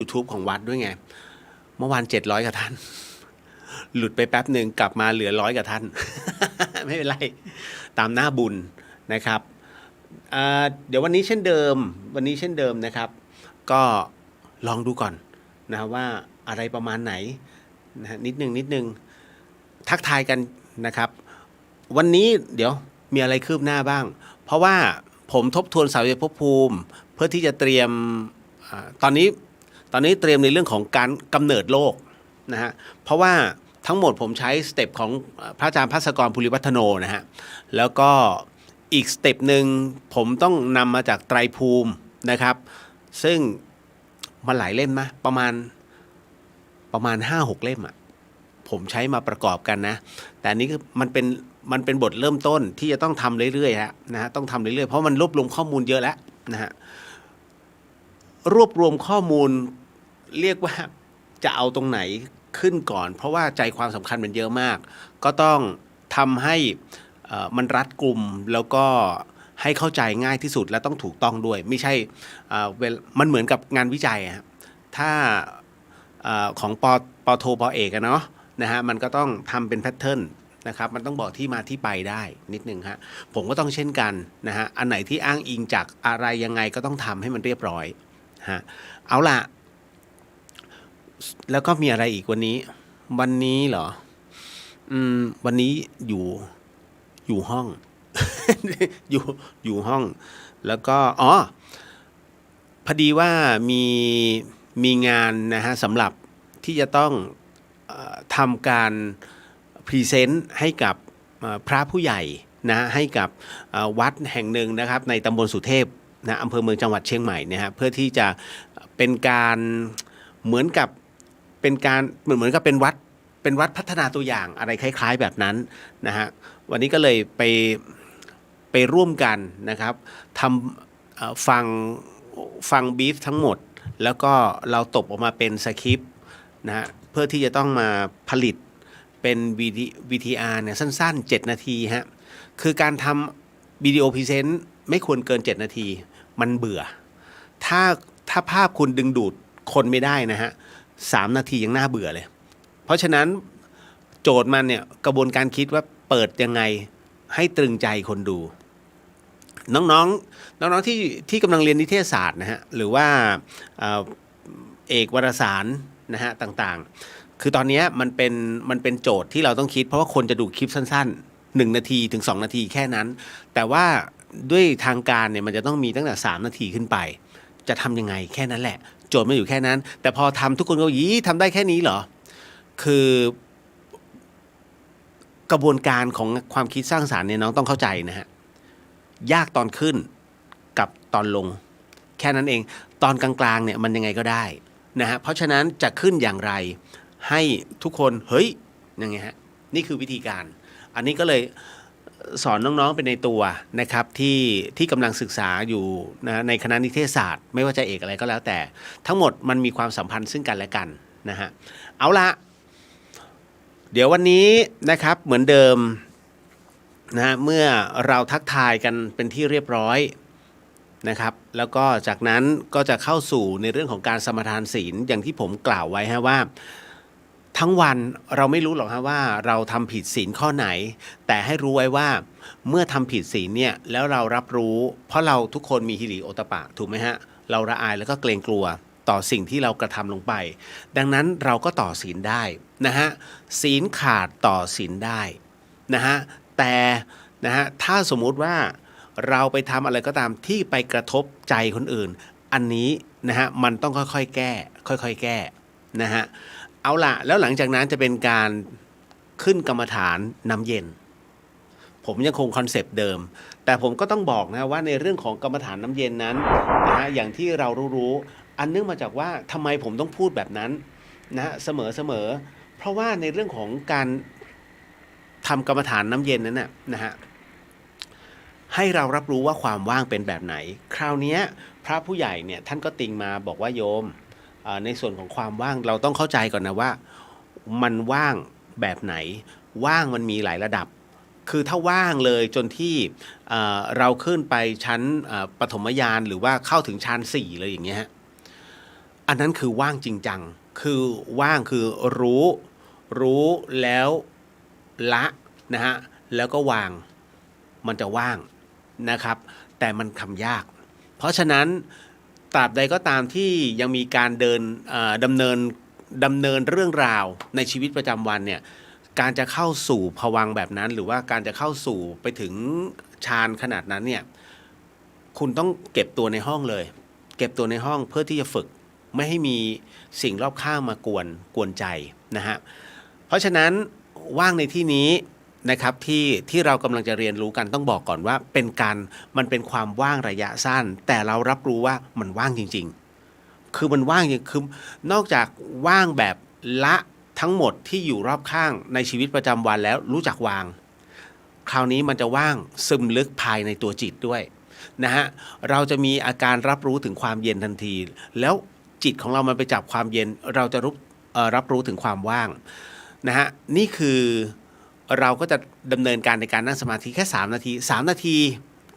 YouTube ของวัดด้วยไงเมื่อวาน700กว่าท่านหลุดไปแป๊บหนึ่งกลับมาเหลือ100กว่าท่าน ไม่เป็นไรตามหน้าบุญนะครับเดี๋ยววันนี้เช่นเดิมนะครับก็ลองดูก่อนนะว่าอะไรประมาณไหนนะนิดนึงทักทายกันนะครับวันนี้เดี๋ยวมีอะไรคืบหน้าบ้างเพราะว่าผมทบทวนสาวภพภูมิเพื่อที่จะเตรียมตอนนี้เตรียมในเรื่องของการกำเนิดโลกนะฮะเพราะว่าทั้งหมดผมใช้สเต็ปของพระอาจารย์ภัสกร ภูริวัฒโนนะฮะแล้วก็อีกสเต็ปหนึ่งผมต้องนำมาจากไตรภูมินะครับซึ่งมันหลายเล่มนะประมาณ 5-6 เล่มอ่ะผมใช้มาประกอบกันนะแต่อันนี้คือมันเป็นบทเริ่มต้นที่จะต้องทำเรื่อยๆนะฮะต้องทำเรื่อยๆเพราะมันรวบรวมข้อมูลเยอะแล้วนะฮะรวบรวมข้อมูลเรียกว่าจะเอาตรงไหนขึ้นก่อนเพราะว่าใจความสำคัญมันเยอะมากก็ต้องทำให้มันรัดกุมแล้วก็ให้เข้าใจง่ายที่สุดและต้องถูกต้องด้วยไม่ใช่มันเหมือนกับงานวิจัยครับถ้าของปโทปเอกเนาะนะฮะมันก็ต้องทำเป็นแพทเทิร์นนะครับมันต้องบอกที่มาที่ไปได้นิดนึงฮะผมก็ต้องเช่นกันนะฮะอันไหนที่อ้างอิงจากอะไรยังไงก็ต้องทำให้มันเรียบร้อยฮะเอาล่ะแล้วก็มีอะไรอีกวันนี้เหรอวันนี้อยู่ห้อง อยู่ห้องแล้วก็พอดีว่ามีงานนะฮะสำหรับที่จะต้องทำการพรีเซนต์ให้กับพระผู้ใหญ่นะให้กับวัดแห่งหนึ่งนะครับในตำบลสุเทพนะอำเภอเมืองจังหวัดเชียงใหม่นะฮะเพื่อที่จะเป็นการเหมือนกับเป็นวัดพัฒนาตัวอย่างอะไรคล้ายๆแบบนั้นนะฮะวันนี้ก็เลยไปร่วมกันนะครับทำฟังบีฟทั้งหมดแล้วก็เราตบออกมาเป็นสคริปต์นะฮะเพื่อที่จะต้องมาผลิตเป็น VTR เนี่ยสั้นๆ7นาทีฮะคือการทำวิดีโอพรีเซนต์ไม่ควรเกิน7นาทีมันเบื่อถ้าภาพคุณดึงดูดคนไม่ได้นะฮะ3นาทียังน่าเบื่อเลยเพราะฉะนั้นโจทย์มันเนี่ยกระบวนการคิดว่าเปิดยังไงให้ตรึงใจคนดูน้องที่กำลังเรียนนิเทศศาสตร์นะฮะหรือว่าเอกวารสารนะฮะต่างๆคือตอนนี้มันเป็นโจทย์ที่เราต้องคิดเพราะว่าคนจะดูคลิปสั้นๆ1นาทีถึง2นาทีแค่นั้นแต่ว่าด้วยทางการเนี่ยมันจะต้องมีตั้งแต่3นาทีขึ้นไปจะทำยังไงแค่นั้นแหละโจทย์มันอยู่แค่นั้นแต่พอทำทุกคนก็ทำได้แค่นี้เหรอคือกระบวนการของความคิดสร้างสรรค์เนี่ยน้องต้องเข้าใจนะฮะยากตอนขึ้นกับตอนลงแค่นั้นเองตอนกลางๆเนี่ยมันยังไงก็ได้นะฮะเพราะฉะนั้นจะขึ้นอย่างไรให้ทุกคนเฮ้ยยังไงฮะนี่คือวิธีการอันนี้ก็เลยสอนน้องๆเป็นในตัวนะครับที่กำลังศึกษาอยู่นะในคณะนิเทศศาสตร์ไม่ว่าจะเอกอะไรก็แล้วแต่ทั้งหมดมันมีความสัมพันธ์ซึ่งกันและกันนะฮะเอาละเดี๋ยววันนี้นะครับเหมือนเดิมนะเมื่อเราทักทายกันเป็นที่เรียบร้อยนะครับแล้วก็จากนั้นก็จะเข้าสู่ในเรื่องของการสมาทานศีลอย่างที่ผมกล่าวไว้ฮะว่าทั้งวันเราไม่รู้หรอกฮะว่าเราทำผิดศีลข้อไหนแต่ให้รู้ไว้ว่าเมื่อทำผิดศีลเนี่ยแล้วเรารับรู้เพราะเราทุกคนมีหิริโอตปะถูกไหมฮะเราละอายแล้วก็เกรงกลัวต่อสิ่งที่เรากระทำลงไปดังนั้นเราก็ต่อศีลได้นะฮะศีลขาดต่อศีลได้นะฮะแต่นะฮะถ้าสมมุติว่าเราไปทำอะไรก็ตามที่ไปกระทบใจคนอื่นอันนี้นะฮะมันต้องค่อยๆแก้นะฮะเอาล่ะแล้วหลังจากนั้นจะเป็นการขึ้นกรรมฐานน้ำเย็นผมยังคงคอนเซปต์เดิมแต่ผมก็ต้องบอกนะว่าในเรื่องของกรรมฐานน้ำเย็นนั้นนะฮะอย่างที่เรารู้อันเนื่องมาจากว่าทำไมผมต้องพูดแบบนั้นนะฮะเสมอเพราะว่าในเรื่องของการทำกรรมฐานน้ำเย็นนั้นนะฮะให้เรารับรู้ว่าความว่างเป็นแบบไหนคราวนี้พระผู้ใหญ่เนี่ยท่านก็ติงมาบอกว่าโยมในส่วนของความว่างเราต้องเข้าใจก่อนนะว่ามันว่างแบบไหนว่างมันมีหลายระดับคือถ้าว่างเลยจนที่เราขึ้นไปชั้นปฐมญาณหรือว่าเข้าถึงฌาน4เลยอย่างเงี้ยฮะ อันนั้นคือว่างจริงจังคือว่างคือรู้แล้วละนะฮะแล้วก็วางมันจะว่างนะครับแต่มันทำยากเพราะฉะนั้นตราบใดก็ตามที่ยังมีการดำเนินเรื่องราวในชีวิตประจำวันเนี่ยการจะเข้าสู่ภวังค์แบบนั้นหรือว่าการจะเข้าสู่ไปถึงฌานขนาดนั้นเนี่ยคุณต้องเก็บตัวในห้องเลยเก็บตัวในห้องเพื่อที่จะฝึกไม่ให้มีสิ่งรอบข้างมากวนใจนะฮะเพราะฉะนั้นว่างในที่นี้นะครับที่เรากำลังจะเรียนรู้กันต้องบอกก่อนว่ามันเป็นความว่างระยะสั้นแต่เรารับรู้ว่ามันว่างจริงๆคือมันว่างจริงคือนอกจากว่างแบบละทั้งหมดที่อยู่รอบข้างในชีวิตประจำวันแล้วรู้จักวางคราวนี้มันจะว่างซึมลึกภายในตัวจิตด้วยนะฮะเราจะมีอาการรับรู้ถึงความเย็นทันทีแล้วจิตของเรามันไปจับความเย็นเราจะรับรู้ถึงความว่างนะฮะนี่คือเราก็จะดำเนินการในการนั่งสมาธิแค่3 นาที3 นาที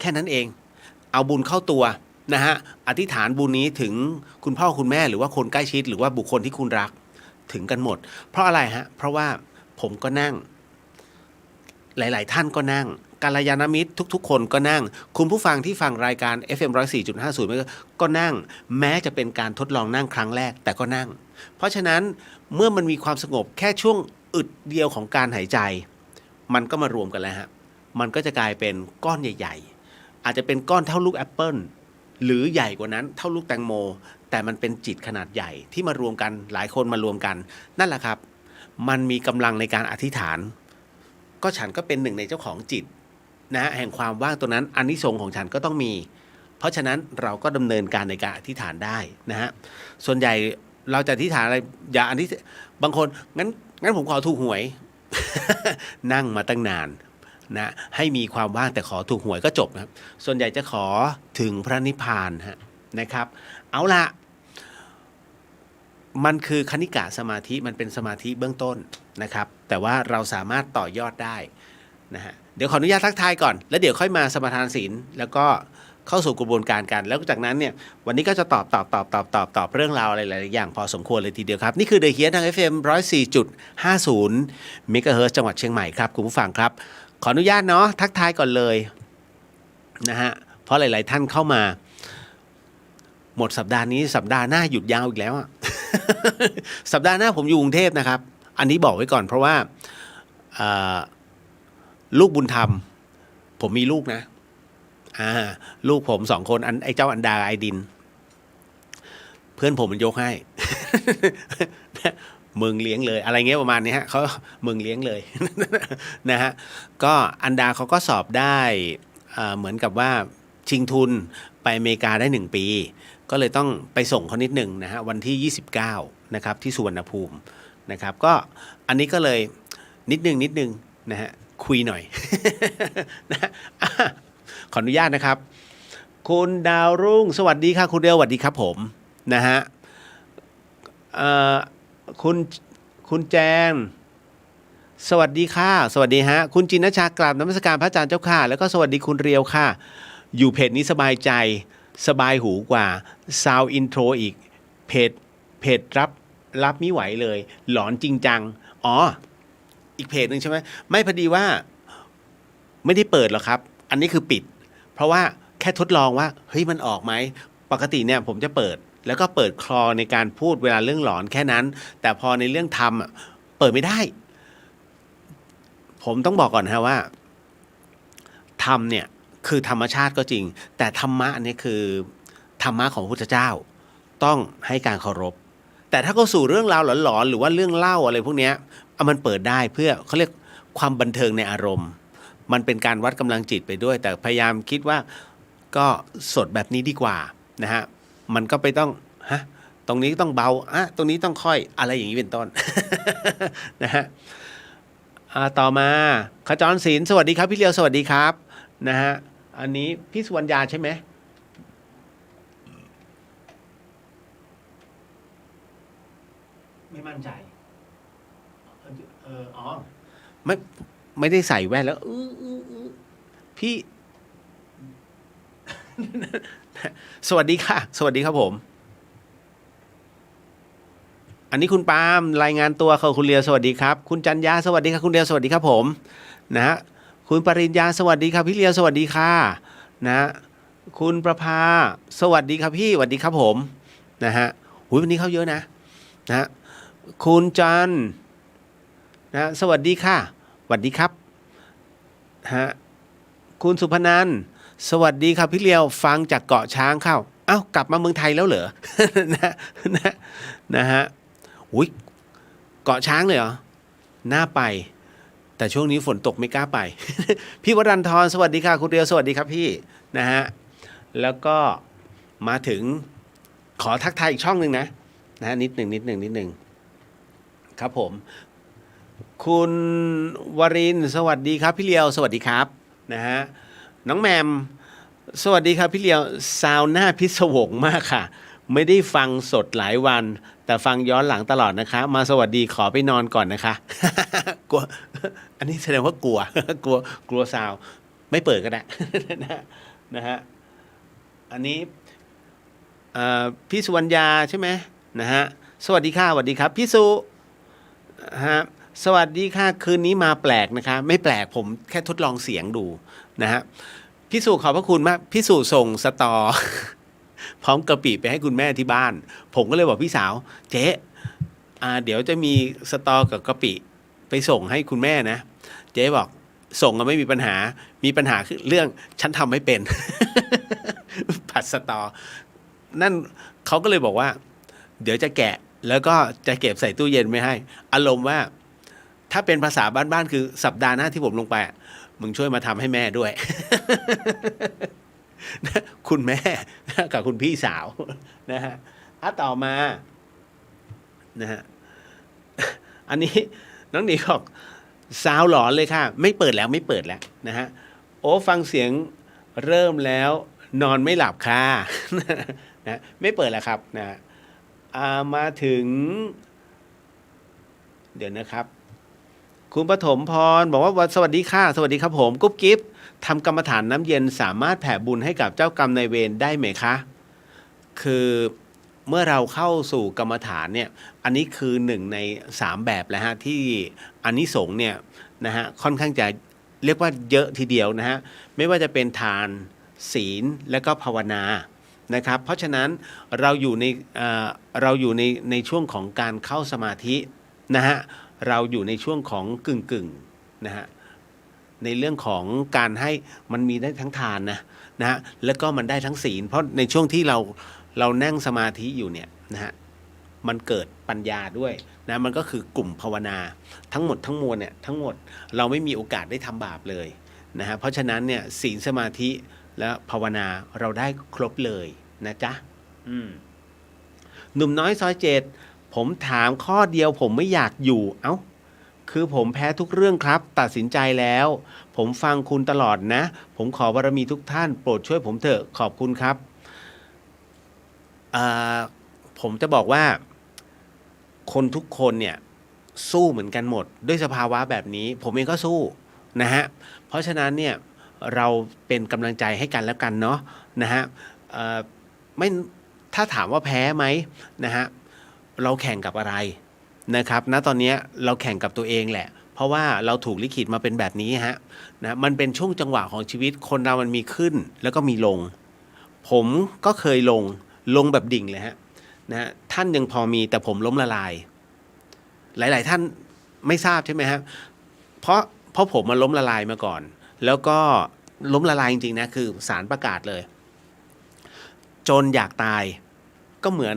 แค่นั้นเองเอาบุญเข้าตัวนะฮะอธิษฐานบุญนี้ถึงคุณพ่อคุณแม่หรือว่าคนใกล้ชิดหรือว่าบุคคลที่คุณรักถึงกันหมดเพราะอะไรฮะเพราะว่าผมก็นั่งหลายๆท่านก็นั่งกัลยาณมิตรทุกๆคนก็นั่งคุณผู้ฟังที่ฟังรายการ FM 104.50 ก็นั่งแม้จะเป็นการทดลองนั่งครั้งแรกแต่ก็นั่งเพราะฉะนั้นเมื่อมันมีความสงบแค่ช่วงอึดเดียวของการหายใจมันก็มารวมกันแล้วฮะมันก็จะกลายเป็นก้อนใหญ่ๆอาจจะเป็นก้อนเท่าลูกแอปเปิลหรือใหญ่กว่านั้นเท่าลูกแตงโมแต่มันเป็นจิตขนาดใหญ่ที่มารวมกันหลายคนมารวมกันนั่นแหละครับมันมีกำลังในการอธิษฐานก็ฉันก็เป็นหนึ่งในเจ้าของจิตนะแห่งความว่างตัวนั้นอานิสงส์ของฉันก็ต้องมีเพราะฉะนั้นเราก็ดำเนินการในการอธิษฐานได้นะฮะส่วนใหญ่เราจะอธิษฐานอะไรอย่าอธิษฐานบางคนงั้นผมขอถูกหวย นั่งมาตั้งนานนะให้มีความว่างแต่ขอถูกหวยก็จบนะครับส่วนใหญ่จะขอถึงพระนิพพานฮะนะครับเอาละมันคือคณิกะสมาธิมันเป็นสมาธิเบื้องต้นนะครับแต่ว่าเราสามารถต่อยอดได้นะฮะเดี๋ยวขออนุญาตทักทายก่อนแล้วเดี๋ยวค่อยมาสมาทานศีลแล้วก็เข้าสู่กระบวนการกันแล้วจากนั้นเนี่ยวันนี้ก็จะตอบเรื่องราวอะไรหลายๆอย่างพอสมควรเลยทีเดียวครับนี่คือเดอะเฮียทาง FM 104.50 เมกะเฮิรตซ์จังหวัดเชียงใหม่ครับคุณผู้ฟังครับขออนุญาตเนาะทักทายก่อนเลยนะฮะเพราะหลายๆท่านเข้ามาหมดสัปดาห์นี้สัปดาห์หน้าหยุดยาวอีกแล้วอะ สัปดาห์หน้าผมอยู่กรุงเทพนะครับอันนี้บอกไว้ก่อนเพราะว่าลูกบุญธรรมผมมีลูกนะลูกผม2 คนไอ้เจ้าอันดาไอดินเพื่อนผมมันยกให้ มึงเลี้ยงเลยอะไรเงี้ยประมาณนี้ฮะเขามึงเลี้ยงเลย นะฮะก็อันดาเขาก็สอบได้เหมือนกับว่าชิงทุนไปอเมริกาได้1 ปีก็เลยต้องไปส่งเขานิดหนึ่งนะฮะวันที่29นะครับที่สุวรรณภูมินะครับก็อันนี้ก็เลยนิดนึงนะฮะคุยหน่อย นะขออนุญาตนะครับคุณดาวรุ่งสวัสดีค่ะคุณเดลสวัสดีครับผมนะฮะคุณแจงสวัสดีค่ะสวัสดีฮะคุณจินนชากราบนมัสการพระอาจารย์เจ้าค่ะแล้วก็สวัสดีคุณเรียวค่ะอยู่เพจนี้สบายใจสบายหูกว่าซาวอินโทรอีกเพจรับไม่ไหวเลยหลอนจริงจังอ๋ออีกเพจหนึ่งใช่ไหมไม่พอดีว่าไม่ได้เปิดหรอกครับอันนี้คือปิดเพราะว่าแค่ทดลองว่าเฮ้ยมันออกไหมปกติเนี่ยผมจะเปิดแล้วก็เปิดคลอในการพูดเวลาเรื่องหลอนแค่นั้นแต่พอในเรื่องธรรมเปิดไม่ได้ผมต้องบอกก่อนฮะว่าธรรมเนี่ยคือธรรมชาติก็จริงแต่ธรรมะอันนี้คือธรรมะของพระพุทธเจ้าต้องให้การเคารพแต่ถ้าเข้าสู่เรื่องราวหลอนๆหรือว่าเรื่องเล่าอะไรพวกนี้มันเปิดได้เพื่อเขาเรียกความบันเทิงในอารมณ์มันเป็นการวัดกำลังจิตไปด้วยแต่พยายามคิดว่าก็สดแบบนี้ดีกว่านะฮะมันก็ไปต้องตรงนี้ต้องเบาตรงนี้ต้องค่อยอะไรอย่างนี้เป็นต้น นะฮะต่อมาขจรศิลป์สวัสดีครับพี่เลียวสวัสดีครับนะฮะอันนี้พี่สุวรรณยาใช่ไหมไม่มั่นใจอ๋อไม่ได้ใส่แว่นแล้วพี่ สวัสดีค่ะสวัสดีครับผม อันนี้คุณปาล์มรายงานตัวค่ะคุณเลียวสวัสดีครับคุณจันยาสวัสดีครับคุณเลียวสวัสดีครับผมนะฮะคุณปริญญาสวัสดีครับพี่เลียวสวัสดีค่ะนะฮะคุณประภาสวัสดีครับพี่สวัสดีครับผมนะฮะหุยวันนี้เข้าเยอะนะฮะคุณจันนะสวัสดีค่ะสวัสดีครับฮะคุณสุพนันท์สวัสดีครับพี่เลียวฟังจากเกาะช้างเข้าเอ้ากลับมาเมืองไทยแล้วเหรอ นะฮะอุ้ยเกาะช้างเลยเหรอน่าไปแต่ช่วงนี้ฝนตกไม่กล้าไป พี่วรันทรสวัสดีค่ะคุณเดียวสวัสดีครับพี่นะฮะแล้วก็มาถึงขอทักทายอีกช่องหนึ่งนะฮะนิดหนึ่งครับผมคุณวรินทร์สวัสดีครับพี่เลียวสวัสดีครับนะฮะน้องแมมสวัสดีครับพี่เลียวซาวน่าพิศวงมากค่ะไม่ได้ฟังสดหลายวันแต่ฟังย้อนหลังตลอดนะคะมาสวัสดีขอไปนอนก่อนนะคะ กลัวอันนี้แสดงว่ากลัว กลัวซาวไม่เปิดก็ได้ นะฮะอันนี้พี่สุวรรณยาใช่ไหมนะฮะสวัสดีค่ะสวัสดีครับพี่สุฮะสวัสดีค่ะคืนนี้มาแปลกนะคะไม่แปลกผมแค่ทดลองเสียงดูนะฮะพี่สุขอบพระคุณมากพี่สุส่งสตอ พร้อมกะปิไปให้คุณแม่ที่บ้านผมก็เลยบอกพี่สาวเจ๊เดี๋ยวจะมีสตอกับกะปิไปส่งให้คุณแม่นะเจ๊บอกส่งก็ไม่มีปัญหามีปัญหาคือเรื่องฉันทำไม่เป็น ผัดสตอนั่นเขาก็เลยบอกว่าเดี๋ยวจะแกะแล้วก็จะเก็บใส่ตู้เย็นไม่ให้อารมณ์ว่าถ้าเป็นภาษาบ้านๆคือสัปดาห์หน้าที่ผมลงไปมึงช่วยมาทำให้แม่ด้วย คุณแม่กับคุณพี่สาวนะฮะต่อมานะฮะอันนี้น้องหนีบอกสาวหลอนเลยค่ะไม่เปิดแล้วนะฮะโอ้ฟังเสียงเริ่มแล้วนอนไม่หลับค่ะนะไม่เปิดแล้วครับนะมาถึงเดี๋ยวนะครับคุณปฐมพรบอกว่าสวัสดีค่ะสวัสดีครับผมกุ๊บกิ๊บทำกรรมฐานน้ำเย็นสามารถแผ่บุญให้กับเจ้ากรรมนายเวรได้ไหมคะคือเมื่อเราเข้าสู่กรรมฐานเนี่ยอันนี้คือหนึ่งใน3แบบแล้วฮะที่อานิสงส์เนี่ยนะฮะค่อนข้างจะเรียกว่าเยอะทีเดียวนะฮะไม่ว่าจะเป็นทานศีลและก็ภาวนานะครับเพราะฉะนั้นเราอยู่ในช่วงของการเข้าสมาธินะฮะเราอยู่ในช่วงของกึ่งนะฮะในเรื่องของการให้มันมีได้ทั้งทานนะฮะแล้วก็มันได้ทั้งศีลเพราะในช่วงที่เรานั่งสมาธิอยู่เนี่ยนะฮะมันเกิดปัญญาด้วยนะมันก็คือกลุ่มภาวนาทั้งหมดทั้งมวลเนี่ยทั้งหมดเราไม่มีโอกาสได้ทำบาปเลยนะฮะเพราะฉะนั้นเนี่ยศีลสมาธิและภาวนาเราได้ครบเลยนะจ๊ะหนุ่มน้อยซอย7ผมถามข้อเดียวผมไม่อยากอยู่คือผมแพ้ทุกเรื่องครับตัดสินใจแล้วผมฟังคุณตลอดนะผมขอบารมีทุกท่านโปรดช่วยผมเถอะขอบคุณครับผมจะบอกว่าคนทุกคนเนี่ยสู้เหมือนกันหมดด้วยสภาวะแบบนี้ผมเองก็สู้นะฮะเพราะฉะนั้นเนี่ยเราเป็นกำลังใจให้กันแล้วกันเนาะนะฮะไม่ถ้าถามว่าแพ้ไหมนะฮะเราแข่งกับอะไรนะครับณตอนนี้เราแข่งกับตัวเองแหละเพราะว่าเราถูกลิขิตมาเป็นแบบนี้ฮะนะมันเป็นช่วงจังหวะของชีวิตคนเรามันมีขึ้นแล้วก็มีลงผมก็เคยลงแบบดิ่งเลยฮะนะท่านยังพอมีแต่ผมล้มละลายหลายๆท่านไม่ทราบใช่ไหมฮะเพราะผมมาล้มละลายมาก่อนแล้วก็ล้มละลายจริงๆนะคือศาลประกาศเลยจนอยากตายก็เหมื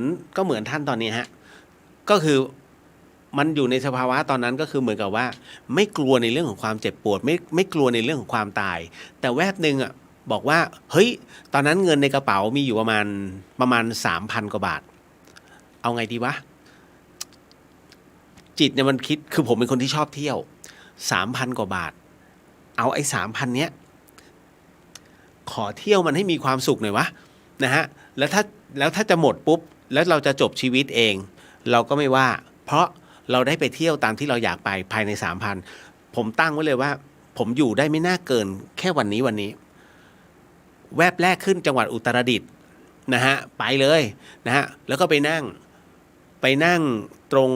อนท่านตอนนี้ฮะก็คือมันอยู่ในสภาวะตอนนั้นก็คือเหมือนกับว่าไม่กลัวในเรื่องของความเจ็บปวดไม่กลัวในเรื่องของความตายแต่แวบนึงบอกว่าเฮ้ยตอนนั้นเงินในกระเป๋ามีอยู่ประมาณ 3,000 กว่าบาทเอาไงดีวะจิตเนี่ยมันคิดคือผมเป็นคนที่ชอบเที่ยว 3,000 กว่าบาทเอาไอ้ 3,000 เนี้ยขอเที่ยวมันให้มีความสุขหน่อยวะนะฮะแล้วถ้าจะหมดปุ๊บแล้วเราจะจบชีวิตเองเราก็ไม่ว่าเพราะเราได้ไปเที่ยวตามที่เราอยากไปภายใน 3,000 ผมตั้งไว้เลยว่าผมอยู่ได้ไม่น่าเกินแค่วันนี้แวบแรกขึ้นจังหวัดอุตรดิตถ์นะฮะไปเลยนะฮะแล้วก็ไปนั่ง ไปนั่งตรง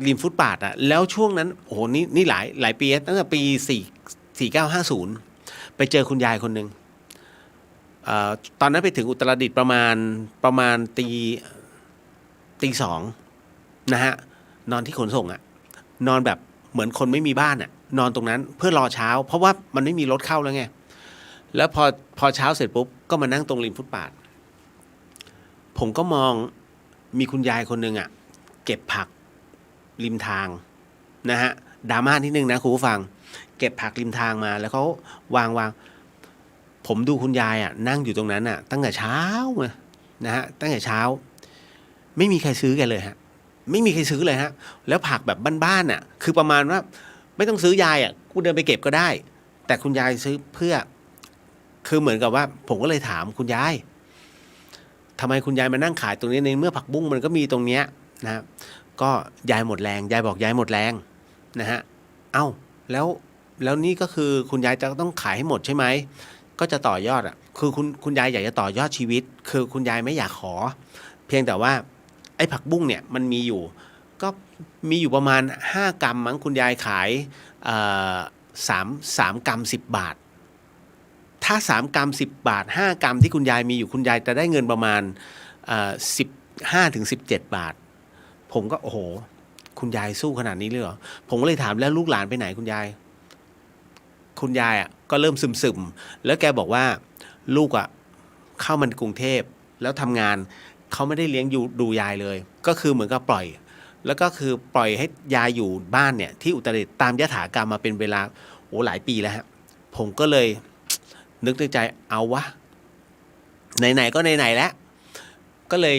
ริมฟุตบาทอะแล้วช่วงนั้นโอ้โหนี่หลายปีตั้งแต่ปี4950ไปเจอคุณยายคนหนึ่งตอนนั้นไปถึงอุตรดิตถ์ประมาณตีสองนะฮะนอนที่ขนส่งอะนอนแบบเหมือนคนไม่มีบ้านอะนอนตรงนั้นเพื่อรอเช้าเพราะว่ามันไม่มีรถเข้าแล้วไงแล้วพอเช้าเสร็จปุ๊บก็มานั่งตรงริมฟุตบาทผมก็มองมีคุณยายคนหนึ่งอะเก็บผักริมทางนะฮะดราม่านิดนึงนะคุณผู้ฟังเก็บผักริมทางมาแล้วเขาวางผมดูคุณยายอ่ะนั่งอยู่ตรงนั้นอ่ะตั้งแต่เช้าเลยนะฮะตั้งแต่เช้าไม่มีใครซื้อแกเลยฮะไม่มีใครซื้อเลยฮะแล้วผักแบบบ้านๆอ่ะคือประมาณว่าไม่ต้องซื้อยายอ่ะกูเดินไปเก็บก็ได้แต่คุณยายซื้อเพื่อคือเหมือนกับว่าผมก็เลยถามคุณยายทำไมคุณยายมานั่งขายตรงนี้ในเมื่อผักบุ้งมันก็มีตรงเนี้ยนะก็ยายหมดแรงยายบอกยายหมดแรงนะฮะเอ้าแล้วนี่ก็คือคุณยายจะต้องขายให้หมดใช่ไหมก็จะต่อยอดอ่ะคือคุณยายอยากจะต่อยอดชีวิตคือคุณยายไม่อยากขอเพียงแต่ว่าไอ้ผักบุ้งเนี่ยมันมีอยู่ก็มีอยู่ประมาณ5 กรัมมั้งคุณยายขายสามกรัม10 บาทถ้า3 กรัม10 บาท5 กรัมที่คุณยายมีอยู่คุณยายจะได้เงินประมาณ15 ถึง 17 บาทผมก็โอ้โหคุณยายสู้ขนาดนี้เลยเหรอผมก็เลยถามแล้วลูกหลานไปไหนคุณยายอ่ะก็เริ่มซึมแล้วแกบอกว่าลูกอ่ะเข้ามาในกรุงเทพแล้วทำงานเขาไม่ได้เลี้ยงดูยายเลยก็คือเหมือนกับปล่อยแล้วก็คือปล่อยให้ยายอยู่บ้านเนี่ยที่อุตรดิตถ์ตามยถากรรมมาเป็นเวลาโอ้หลายปีแล้วฮะผมก็เลยนึกในใจเอาวะไหนๆก็ไหนๆแล้วก็เลย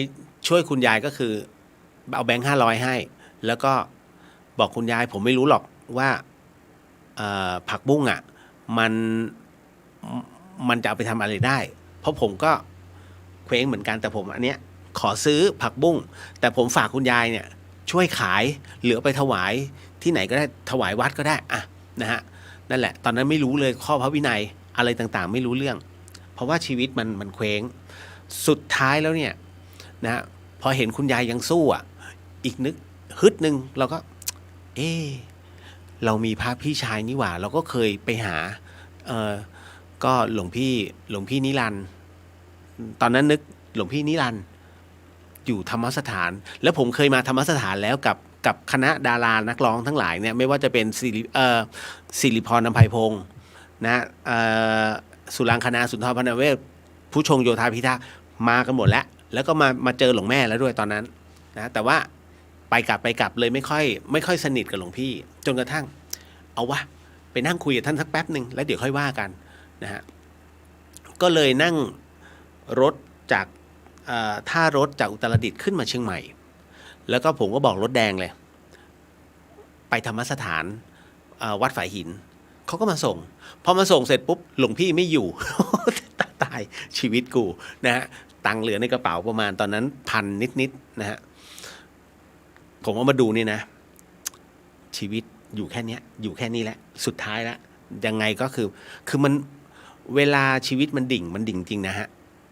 ช่วยคุณยายก็คือเอาแบงค์500ให้แล้วก็บอกคุณยายผมไม่รู้หรอกว่าผักบุ้งอ่ะมันจะเอาไปทำอะไรได้เพราะผมก็เคว้งเหมือนกันแต่ผมอันเนี้ยขอซื้อผักบุ้งแต่ผมฝากคุณยายเนี่ยช่วยขายหรือไปถวายที่ไหนก็ได้ถวายวัดก็ได้อะนะฮะนั่นแหละตอนนั้นไม่รู้เลยข้อพระวินัยอะไรต่างๆไม่รู้เรื่องเพราะว่าชีวิตมันเคว้งสุดท้ายแล้วเนี่ยนะฮะพอเห็นคุณยายยังสู้อ่ะอีกนึกฮึดนึงเราก็เรามีพระพี่ชายนี่หว่าเราก็เคยไปหาก็หลวงพี่นิรันดร์ตอนนั้นนึกหลวงพี่นิรันดร์อยู่ธรรมสถานแล้วผมเคยมาธรรมสถานแล้วกับคณะดารานักร้องทั้งหลายเนี่ยไม่ว่าจะเป็นสิริพร อำไพพงศ์นะสุรังคณาสุนทรพนเวศผู้ชงโยธาพิทักษ์มากันหมดแล้วก็มาเจอหลวงแม่แล้วด้วยตอนนั้นนะแต่ว่าไปกลับเลยไม่ค่อยสนิทกับหลวงพี่จนกระทั่งเอาวะไปนั่งคุยกับท่านสักแป๊บหนึ่งแล้วเดี๋ยวค่อยว่ากันนะฮะก็เลยนั่งรถจากท่ารถจากอุตรดิตถ์ขึ้นมาเชียงใหม่แล้วก็ผมก็บอกรถแดงเลยไปธรรมสถานวัดฝายหินเขาก็มาส่งพอมาส่งเสร็จปุ๊บหลวงพี่ไม่อยู่ ตายชีวิตกูนะฮะตังค์เหลือในกระเป๋าประมาณตอนนั้น1,000 นิดนะฮะผมก็มาดูนี่นะชีวิตอยู่แค่นี้แหละสุดท้ายแล้วยังไงก็คือมันเวลาชีวิตมันดิ่งจริงนะฮะ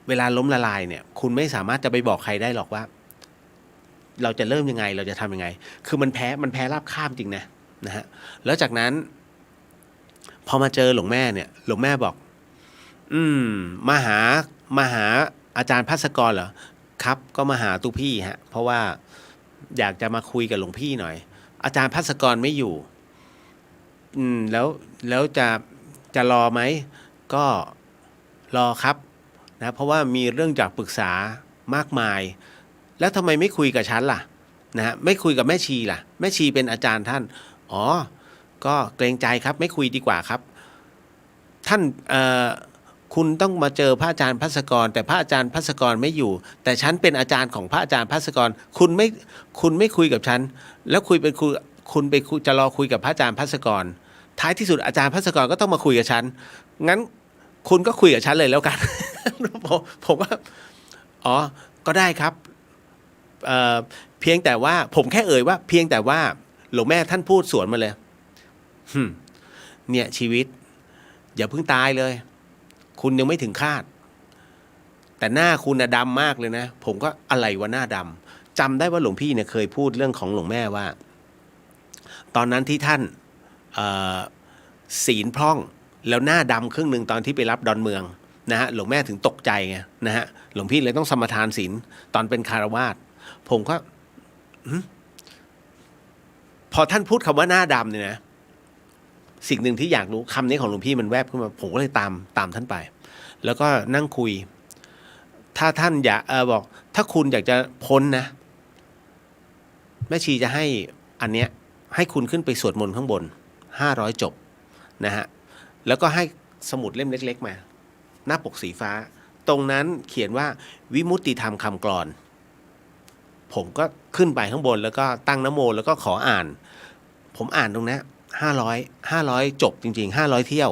เวลาล้มละลายเนี่ยคุณไม่สามารถจะไปบอกใครได้หรอกว่าเราจะเริ่มยังไงเราจะทำยังไงคือมันแพ้ราบคาบจริงนะฮะแล้วจากนั้นพอมาเจอหลวงแม่เนี่ยหลวงแม่บอกมาหาอาจารย์ภัสกรเหรอครับก็มาหาตู้พี่ฮะเพราะว่าอยากจะมาคุยกับหลวงพี่หน่อยอาจารย์ภัสกรไม่อยู่แล้วจะรอไหมก็รอครับนะเพราะว่ามีเรื่องอยากปรึกษามากมายแล้วทำไมไม่คุยกับฉันล่ะนะฮะไม่คุยกับแม่ชีล่ะแม่ชีเป็นอาจารย์ท่านอ๋อก็เกรงใจครับไม่คุยดีกว่าครับท่านคุณต้องมาเจอพระอาจารย์ภัสกรแต่พระอาจารย์ภัสกรไม่อยู่แต่ฉันเป็นอาจารย์ของพระอาจารย์ภัสกรคุณไม่คุยกับฉันแล้วคุณไปจะรอคุยกับพระอาจารย์ภัสกรท้ายที่สุดอาจารย์ภัสกรก็ต้องมาคุยกับฉันงั้นคุณก็คุยกับฉันเลยแล้วกัน ผมว่าอ๋อก็ได้ครับเพียงแต่ว่าผมแค่เอ่ยว่าเพียงแต่ว่าหลวงแม่ท่านพูดสวนมาเลยเนี่ยชีวิตอย่าเพิ่งตายเลยคุณยังไม่ถึงคาดแต่หน้าคุณดำมากเลยนะผมก็อะไรวะหน้าดำจ จำได้ว่าหลวงพี่เนี่ยเคยพูดเรื่องของหลวงแม่ว่า ตอนนั้นที่ท่านศีลพร่องแล้วหน้าดำครึ่งหนึ่งตอนที่ไปรับดอนเมืองนะฮะหลวงแม่ถึงตกใจไงนะฮะหลวงพี่เลยต้องสมทานศีลตอนเป็นคารวาสผมก็พอท่านพูดคำว่าหน้าดำเนี่ยนะสิ่งหนึ่งที่อยากรู้คำนี้ของหลวงพี่มันแวบขึ้นมาผมก็เลยตามท่านไปแล้วก็นั่งคุยถ้าท่านอยากบอกถ้าคุณอยากจะพ้นนะแม่ชีจะให้อันเนี้ยให้คุณขึ้นไปสวดมนต์ข้างบน500 จบนะฮะแล้วก็ให้สมุดเล่มเล็กๆมาหน้าปกสีฟ้าตรงนั้นเขียนว่าวิมุตติธรรมคำกลอนผมก็ขึ้นไปข้างบนแล้วก็ตั้งนะโมแล้วก็ขออ่านผมอ่านตรงนั้น500 จบจริงๆ500 เที่ยว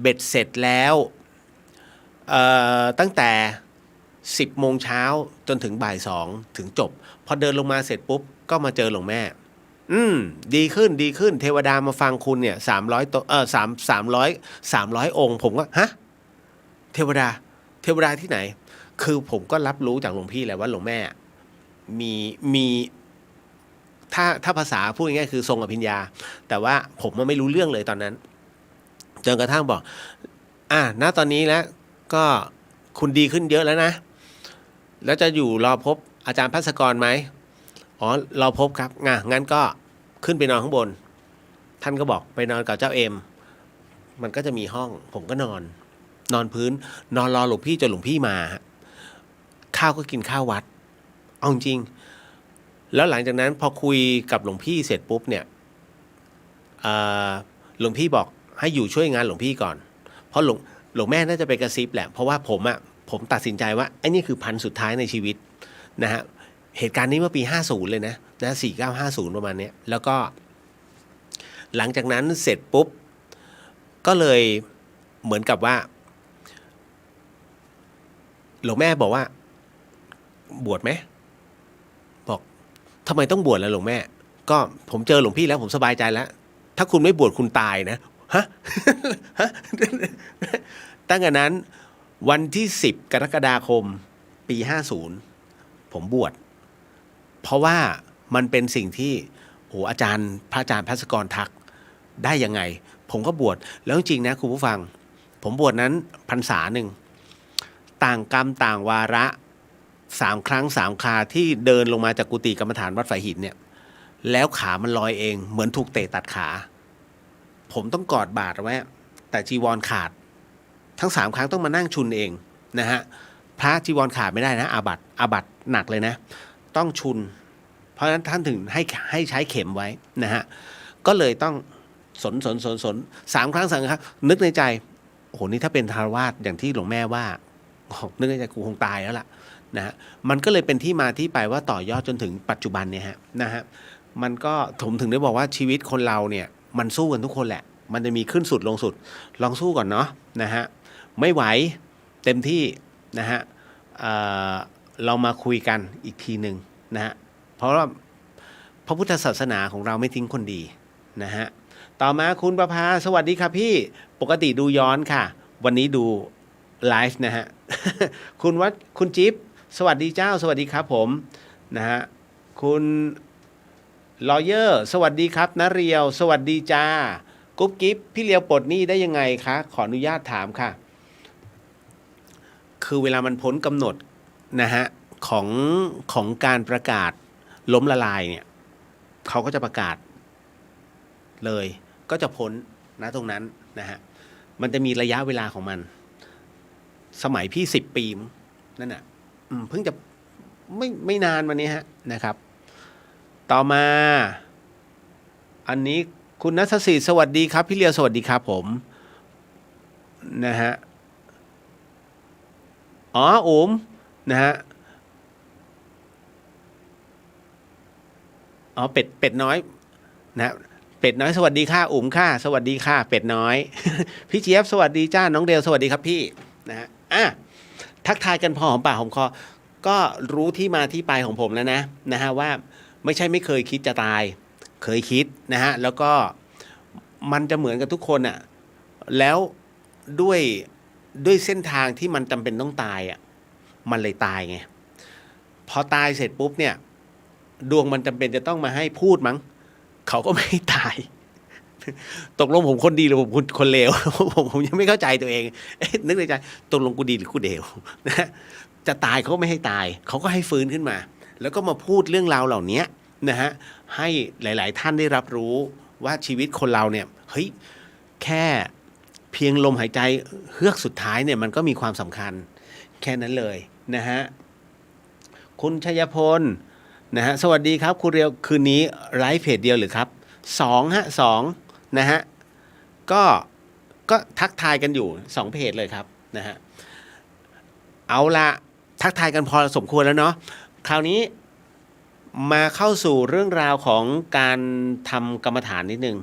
เบ็ดเสร็จแล้วตั้งแต่10 โมงเช้าจนถึงบ่าย2ถึงจบพอเดินลงมาเสร็จปุ๊บก็มาเจอหลวงแม่ดีขึ้นเทวดามาฟังคุณเนี่ย300ตัว300 องค์ผมก็ฮะเทวดาที่ไหนคือผมก็รับรู้จากหลวงพี่แหละว่าหลวงแม่มีถ้าภาษาพูดง่ายๆคือทรงอภิญญาแต่ว่าผมมันไม่รู้เรื่องเลยตอนนั้นจนกระทั่งบอกณตอนนี้แล้วก็คุณดีขึ้นเยอะแล้วนะแล้วจะอยู่รอพบอาจารย์ภัสกรไหมรอพบครับงั้นก็ขึ้นไปนอนข้างบนท่านก็บอกไปนอนกับเจ้าเอ็มมันก็จะมีห้องผมก็นอนพื้นนอนรอหลวงพี่จนหลวงพี่มาข้าวก็กินข้าววัดเอาจริงแล้วหลังจากนั้นพอคุยกับหลวงพี่เสร็จปุ๊บเนี่ยหลวงพี่บอกให้อยู่ช่วยงานหลวงพี่ก่อนเพราะหลวงแม่น่าจะไปกระซิบแหละเพราะว่าผมตัดสินใจว่าไอ้นี่คือพันสุดท้ายในชีวิตนะฮะเหตุการณ์นี้เมื่อปี50เลยนะ4950ประมาณนี้แล้วก็หลังจากนั้นเสร็จปุ๊บก็เลยเหมือนกับว่าหลวงแม่บอกว่าบวชไหมบอกทำไมต้องบวชล่ะหลวงแม่ก็ผมเจอหลวงพี่แล้วผมสบายใจแล้วถ้าคุณไม่บวชคุณตายนะฮะ ตั้งแต่นั้นวันที่10 กรกฎาคมปี50ผมบวชเพราะว่ามันเป็นสิ่งที่พระอาจารย์ภัสกรทักได้ยังไงผมก็บวชแล้วจริงๆนะคุณผู้ฟังผมบวชนั้นพรรษาหนึ่งต่างกรรมต่างวาระ3 ครั้ง 3 คราที่เดินลงมาจากกุฏิกรรมฐานวัดฝายหินเนี่ยแล้วขามันลอยเองเหมือนถูกเตะตัดขาผมต้องกอดบาตรไว้แต่จีวรขาดทั้ง3 ครั้งต้องมานั่งชุนเองนะฮะพระจีวรขาดไม่ได้นะอาบัติหนักเลยนะต้องชุนเพราะฉะนั้นท่านถึงให้ใช้เข็มไว้นะฮะก็เลยต้องสน3 ครั้ง 3 ครั้งนึกในใจโอ้โหนี่ถ้าเป็นคฤหัสถ์อย่างที่หลวงแม่ว่านึกในใจกูคงตายแล้วล่ะนะฮะมันก็เลยเป็นที่มาที่ไปว่าต่อยอดจนถึงปัจจุบันเนี่ยฮะนะฮะมันก็ผมถึงได้บอกว่าชีวิตคนเราเนี่ยมันสู้กันทุกคนแหละมันจะมีขึ้นสุดลงสุดลองสู้ก่อนเนาะนะฮะไม่ไหวเต็มที่นะฮะเรามาคุยกันอีกทีหนึ่งนะฮะเพราะว่าพระพุทธศาสนาของเราไม่ทิ้งคนดีนะฮะต่อมาคุณประภาสวัสดีครับพี่ปกติดูย้อนค่ะวันนี้ดูไลฟ์นะฮะ คุณจิ๊บสวัสดีเจ้าสวัสดีครับผมนะฮะคุณลอเยอร์สวัสดีครับนะเรียวสวัสดีจ้ากุ๊บกิ๊บพี่เรียวปลดหนี้ได้ยังไงคะขออนุญาตถามค่ะคือเวลามันพ้นกำหนดนะฮะของการประกาศล้มละลายเนี่ยเขาก็จะประกาศเลยก็จะพ้นนะตรงนั้นนะฮะมันจะมีระยะเวลาของมันสมัยพี่10 ปีนั่นน่ะเพิ่งจะไม่นานมานี้ฮะนะครับต่อมาอันนี้คุณณัฐศิษย์สวัสดีครับพี่เลียวสวัสดีครับผมนะฮะอุ๋มนะฮะเป็ดน้อยนะเป็ดน้อยสวัสดีค่ะอุ๋มค่ะสวัสดีค่ะเป็ดน้อย พี่เจี๊ยบสวัสดีจ้าน้องเดลสวัสดีครับพี่นะฮะทักทายกันพอหอมปากหอมคอก็รู้ที่มาที่ไปของผมแล้วนะฮะว่าไม่ใช่ไม่เคยคิดจะตายเคยคิดนะฮะแล้วก็มันจะเหมือนกับทุกคนอ่ะแล้วด้วยเส้นทางที่มันจำเป็นต้องตายอ่ะมันเลยตายไงพอตายเสร็จปุ๊บเนี่ย ดวงมันจำเป็นจะต้องมาให้พูดมั้งเขาก็ไม่ให้ตาย ตกลงผมคนดีหรือผมคนเลว ผมยังไม่เข้าใจตัวเองนึกในใจตกลงกูดีหรือกูเลวนะจะตายเขาก็ไม่ให้ตายเขาก็ให้ฟื้นขึ้นมา แล้วก็มาพูดเรื่องราวเหล่านี้นะฮะให้หลายๆท่านได้รับรู้ว่าชีวิตคนเราเนี่ยเฮ้ยแค่เพียงลมหายใจเฮือกสุดท้ายเนี่ยมันก็มีความสำคัญแค่นั้นเลยนะฮะคุณชัยพลนะฮะสวัสดีครับคุณเรียวคืนนี้ไลฟ์เพจเดียวหรือครับสองนะฮะก็ทักทายกันอยู่2เพจเลยครับนะฮะเอาละทักทายกันพอสมควรแล้วเนาะคราวนี้มาเข้าสู่เรื่องราวของการทำกรรมฐานนิดนึง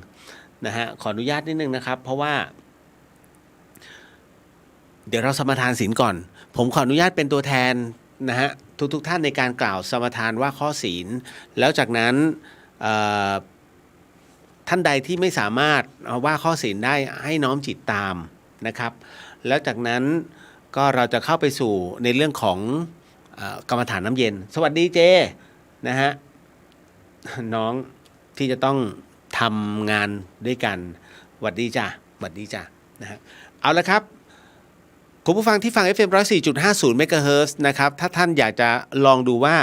นะฮะขออนุญาตนิดนึงนะครับเพราะว่าเดี๋ยวเราสมทานศีลก่อนผมขออนุญาตเป็นตัวแทนนะฮะทุกท่านในการกล่าวสมทานว่าข้อศีลแล้วจากนั้นท่านใดที่ไม่สามารถว่าข้อศีลได้ให้น้อมจิตตามนะครับแล้วจากนั้นก็เราจะเข้าไปสู่ในเรื่องของกรรมฐานน้ำเย็นสวัสดีเจนะฮะน้องที่จะต้องทำงานด้วยกันหวัดดีจ้ะหวัดดีจ้ะนะฮะเอาละครับคุณผู้ฟังที่ฟัง FM 104.50 เมกะเฮิรตซ์นะครับถ้าท่านอยากจะลองดูว่า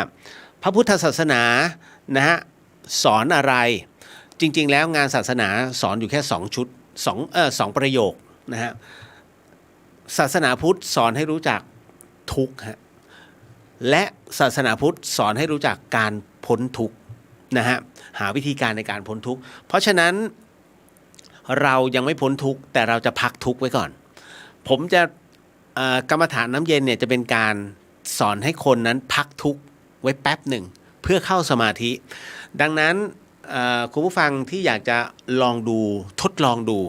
พระพุทธศาสนานะฮะสอนอะไรจริงๆแล้วงานศาสนาสอนอยู่แค่2ชุด2ประโยคนะฮะศาสนาพุทธสอนให้รู้จักทุกข์ฮะและศาสนาพุทธสอนให้รู้จักการพ้นทุกข์นะฮะหาวิธีการในการพ้นทุกข์เพราะฉะนั้นเรายังไม่พ้นทุกข์แต่เราจะพักทุกข์ไว้ก่อนผมจะกรรมฐานน้ำเย็นเนี่ยจะเป็นการสอนให้คนนั้นพักทุกข์ไว้แป๊บหนึ่งเพื่อเข้าสมาธิดังนั้นคุณผู้ฟังที่อยากจะลองดูทดลองดู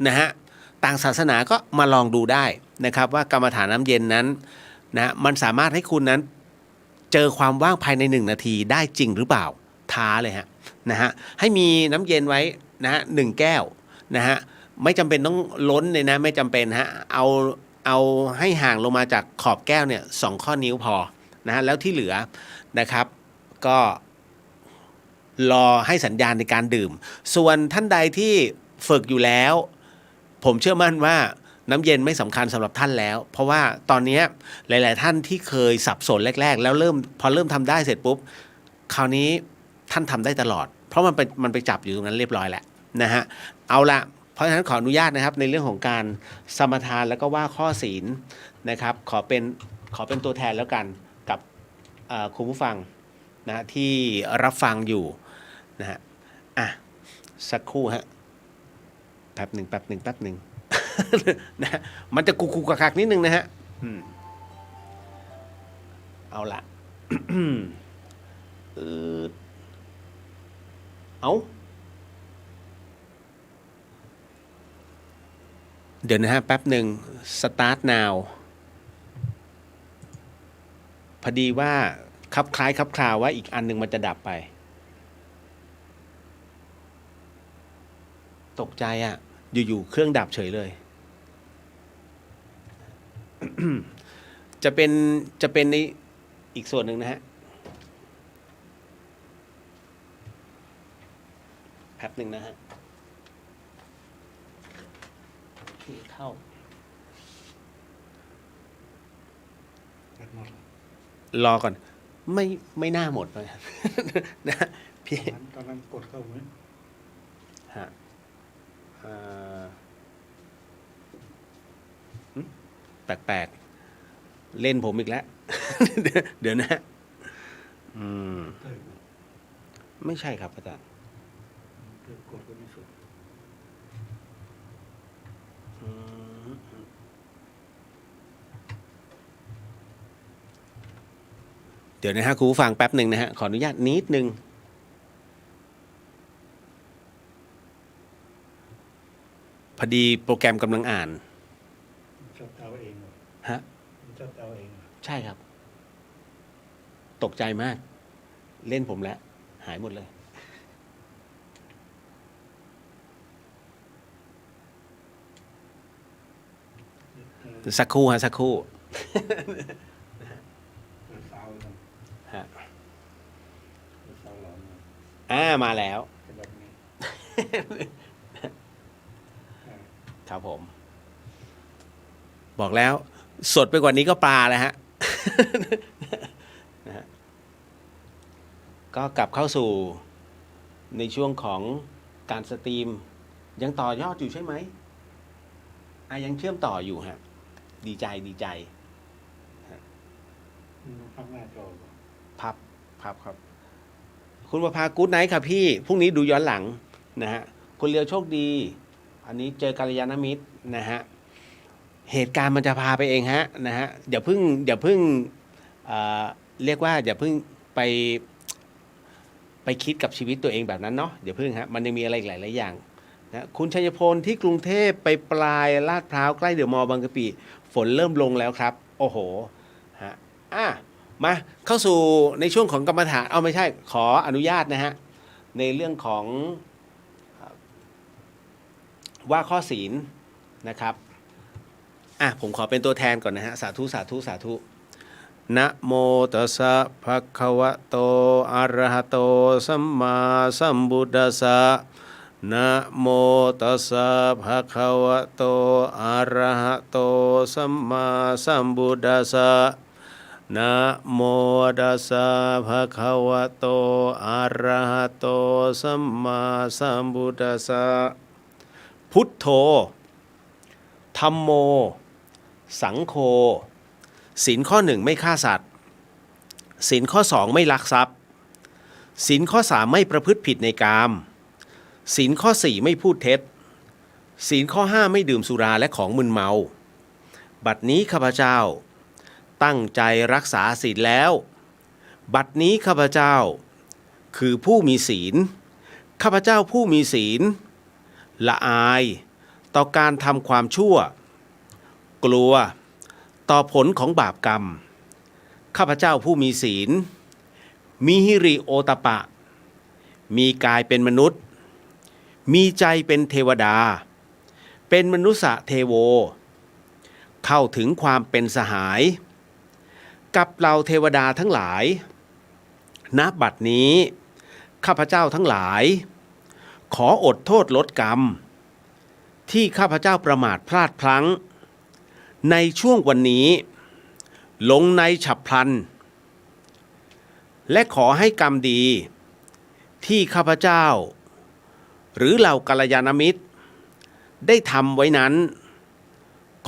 นะฮะต่างศาสนาก็มาลองดูได้นะครับว่ากรรมฐานน้ำเย็นนั้นนะมันสามารถให้คุณนั้นเจอความว่างภายใน1 นาทีได้จริงหรือเปล่าท้าเลยฮะนะฮะให้มีน้ำเย็นไว้นะฮะ1 แก้วนะฮะไม่จำเป็นต้องล้นเลยนะไม่จำเป็นฮะเอาให้ห่างลงมาจากขอบแก้วเนี่ย2 ข้อนิ้วพอนะฮะแล้วที่เหลือนะครับก็รอให้สัญญาณในการดื่มส่วนท่านใดที่ฝึกอยู่แล้วผมเชื่อมั่นว่าน้ำเย็นไม่สำคัญสำหรับท่านแล้วเพราะว่าตอนนี้หลายๆท่านที่เคยสับสนแรกๆแล้วพอเริ่มทำได้เสร็จปุ๊บคราวนี้ท่านทำได้ตลอดเพราะมันไปจับอยู่ตรงนั้นเรียบร้อยแล้วนะฮะเอาละเพราะฉะนั้นขออนุญาตนะครับในเรื่องของการสมทานแล้วก็ว่าข้อศีลนะครับขอเป็นตัวแทนแล้วกันกับคุณผู้ฟังนะที่รับฟังอยู่นะฮะสักครู่ฮะแป๊บหนึ่งนะฮะมันจะกุกกักนิดนึงนะฮะเอาละ เอาเดี๋ยวนะฮะแป๊บหนึ่ง start now พอดีว่าคับคล้ายคับคลาว่าอีกอันหนึ่งมันจะดับไปตกใจอ่ะอยู่ๆเครื่องดับเฉยเลย จะเป็นในอีกส่วนหนึ่งนะฮะแป๊บหนึ่งนะฮะเข้ารอก่อนไม่น่าหมดเลย นะพี่กำลังกดเข้าไหมฮะแปลกๆเล่นผมอีกแล้ว เดี๋ยวนะไม่ใช่ครับอาจารย์กดก็ไม่สุดเดี๋ยวนะฮะคุณผู้ฟังแป๊บหนึ่งนะฮะขออนุญาตนิดนึงพอดีโปรแกรมกำลังอ่านชอบเตาเองฮะชอบเตาเองใช่ครับตกใจมากเล่นผมแล้วหายหมดเลยสักครู่ฮะสักครู่ฮะ มาแล้ว เป็นแบบนี้อ่า ครับผม บอกแล้ว สดไปกว่านี้ก็ปลาแล้วฮะ นะฮะก็กลับเข้าสู่ในช่วงของการสตรีม ยังต่อยอดอยู่ใช่ไหมยังเชื่อมต่ออยู่ฮะ ดีใจดีใจ พักหน้าจอก่อน พับครับ คุณประภากู๊ดไนท์ครับพี่พรุ่งนี้ดูย้อนหลังนะฮะคุณเลียวโชคดี อันนี้เจอกัลยาณมิตรนะฮะเหตุการณ์มันจะพาไปเองฮะนะฮะอย่าเพิ่งเรียกว่าอย่าเพิ่งไปคิดกับชีวิตตัวเองแบบนั้นเนาะเดี๋ยวเพิ่งฮะมันยังมีอะไรอีกหลายอย่างนะคุณชัยพลที่กรุงเทพไปปลายลาดพร้าวใกล้เดอะมอลล์บางกะปิฝนเริ่มลงแล้วครับโอ้โหฮะมาเข้าสู่ในช่วงของกรรมฐานไม่ใช่ขออนุญาตนะฮะในเรื่องของว่าข้อศีลนะครับผมขอเป็นตัวแทนก่อนนะฮะสาธุสาธุสาธุนะโมตัสสะภะคะวะโตอะระหะโตสัมมาสัมพุทธัสสะนะโมตัสสะภะคะวะโตอะระหะโตสัมมาสัมพุทธัสสะนะโมตัสสะภะคะวะโตอะระหะโตสัมมาสัมพุทธัสสะพุทโธธัมโมสังโฆศีลข้อ 1ไม่ฆ่าสัตว์ศีลข้อ 2ไม่ลักทรัพย์ศีลข้อ 3ไม่ประพฤติผิดในกามศีลข้อ 4ไม่พูดเท็จศีลข้อ 5ไม่ดื่มสุราและของมึนเมาบัดนี้ข้าพเจ้าตั้งใจรักษาศีลแล้วบัดนี้ข้าพเจ้าคือผู้มีศีลข้าพเจ้าผู้มีศีลละอายต่อการทำความชั่วกลัวต่อผลของบาปกรรมข้าพเจ้าผู้มีศีลมีหิริโอตปะมีกายเป็นมนุษย์มีใจเป็นเทวดาเป็นมนุษย์เทโวเข้าถึงความเป็นสหายกับเราเทวดาทั้งหลายณบัดนี้ข้าพเจ้าทั้งหลายขออดโทษลดกรรมที่ข้าพเจ้าประมาทพลาดพลั้งในช่วงวันนี้ลงในฉับพลันและขอให้กรรมดีที่ข้าพเจ้าหรือเหล่ากัลยาณมิตรได้ทำไว้นั้น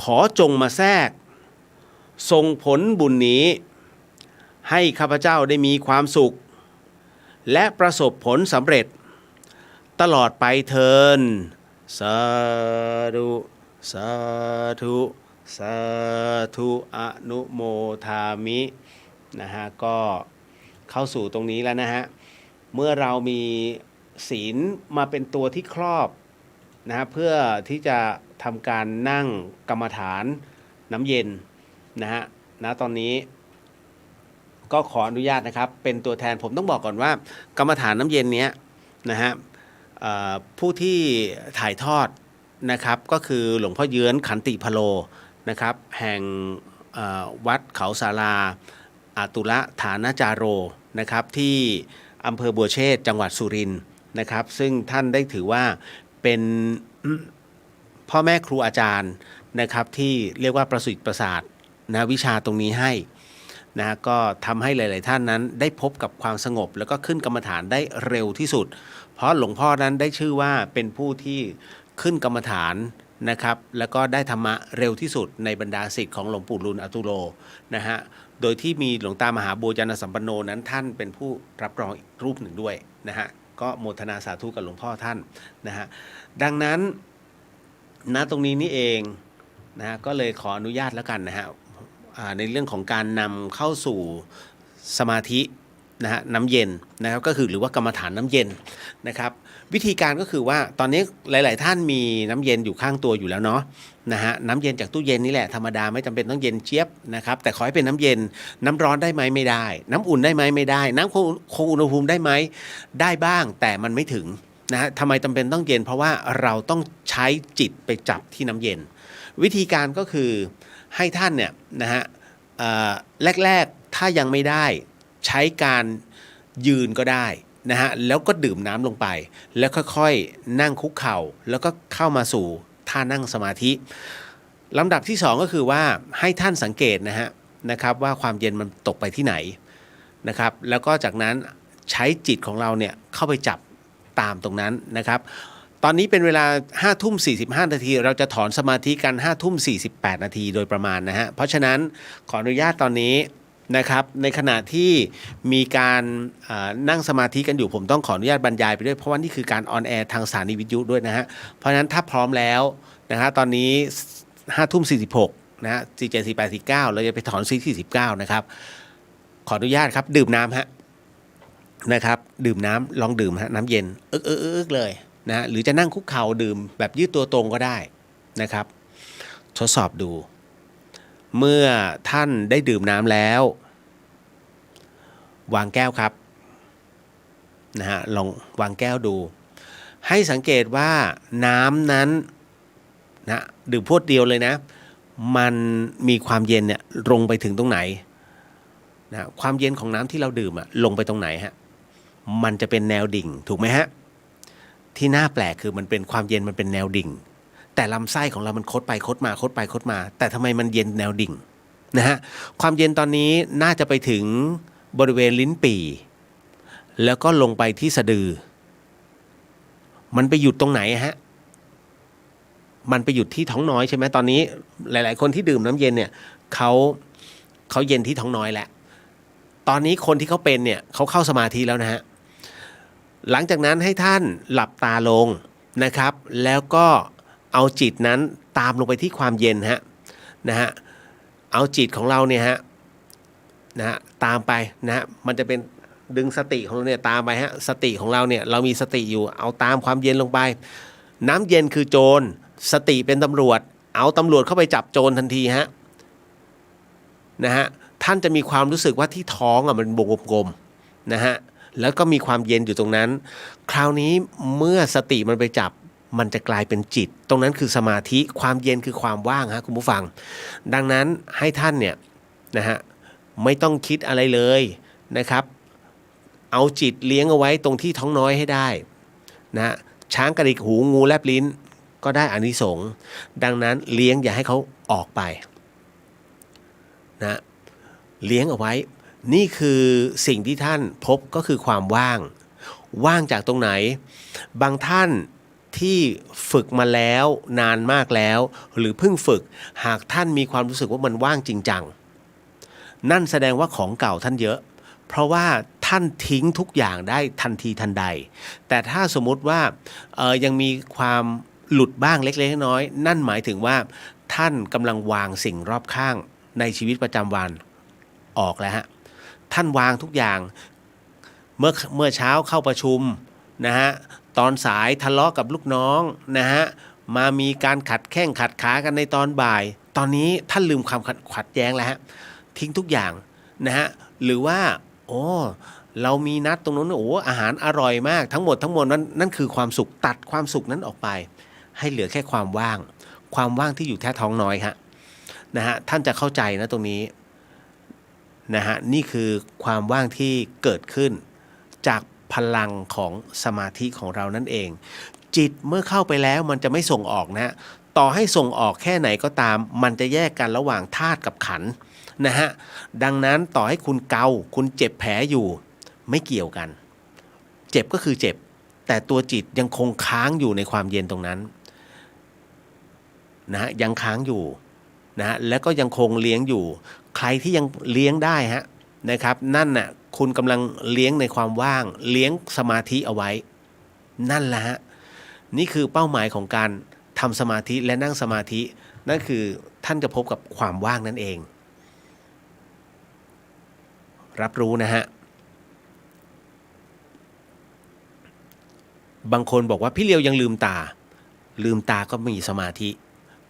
ขอจงมาแทรกส่งผลบุญนี้ให้ข้าพเจ้าได้มีความสุขและประสบผลสำเร็จตลอดไปเทินสาธุสาธุสาธุอนุโมทามินะฮะก็เข้าสู่ตรงนี้แล้วนะฮะเมื่อเรามีศีลมาเป็นตัวที่ครอบนะฮะเพื่อที่จะทำการนั่งกรรมฐานน้ำเย็นนะฮะตอนนี้ก็ขออนุญาตนะครับเป็นตัวแทนผมต้องบอกก่อนว่ากรรมฐานน้ำเย็นเนี้ยนะฮะผู้ที่ถ่ายทอดนะครับก็คือหลวงพ่อเยื้อนขันติพโลนะครับแห่งวัดเขาศาลาอาตุละฐานจาโรนะครับที่อำเภอบัวเชษจังหวัดสุรินทร์นะครับซึ่งท่านได้ถือว่าเป็นพ่อแม่ครูอาจารย์นะครับที่เรียกว่าประสิทธิ์ประสาทนะวิชาตรงนี้ให้นะก็ทำให้หลายๆท่านนั้นได้พบกับความสงบแล้วก็ขึ้นกรรมฐานได้เร็วที่สุดเพราะหลวงพ่อนั้นได้ชื่อว่าเป็นผู้ที่ขึ้นกรรมฐานนะครับแล้วก็ได้ธรรมะเร็วที่สุดในบรรดาศิษย์ของหลวงปู่รุนอตุโลนะฮะโดยที่มีหลวงตามหาบัวญาณสัมปันโนนั้นท่านเป็นผู้รับรองอีกรูปหนึ่งด้วยนะฮะก็โมทนาสาธุกับหลวงพ่อท่านนะฮะดังนั้นตรงนี้นี่เองนะก็เลยขออนุญาตแล้วกันนะฮะในเรื่องของการนำเข้าสู่สมาธินะฮะน้ำเย็นนะครับก็คือหรือว่ากรรมฐานน้ำเย็นนะครับวิธีการก็คือว่าตอนนี้หลายๆท่านมีน้ำเย็นอยู่ข้างตัวอยู่แล้วเนาะนะฮะน้ำเย็นจากตู้เย็นนี่แหละธรรมดาไม่จำเป็นต้องเย็นเจี๊ยบนะครับแต่ขอให้เป็นน้ำเย็นน้ำร้อนได้ไหมไม่ได้น้ำอุ่นได้ไหมไม่ได้น้ำคงอุณหภูมิได้ไหมได้บ้างแต่มันไม่ถึงนะฮะทำไมจำเป็นต้องเย็นเพราะว่าเราต้องใช้จิตไปจับที่น้ำเย็นวิธีการก็คือให้ท่านเนี่ยนะฮะแรกๆถ้ายังไม่ได้ใช้การยืนก็ได้ นะฮะแล้วก็ดื่มน้ำลงไปแล้วค่อยๆนั่งคุกเข่าแล้วก็เข้ามาสู่ท่านั่งสมาธิลำดับที่2ก็คือว่าให้ท่านสังเกตนะครับว่าความเย็นมันตกไปที่ไหนนะครับแล้วก็จากนั้นใช้จิตของเราเนี่ยเข้าไปจับตามตรงนั้นนะครับตอนนี้เป็นเวลา 5:45 นาทีเราจะถอนสมาธิกัน 5:48 นาทีโดยประมาณนะฮะเพราะฉะนั้นขออนุญาตตอนนี้นะครับในขณะที่มีการนั่งสมาธิกันอยู่ผมต้องขออนุญาตบรรยายไปด้วยเพราะว่านี่คือการออนแอร์ทางสถานีวิทยุด้วยนะฮะเพราะฉะนั้นถ้าพร้อมแล้วนะฮะตอนนี้ 5:46 นะฮะ 47 48 49เราจะไปถอนซีที่19นะครับขออนุญาตครับดื่มน้ำฮะนะครับดื่มน้ำลองดื่มฮะน้ำเย็นอึกเลยนะหรือจะนั่งคุกเข่าดื่มแบบยืดตัวตรงก็ได้นะครับทดสอบดูเมื่อท่านได้ดื่มน้ำแล้ววางแก้วครับนะฮะลองวางแก้วดูให้สังเกตว่าน้ำนั้นนะดื่มพรวดเดียวเลยนะมันมีความเย็นเนี่ยลงไปถึงตรงไหนนะความเย็นของน้ำที่เราดื่มอะลงไปตรงไหนฮะมันจะเป็นแนวดิ่งถูกไหมฮะที่น่าแปลกคือมันเป็นความเย็นมันเป็นแนวดิ่งแต่ลำไส้ของเรามันคดไปคดมาคดไปคดมาแต่ทำไมมันเย็นแนวดิ่งนะฮะความเย็นตอนนี้น่าจะไปถึงบริเวณลิ้นปี่แล้วก็ลงไปที่สะดือมันไปหยุดตรงไหนฮะมันไปหยุดที่ท้องน้อยใช่ไหมตอนนี้หลายๆคนที่ดื่มน้ำเย็นเนี่ยเขาเย็นที่ท้องน้อยแหละตอนนี้คนที่เขาเป็นเนี่ยเขาเข้าสมาธิแล้วนะฮะหลังจากนั้นให้ท่านหลับตาลงนะครับแล้วก็เอาจิตนั้นตามลงไปที่ความเย็นนะฮะเอาจิตของเราเนี่ยนะฮะตามไปนะฮะมันจะเป็นดึงสติของเราเนี่ยตามไปฮะสติของเราเนี่ยเรามีสติอยู่เอาตามความเย็นลงไปน้ำเย็นคือโจรสติเป็นตำรวจเอาตำรวจเข้าไปจับโจรทันทีนะฮะท่านจะมีความรู้สึกว่าที่ท้องมันวงกลมๆนะฮะแล้วก็มีความเย็นอยู่ตรงนั้นคราวนี้เมื่อสติมันไปจับมันจะกลายเป็นจิตตรงนั้นคือสมาธิความเย็นคือความว่างคุณผู้ฟังดังนั้นให้ท่านเนี่ยนะฮะไม่ต้องคิดอะไรเลยนะครับเอาจิตเลี้ยงเอาไว้ตรงที่ท้องน้อยให้ได้นะช้างกระดิกหูงูแลบลิ้นก็ได้อานิสงส์ดังนั้นเลี้ยงอย่าให้เขาออกไปนะเลี้ยงเอาไว้นี่คือสิ่งที่ท่านพบก็คือความว่างจากตรงไหนบางท่านที่ฝึกมาแล้วนานมากแล้วหรือเพิ่งฝึกหากท่านมีความรู้สึกว่ามันว่างจริงจังนั่นแสดงว่าของเก่าท่านเยอะเพราะว่าท่านทิ้งทุกอย่างได้ทันทีทันใดแต่ถ้าสมมุติว่ายังมีความหลุดบ้างเล็กๆน้อยๆนั่นหมายถึงว่าท่านกำลังวางสิ่งรอบข้างในชีวิตประจำวันออกแล้วฮะท่านวางทุกอย่างเมื่อเช้าเข้าประชุมนะฮะตอนสายทะเลาะกับลูกน้องนะฮะมามีการขัดแข้งขัดขากันในตอนบ่ายตอนนี้ท่านลืมความขัดแย้งแล้วฮะทิ้งทุกอย่างนะฮะหรือว่าโอ้เรามีนัดตรงนั้นโอ้อาหารอร่อยมากทั้งหมดนั่นคือความสุขตัดความสุขนั้นออกไปให้เหลือแค่ความว่างที่อยู่แค่ท้องน้อยนะฮะท่านจะเข้าใจนะตรงนี้นะฮะนี่คือความว่างที่เกิดขึ้นจากพลังของสมาธิของเรานั่นเองจิตเมื่อเข้าไปแล้วมันจะไม่ส่งออกนะต่อให้ส่งออกแค่ไหนก็ตามมันจะแยกกันระหว่างธาตุกับขันธ์นะฮะดังนั้นต่อให้คุณเกาคุณเจ็บแผลอยู่ไม่เกี่ยวกันเจ็บก็คือเจ็บแต่ตัวจิตยังคงค้างอยู่ในความเย็นตรงนั้นนะฮะยังค้างอยู่นะฮะแล้วก็ยังคงเลี้ยงอยู่ใครที่ยังเลี้ยงได้นะครับนั่นน่ะคุณกำลังเลี้ยงในความว่างเลี้ยงสมาธิเอาไว้นั่นแหละฮะนี่คือเป้าหมายของการทำสมาธิและนั่งสมาธินั่นคือท่านจะพบกับความว่างนั่นเองรับรู้นะฮะบางคนบอกว่าพี่เลียวยังลืมตาก็มีสมาธิ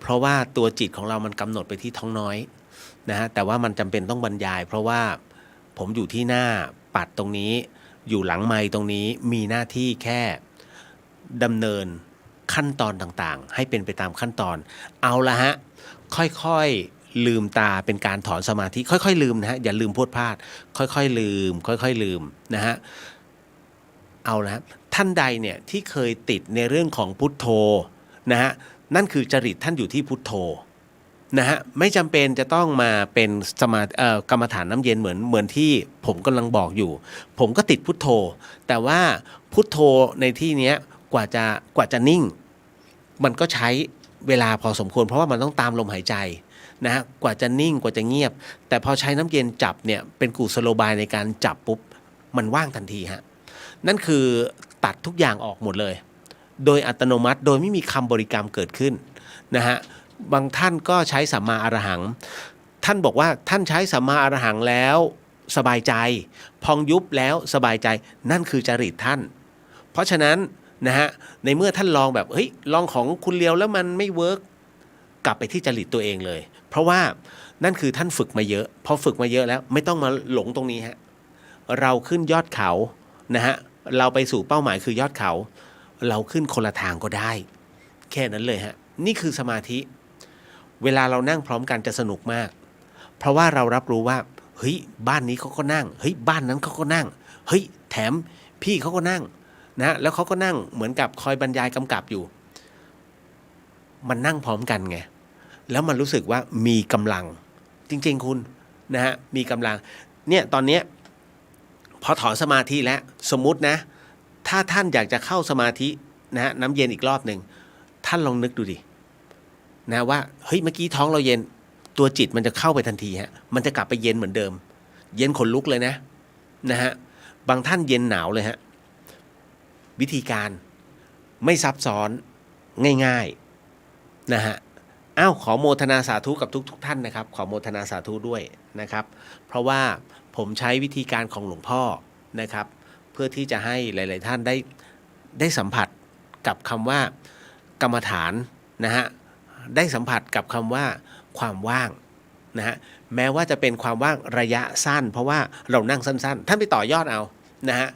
เพราะว่าตัวจิตของเรามันกำหนดไปที่ท้องน้อยนะฮะแต่ว่ามันจำเป็นต้องบรรยายเพราะว่าผมอยู่ที่หน้าปัดตรงนี้อยู่หลังไมค์ตรงนี้มีหน้าที่แค่ดำเนินขั้นตอนต่างๆให้เป็นไปตามขั้นตอนเอาละฮะค่อยๆลืมตาเป็นการถอนสมาธิค่อยๆลืมนะฮะอย่าลืมพูดพลาดค่อยๆลืมนะฮะ เอาละท่านใดเนี่ยที่เคยติดในเรื่องของพุทโธนะฮะนั่นคือจริตท่านอยู่ที่พุทโธนะฮะไม่จำเป็นจะต้องมาเป็นกรรมฐานน้ำเย็นเหมือนที่ผมกำลังบอกอยู่ผมก็ติดพุทโธแต่ว่าพุทโธในที่เนี้ยกว่าจะนิ่งมันก็ใช้เวลาพอสมควรเพราะว่ามันต้องตามลมหายใจนะฮะกว่าจะนิ่งกว่าจะเงียบแต่พอใช้น้ำเย็นจับเนี่ยเป็นกุศโลบายในการจับปุ๊บมันว่างทันทีฮะนั่นคือตัดทุกอย่างออกหมดเลยโดยอัตโนมัติโดยไม่มีคำบริกรรมเกิดขึ้นนะฮะบางท่านก็ใช้สัมมาอรหังท่านบอกว่าท่านใช้สัมมาอรหังแล้วสบายใจพองยุบแล้วสบายใจนั่นคือจริตท่านเพราะฉะนั้นนะฮะในเมื่อท่านลองแบบเฮ้ยลองของคุณเลียวแล้วมันไม่เวิร์กกลับไปที่จริตตัวเองเลยเพราะว่านั่นคือท่านฝึกมาเยอะพอฝึกมาเยอะแล้วไม่ต้องมาหลงตรงนี้ฮะเราขึ้นยอดเขานะฮะเราไปสู่เป้าหมายคือยอดเขาเราขึ้นคนละทางก็ได้แค่นั้นเลยฮะนี่คือสมาธิเวลาเรานั่งพร้อมกันจะสนุกมากเพราะว่าเรารับรู้ว่าเฮ้ยบ้านนี้เขาก็นั่งเฮ้ยบ้านนั้นเขาก็นั่งเฮ้ยแถมพี่เขาก็นั่งนะแล้วเขาก็นั่งเหมือนกับคอยบรรยายกำกับอยู่มันนั่งพร้อมกันไงแล้วมันรู้สึกว่ามีกำลังจริงๆคุณนะฮะมีกำลังเนี่ยตอนเนี้ยพอถอนสมาธิแล้วสมมุตินะถ้าท่านอยากจะเข้าสมาธินะฮะน้ำเย็นอีกรอบหนึ่งท่านลองนึกดูดินะว่าเฮ้ยเมื่อกี้ท้องเราเย็นตัวจิตมันจะเข้าไปทันทีฮะมันจะกลับไปเย็นเหมือนเดิมเย็นขนลุกเลยนะฮะบางท่านเย็นหนาวเลยฮะวิธีการไม่ซับซ้อนง่ายๆนะฮะอ้าวขอโมทนาสาธุกับทุกท่านนะครับขอโมทนาสาธุด้วยนะครับเพราะว่าผมใช้วิธีการของหลวงพ่อนะครับเพื่อที่จะให้หลายๆท่านได้สัมผัสกับคำว่ากรรมฐานนะฮะได้สัมผัสกับคำว่าความว่างนะฮะแม้ว่าจะเป็นความว่างระยะสั้นเพราะว่าเรานั่งสั้นๆท่านไปต่อยอดเอานะฮะ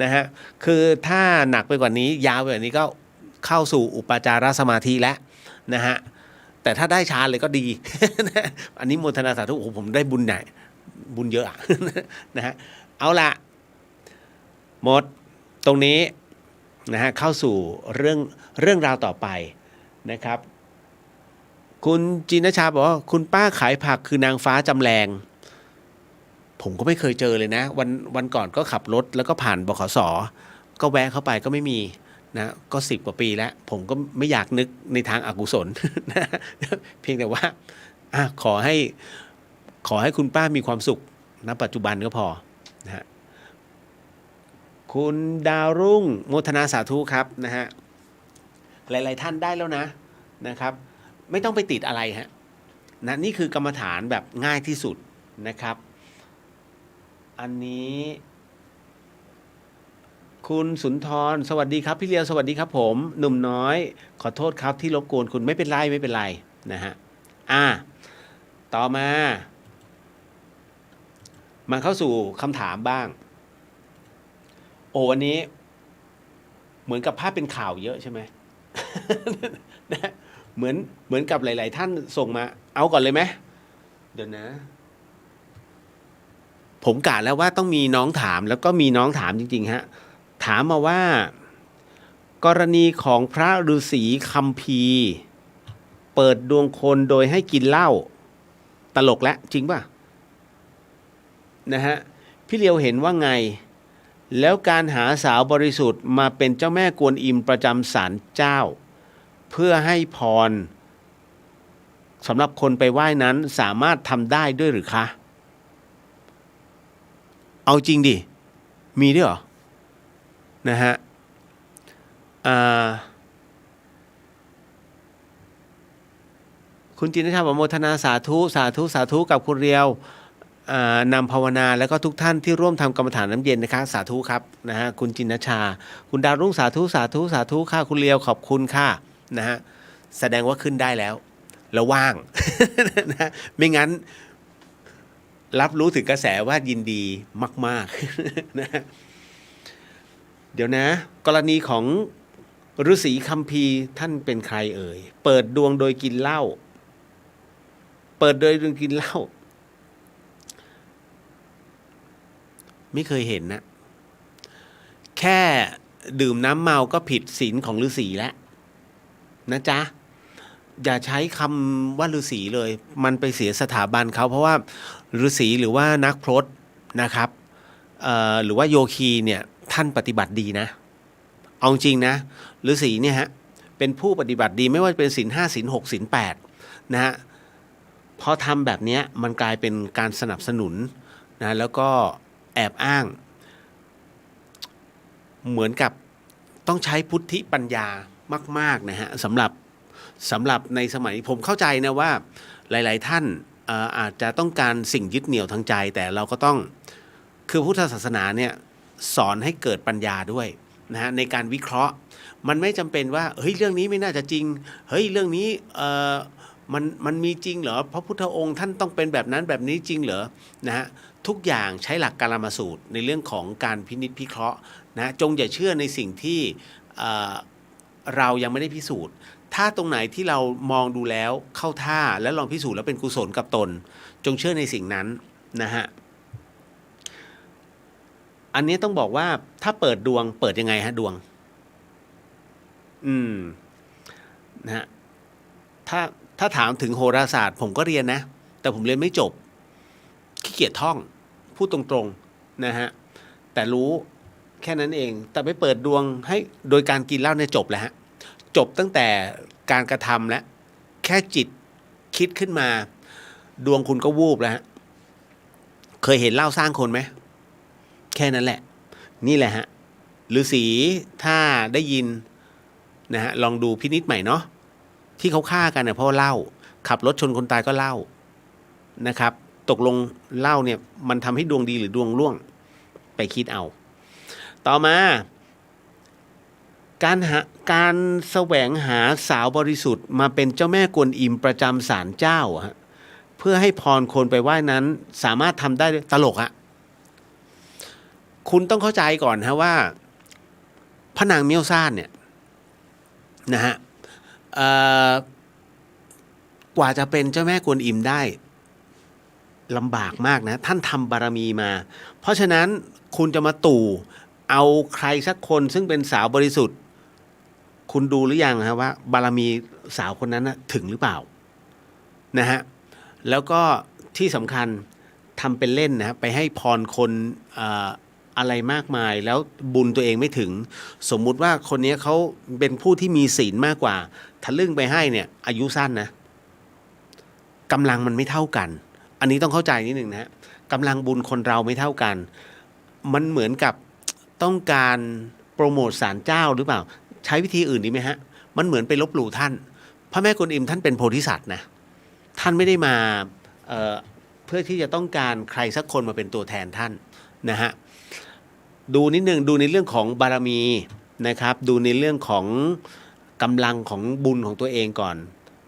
นะฮะคือถ้าหนักไปกว่านี้ยาวไปกว่านี้ก็เข้าสู่อุปจารสมาธิแล้วนะฮะแต่ถ้าได้ฌานเลยก็ดี อันนี้โมทนาสาธุโอ้โหผมได้บุญใหญ่บุญเยอะ นะฮะเอาละหมดตรงนี้นะฮะเข้าสู่เรื่องราวต่อไปนะครับคุณจินชาบอกว่าคุณป้าขายผักคือนางฟ้าจำแรงผมก็ไม่เคยเจอเลยนะวันก่อนก็ขับรถแล้วก็ผ่านบขส.ก็แวะเข้าไปก็ไม่มีนะก็10 กว่าปีแล้วผมก็ไม่อยากนึกในทางอกุศล นะเพียงแต่ว่าขอให้คุณป้ามีความสุขณปัจจุบันก็พอนะฮะคุณดาวรุ่งโมทนาสาธุครับนะฮะหลายๆท่านได้แล้วนะครับไม่ต้องไปติดอะไรฮะนะนี่คือกรรมฐานแบบง่ายที่สุดนะครับอันนี้คุณสุนทรสวัสดีครับพี่เลียวสวัสดีครับผมหนุ่มน้อยขอโทษครับที่รบกวนคุณไม่เป็นไรนะฮะต่อมาเข้าสู่คำถามบ้างโอ้วันนี้เหมือนกับภาพเป็นข่าวเยอะใช่ไหม นะเหมือนกับหลายๆท่านส่งมาเอาก่อนเลยไหมเดี๋ยวนะผมกะแล้วว่าต้องมีน้องถามแล้วก็มีน้องถามจริงๆฮะถามมาว่ากรณีของพระฤาษีคัมภีร์เปิดดวงคนโดยให้กินเหล้าตลกแล้วจริงป่ะนะฮะพี่เลียวเห็นว่าไงแล้วการหาสาวบริสุทธิ์มาเป็นเจ้าแม่กวนอิมประจำศาลเจ้าเพื่อให้พรสำหรับคนไปไหว้นั้นสามารถทำได้ด้วยหรือคะเอาจริงดิมีด้วยเหรอนะฮะคุณจินทร์บอกโมทนาสาธุกับคุณเรียวนำภาวนาแล้วก็ทุกท่านที่ร่วมทำกรรมฐานน้ำเย็นนะคะสาธุครับนะฮะคุณจินชาคุณดาวรุ่งสาธุค่ะคุณเรียวขอบคุณค่ะนะฮะแสดงว่าขึ้นได้แล้วว่าง นะไม่งั้นรับรู้ถึงกระแสว่ายินดีมากๆ นะเดี๋ยวนะกรณีของฤาษีคัมภีร์ท่านเป็นใครเอ่ยเปิดดวงโดยกินเหล้าไม่เคยเห็นนะ แค่ดื่มน้ำเมาก็ผิดศีลของฤาษีแล้วนะจ๊ะอย่าใช้คำว่าฤาษีเลย มันไปเสียสถาบันเขาเพราะว่าฤาษีหรือว่านักพรตนะครับหรือว่าโยคีเนี่ยท่านปฏิบัติดีนะเอาจริงนะฤาษีเนี่ยฮะเป็นผู้ปฏิบัติดีไม่ว่าจะเป็นศีล5ศีล6ศีล8นะฮะพอทำแบบนี้มันกลายเป็นการสนับสนุนนะแล้วก็แอบอ้างเหมือนกับต้องใช้พุทธิปัญญามากๆนะฮะสำหรับในสมัยผมเข้าใจนะว่าหลายๆท่านอาจจะต้องการสิ่งยึดเหนี่ยวทางใจแต่เราก็ต้องคือพุทธศาสนาเนี่ยสอนให้เกิดปัญญาด้วยนะฮะในการวิเคราะห์มันไม่จำเป็นว่าเฮ้ยเรื่องนี้ไม่น่าจะจริงเฮ้ยเรื่องนี้มันมีจริงเหรอพระพุทธองค์ท่านต้องเป็นแบบนั้นแบบนี้จริงเหรอนะฮะทุกอย่างใช้หลักกาลามสูตรในเรื่องของการพินิจพิเคราะห์นะจงอย่าเชื่อในสิ่งที่เรายังไม่ได้พิสูจน์ถ้าตรงไหนที่เรามองดูแล้วเข้าท่าและลองพิสูจน์แล้วเป็นกุศลกับตนจงเชื่อในสิ่งนั้นนะฮะอันนี้ต้องบอกว่าถ้าเปิดดวงเปิดยังไงฮะดวงนะฮะถ้าถามถึงโหราศาสตร์ผมก็เรียนนะแต่ผมเรียนไม่จบขี้เกียจท่องพูดตรงๆนะฮะแต่รู้แค่นั้นเองแต่ไปเปิดดวงให้โดยการกินเหล้าเนี่ยจบแล้วฮะจบตั้งแต่การกระทำแล้วแค่จิตคิดขึ้นมาดวงคุณก็วูบแล้วฮะเคยเห็นเหล้าสร้างคนไหมแค่นั้นแหละนี่แหละฮะฤาษีถ้าได้ยินนะฮะลองดูพินิจใหม่เนาะที่เขาฆ่ากันเนี่ยเพราะเหล้าขับรถชนคนตายก็เหล้านะครับตกลงเหล้าเนี่ยมันทำให้ดวงดีหรือดวงร่วงไปคิดเอาต่อมาการแสวงหาสาวบริสุทธิ์มาเป็นเจ้าแม่กวนอิมประจำศาลเจ้าฮะเพื่อให้พรคนไปไหว้นั้นสามารถทำได้ตลกฮะคุณต้องเข้าใจก่อนฮะว่าพระนางเมียวซ่านเนี่ยนะฮะกว่าจะเป็นเจ้าแม่กวนอิมได้ลำบากมากนะท่านทำบารมีมาเพราะฉะนั้นคุณจะมาตู่เอาใครสักคนซึ่งเป็นสาวบริสุทธิ์คุณดูหรือยังครับว่าบารมีสาวคนนั้นนะถึงหรือเปล่านะฮะแล้วก็ที่สำคัญทำเป็นเล่นนะไปให้พรคนอะไรมากมายแล้วบุญตัวเองไม่ถึงสมมุติว่าคนนี้เขาเป็นผู้ที่มีศีลมากกว่าทะลึ่งไปให้เนี่ยอายุสั้นนะกำลังมันไม่เท่ากันอันนี้ต้องเข้าใจนิดหนึ่งนะกำลังบุญคนเราไม่เท่ากันมันเหมือนกับต้องการโปรโมทศาลเจ้าหรือเปล่าใช้วิธีอื่นดีไหมฮะมันเหมือนไปลบหลู่ท่านพระแม่กวนอิมท่านเป็นโพธิสัตว์นะท่านไม่ได้มาเพื่อที่จะต้องการใครสักคนมาเป็นตัวแทนท่านนะฮะดูนิดนึงดูในเรื่องของบารมีนะครับดูในเรื่องของกำลังของบุญของตัวเองก่อน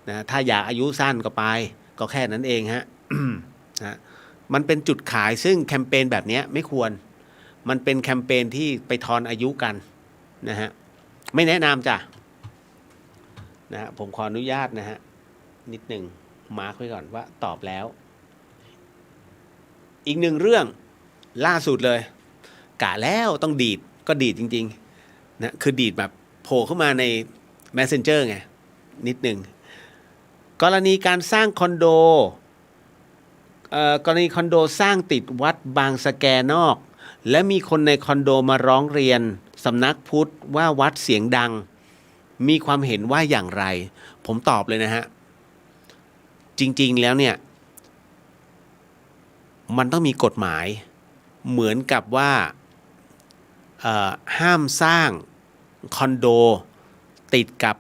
นะถ้าอยากอายุสั้นก็ไปก็แค่นั้นเองฮะ นะมันเป็นจุดขายซึ่งแคมเปญแบบนี้ไม่ควรมันเป็นแคมเปญที่ไปทอนอายุกันนะฮะไม่แนะนำจ้ะนะฮะผมขออนุญาตนะฮะนิดหนึ่งมาร์คไว้ก่อนว่าตอบแล้วอีกหนึ่งเรื่องล่าสุดเลยกะแล้วต้องดีดก็ดีดจริงๆนะคือดีดแบบโผล่เข้ามาใน Messenger ไงนิดหนึ่งกรณีการสร้างคอนโดกรณีคอนโดสร้างติดวัดบางสะแกนอกและมีคนในคอนโดมาร้องเรียนสำนักพุทธว่าวัดเสียงดังมีความเห็นว่าอย่างไรผมตอบเลยนะฮะจริงๆแล้วเนี่ยมันต้องมีกฎหมายเหมือนกับว่าห้ามสร้างคอนโดติดกับ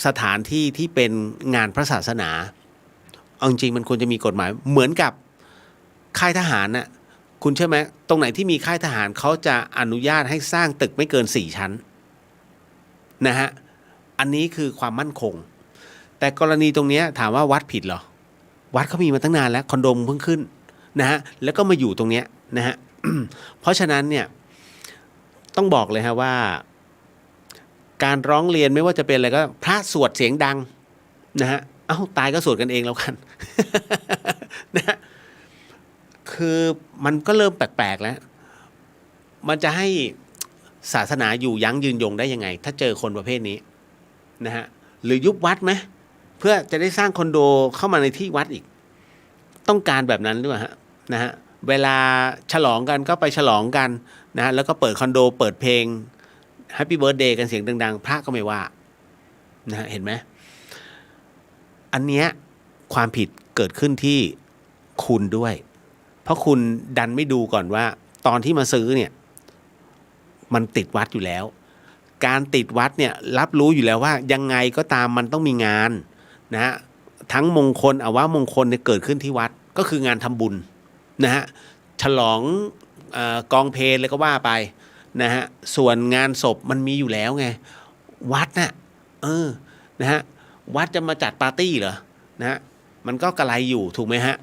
สถานที่ที่เป็นงานพระศาสนาเอาจริงมันควรจะมีกฎหมายเหมือนกับค่ายทหารน่ะคุณเชื่อไหมตรงไหนที่มีค่ายทหารเขาจะอนุญาตให้สร้างตึกไม่เกิน4ชั้นนะฮะอันนี้คือความมั่นคงแต่กรณีตรงนี้ถามว่าวัดผิดเหรอวัดเขามีมาตั้งนานแล้วคอนโดเพิ่งขึ้นนะฮะแล้วก็มาอยู่ตรงนี้นะฮะ เพราะฉะนั้นเนี่ยต้องบอกเลยฮะว่าการร้องเรียนไม่ว่าจะเป็นอะไรก็พระสวดเสียงดังนะฮะเอ้าตายก็สวดกันเองแล้วกัน นะฮะคือมันก็เริ่มแปลกๆแล้วมันจะให้ ศาสนาอยู่ยั้งยืนยงได้ยังไง ถ้าเจอคนประเภทนี้นะฮะหรือยุบวัดไหมเพื่อจะได้สร้างคอนโดเข้ามาในที่วัดอีกต้องการแบบนั้นหรือเปล่าฮะนะฮะเวลาฉลองกันก็ไปฉลองกันนะฮะแล้วก็เปิดคอนโดเปิดเพลง Happy Birthday กันเสียงดังๆพระก็ไม่ว่านะฮะเห็นไหมอันเนี้ยความผิดเกิดขึ้นที่คุณด้วยเพราะคุณดันไม่ดูก่อนว่าตอนที่มาซื้อเนี่ยมันติดวัดอยู่แล้วการติดวัดเนี่ยรับรู้อยู่แล้วว่ายังไงก็ตามมันต้องมีงานนะฮะทั้งมงคลอวมงคลเนี่ยเกิดขึ้นที่วัดก็คืองานทำบุญนะฮะฉลองกองเพลเลยก็ว่าไปนะฮะส่วนงานศพมันมีอยู่แล้วไงวัดน่ะนะฮะวัดจะมาจัดปาร์ตี้เหรอนะฮะมันก็กระไรอยู่ถูกไหมฮะ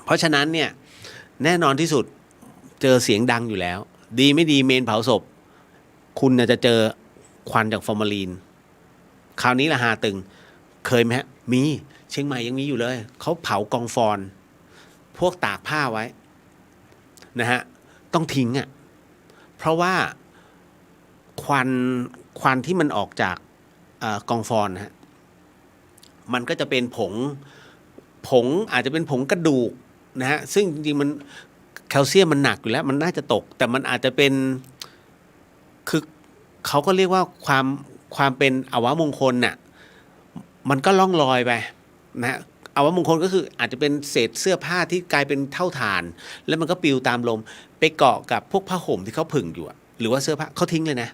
เพราะฉะนั้นเนี่ยแน่นอนที่สุดเจอเสียงดังอยู่แล้วดีไม่ดีเมนเผาศพคุณจะเจอควันจากฟอร์มาลีนคราวนี้ละหาตึงเคยไหมฮะมีเชียงใหม่ยังมีอยู่เลยเขาเผากองฟอนพวกตากผ้าไว้นะฮะต้องทิ้งเพราะว่าควันที่มันออกจากกองฟอนนะฮะมันก็จะเป็นผงอาจจะเป็นผงกระดูกนะฮะซึ่งจริงๆมันแคลเซียมมันหนักอยู่แล้วมันน่าจะตกแต่มันอาจจะเป็นคือเขาก็เรียกว่าความเป็นอวมงคลน่ะมันก็ล่องลอยไปนะอวมงคลก็คืออาจจะเป็นเศษเสื้อผ้าที่กลายเป็นเท่าฐานแล้วมันก็ปลิวตามลมไปเกาะกับพวกผ้าห่มที่เขาผึ่งอยู่หรือว่าเสื้อผ้าเขาทิ้งเลยนะ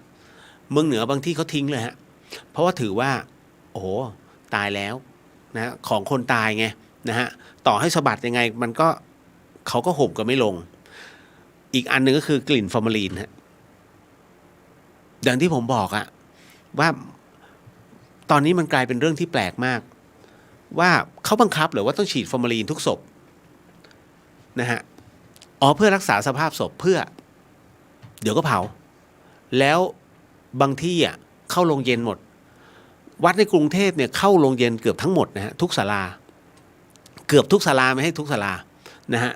เมืองเหนือบางที่เขาทิ้งเลยฮะเพราะว่าถือว่าโอ้โหตายแล้วนะของคนตายไงนะฮะต่อให้สะบัดยังไงมันก็เขาก็ห่มกันไม่ลงอีกอันหนึ่งก็คือกลิ่นฟอร์มาลีนฮะอย่างที่ผมบอกว่าตอนนี้มันกลายเป็นเรื่องที่แปลกมากว่าเขาบังคับหรือว่าต้องฉีดฟอร์มาลีนทุกศพนะฮะเพื่อรักษาสภาพศพเพื่อเดี๋ยวก็เผาแล้วบางที่เข้าโรงเย็นหมดวัดในกรุงเทพเนี่ยเข้าโรงเย็นเกือบทั้งหมดนะฮะทุกศาลาเกือบทุกศาลาไม่ให้ทุกศาลานะฮะ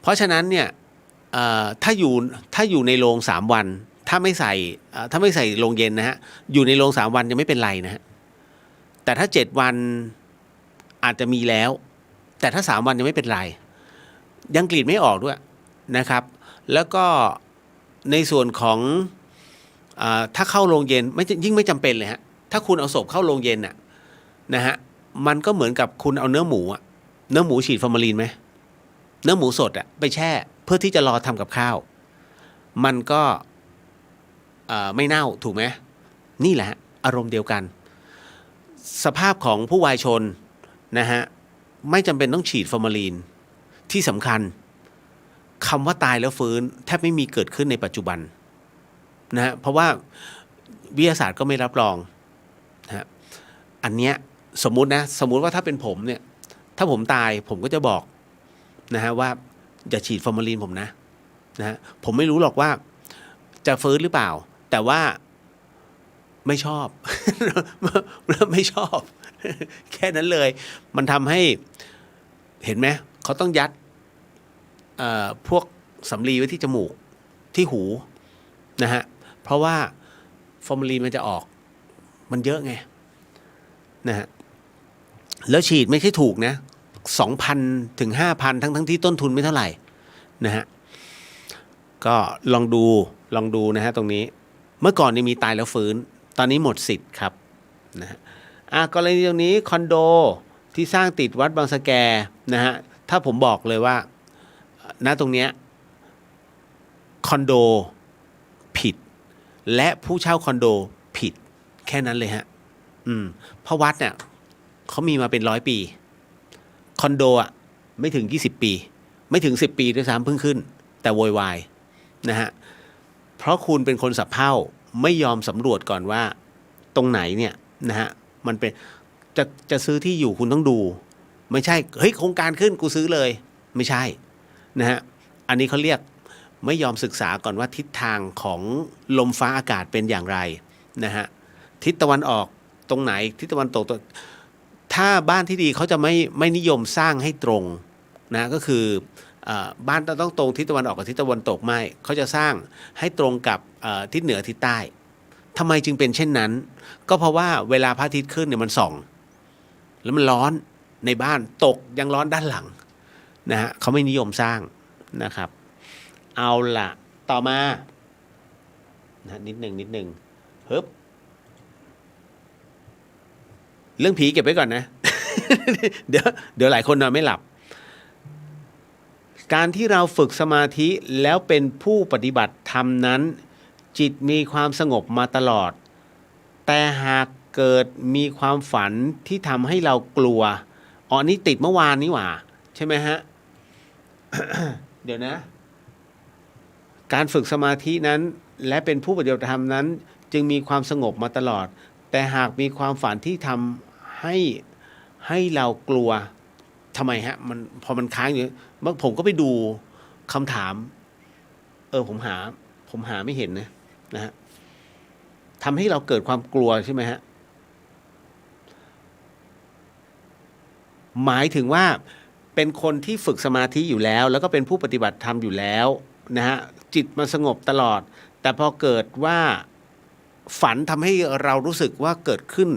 เพราะฉะนั้นเนี่ยถ้าอยู่ในโรง3 วันถ้าไม่ใส่โรงเย็นนะฮะอยู่ในโรง3 วันยังไม่เป็นไรนะฮะแต่ถ้า7 วันอาจจะมีแล้วแต่ถ้า3 วันยังไม่เป็นไรยังกรีดไม่ออกด้วยนะครับแล้วก็ในส่วนของถ้าเข้าโรงเย็นยิ่งไม่จำเป็นเลยฮะถ้าคุณเอาศพเข้าโรงเย็นนะฮะมันก็เหมือนกับคุณเอาเนื้อหมูฉีดฟอร์มาลีนไหมเนื้อหมูสดไปแช่เพื่อที่จะรอทำกับข้าวมันก็ไม่เน่าถูกไหมนี่แหละอารมณ์เดียวกันสภาพของผู้วายชนนะฮะไม่จำเป็นต้องฉีดฟอร์มาลีนที่สำคัญคำว่าตายแล้วฟื้นแทบไม่มีเกิดขึ้นในปัจจุบันนะฮะเพราะว่าวิทยาศาสตร์ก็ไม่รับรองนะฮะอันเนี้ยสมมุติว่าถ้าเป็นผมเนี่ยถ้าผมตายผมก็จะบอกนะฮะว่าอย่าฉีดฟอร์มาลีนผมนะฮะผมไม่รู้หรอกว่าจะฟื้นหรือเปล่าแต่ว่าไม่ชอบ ไม่ชอบ แค่นั้นเลยมันทำให้เห็นไหมเขาต้องยัดพวกสำลีไว้ที่จมูกที่หูนะฮะเพราะว่าฟอร์มาลีนมันจะออกมันเยอะไงนะฮะแล้วฉีดไม่ใช่ถูกนะ 2,000 ถึง 5,000 ทั้งที่ต้นทุนไม่เท่าไหร่นะฮะก็ลองดูนะฮะตรงนี้เมื่อก่อนนี่มีตายแล้วฟื้นตอนนี้หมดสิทธิ์ครับนะฮะกรณีตรงนี้คอนโดที่สร้างติดวัดบางสะแกนะฮะถ้าผมบอกเลยว่าณตรงเนี้ยคอนโดผิดและผู้เช่าคอนโดผิดแค่นั้นเลยฮะเพราะวัดเนี่ยเขามีมาเป็น100 ปีคอนโดไม่ถึง20 ปีไม่ถึง10 ปีด้วยซ้ำเพิ่งขึ้นแต่โวยวายนะฮะเพราะคุณเป็นคนสับเพ่าไม่ยอมสำรวจก่อนว่าตรงไหนเนี่ยนะฮะมันเป็นจะซื้อที่อยู่คุณต้องดูไม่ใช่เฮ้ยโครงการขึ้นกูซื้อเลยไม่ใช่นะฮะอันนี้เขาเรียกไม่ยอมศึกษาก่อนว่าทิศทางของลมฟ้าอากาศเป็นอย่างไรนะฮะทิศตะวันออกตรงไหนทิศตะวันตกถ้าบ้านที่ดีเขาจะไม่นิยมสร้างให้ตรงนะก็คือ บ้านต้องตรงทิศตะวันออกกับทิศตะวันตกไม่เขาจะสร้างให้ตรงกับทิศเหนือทิศใต้ทำไมจึงเป็นเช่นนั้นก็เพราะว่าเวลาพระอาทิตย์ขึ้นเนี่ยมันส่องแล้วมันร้อนในบ้านตกยังร้อนด้านหลังนะฮะเขาไม่นิยมสร้างนะครับเอาล่ะต่อมานะนิดหนึ่งฮึบเรื่องผีเก็บไว้ก่อนนะ เดี๋ยวหลายคนนอนไม่หลับการที่เราฝึกสมาธิแล้วเป็นผู้ปฏิบัติธรรมนั้นจิตมีความสงบมาตลอดแต่หากเกิดมีความฝันที่ทำให้เรากลัวอ๋อนี่ติดเมื่อวานนี้หว่าใช่ไหมฮะ เดี๋ยวนะการฝึกสมาธินั้นและเป็นผู้ปฏิบัติธรรมนั้นจึงมีความสงบมาตลอดแต่หากมีความฝันที่ทำให้เรากลัวทำไมฮะมันพอมันค้างอยู่ผมก็ไปดูคำถามผมหาไม่เห็นนะฮะทำให้เราเกิดความกลัวใช่ไหมฮะหมายถึงว่าเป็นคนที่ฝึกสมาธิอยู่แล้วก็เป็นผู้ปฏิบัติธรรมอยู่แล้วนะฮะจิตมันสงบตลอดแต่พอเกิดว่าฝันทำให้เรารู้สึกว่าเกิดขึ้น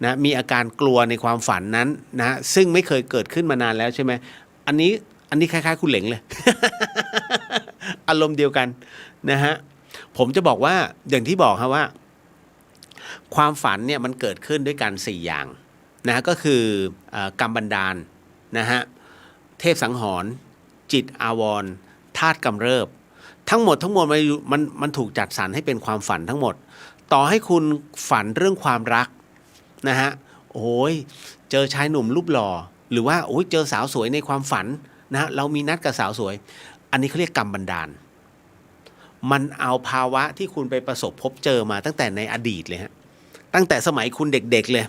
นะมีอาการกลัวในความฝันนั้นนะซึ่งไม่เคยเกิดขึ้นมานานแล้วใช่ไหมอันนี้คล้ายๆคุณเหลงเลย อารมณ์เดียวกันนะฮะผมจะบอกว่าอย่างที่บอกครับว่าความฝันเนี่ยมันเกิดขึ้นด้วยกัน4อย่างนะก็คือกรรมบันดาลนะฮะเทพสังหรณ์จิตอาวรณ์ธาตุกำเริบทั้งหมดมันถูกจัดสรรให้เป็นความฝันทั้งหมดต่อให้คุณฝันเรื่องความรักนะฮะโอ้ยเจอชายหนุ่มรูปหล่อหรือว่าโอ้ยเจอสาวสวยในความฝันนะฮะเรามีนัดกับสาวสวยอันนี้เขาเรียกกรรมบันดาลมันเอาภาวะที่คุณไปประสบพบเจอมาตั้งแต่ในอดีตเลยฮะตั้งแต่สมัยคุณเด็กๆเลย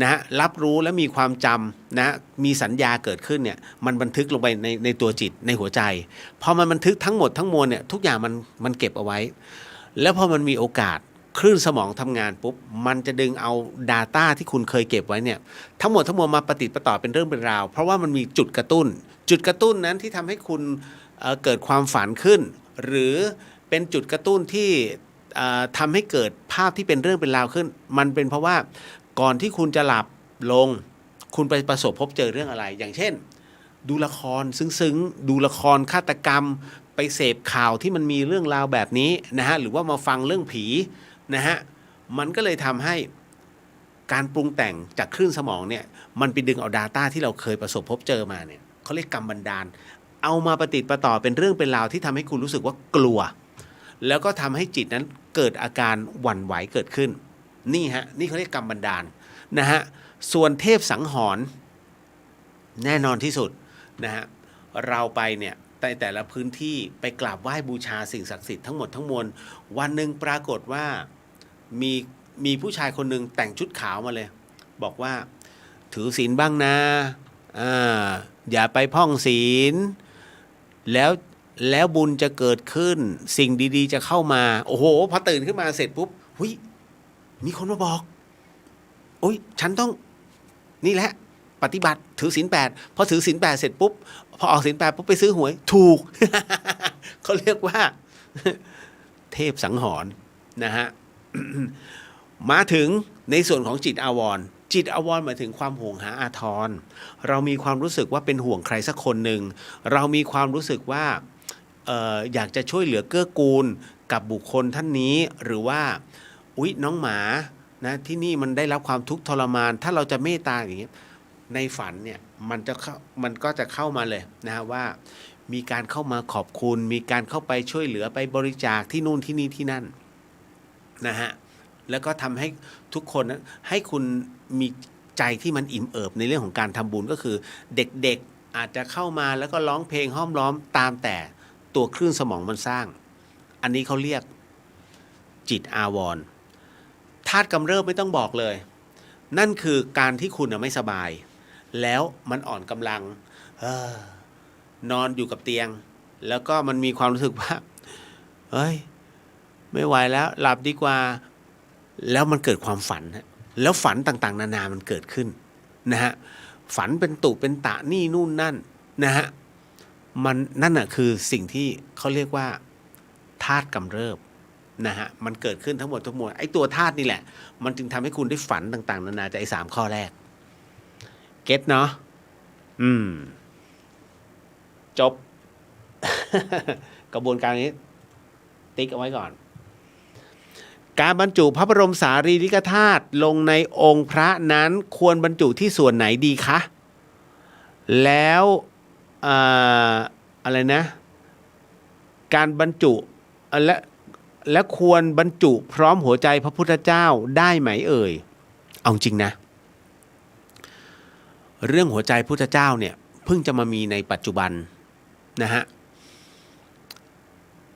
นะฮะรับรู้และมีความจำนะมีสัญญาเกิดขึ้นเนี่ยมันบันทึกลงไปในตัวจิตในหัวใจพอมันบันทึกทั้งหมดทั้งมวลเนี่ยทุกอย่างมันเก็บเอาไว้แล้วพอมันมีโอกาสคลื่นสมองทำงานปุ๊บมันจะดึงเอา Data ที่คุณเคยเก็บไว้เนี่ยทั้งหมดทั้งมวลมาประติดประต่อเป็นเรื่องเป็นราวเพราะว่ามันมีจุดกระตุ้นนั้นที่ทำให้คุณเกิดความฝันขึ้นหรือเป็นจุดกระตุ้นที่ทำให้เกิดภาพที่เป็นเรื่องเป็นราวขึ้นมันเป็นเพราะว่าก่อนที่คุณจะหลับลงคุณไปประสบพบเจอเรื่องอะไรอย่างเช่นดูละครซึ้งๆดูละครฆาตกรรมไปเสพข่าวที่มันมีเรื่องราวแบบนี้นะฮะหรือว่ามาฟังเรื่องผีนะฮะมันก็เลยทำให้การปรุงแต่งจากคลื่นสมองเนี่ยมันไปดึงเอา Data ที่เราเคยประสบพบเจอมาเนี่ยเขาเรียกกรรมบันดาลเอามาประติดประต่อเป็นเรื่องเป็นราวที่ทำให้คุณรู้สึกว่ากลัวแล้วก็ทำให้จิตนั้นเกิดอาการหวั่นไหวเกิดขึ้นนี่ฮะนี่เขาเรียกกรรมบันดาลนะฮะส่วนเทพสังหรณ์แน่นอนที่สุดนะฮะเราไปเนี่ยแต่ละพื้นที่ไปกราบไหว้บูชาสิ่งศักดิ์สิทธิ์ทั้งหมดทั้งมวลวันหนึ่งปรากฏว่ามีผู้ชายคนหนึ่งแต่งชุดขาวมาเลยบอกว่าถือศีลบ้างนะอย่าไปพ่องศีลแล้วบุญจะเกิดขึ้นสิ่งดีๆจะเข้ามาโอ้โหพอตื่นขึ้นมาเสร็จปุ๊บหุยมีคนมาบอกโอ้ยฉันต้องนี่แหละปฏิบัติถือศีล8พอถือศีล8เสร็จปุ๊บพอออกศีล8ปุ๊บไปซื้อหวยถูก เขาเรียกว่าเทพสังหรณ์นะฮะ มาถึงในส่วนของจิตอาวรณ์หมายถึงความห่วงหาอาทรเรามีความรู้สึกว่าเป็นห่วงใครสักคนหนึ่งเรามีความรู้สึกว่าอยากจะช่วยเหลือเกื้อกูลกับบุคคลท่านนี้หรือว่าอุ๊ยน้องหมานะที่นี่มันได้รับความทุกข์ทรมานถ้าเราจะเมตตาอย่างนี้ในฝันเนี่ยมันก็จะเข้ามาเลยนะว่ามีการเข้ามาขอบคุณมีการเข้าไปช่วยเหลือไปบริจาคที่นู่นที่นี่ที่นั่นนะฮะแล้วก็ทำให้ทุกคนให้คุณมีใจที่มันอิ่มเอิบในเรื่องของการทำบุญก็คือเด็กๆอาจจะเข้ามาแล้วก็ร้องเพลงห้อมล้อมตามแต่ตัวคลื่นสมองมันสร้างอันนี้เขาเรียกจิตอาวรณ์ธาตุกำเริบไม่ต้องบอกเลยนั่นคือการที่คุณไม่สบายแล้วมันอ่อนกำลังนอนอยู่กับเตียงแล้วก็มันมีความรู้สึกว่าเฮ้ยไม่ไหวแล้วหลับดีกว่าแล้วมันเกิดความฝันฮะแล้วฝันต่างๆนานามันเกิดขึ้นนะฮะฝันเป็นตุเป็นตะนี่นู่นนั่นนะฮะ มันนั่นน่ะคือสิ่งที่เขาเรียกว่าธาตุกำเริบนะฮะมันเกิดขึ้นทั้งหมดทั้งมวลไอ้ตัวธาตุนี่แหละมันจึงทำให้คุณได้ฝันต่างๆนานาจากไอ้3 ข้อแรกเก็ตเนาะจบ กระบวนการนี้ติ๊กเอาไว้ก่อนการบรรจุพระบรมสารีริกธาตุลงในองค์พระนั้นควรบรรจุที่ส่วนไหนดีคะแล้วอะไรนะการบรรจุและควรบรรจุพร้อมหัวใจพระพุทธเจ้าได้ไหมเอ่ยเอาจริงนะเรื่องหัวใจพุทธเจ้าเนี่ยเพิ่งจะมามีในปัจจุบันนะฮะ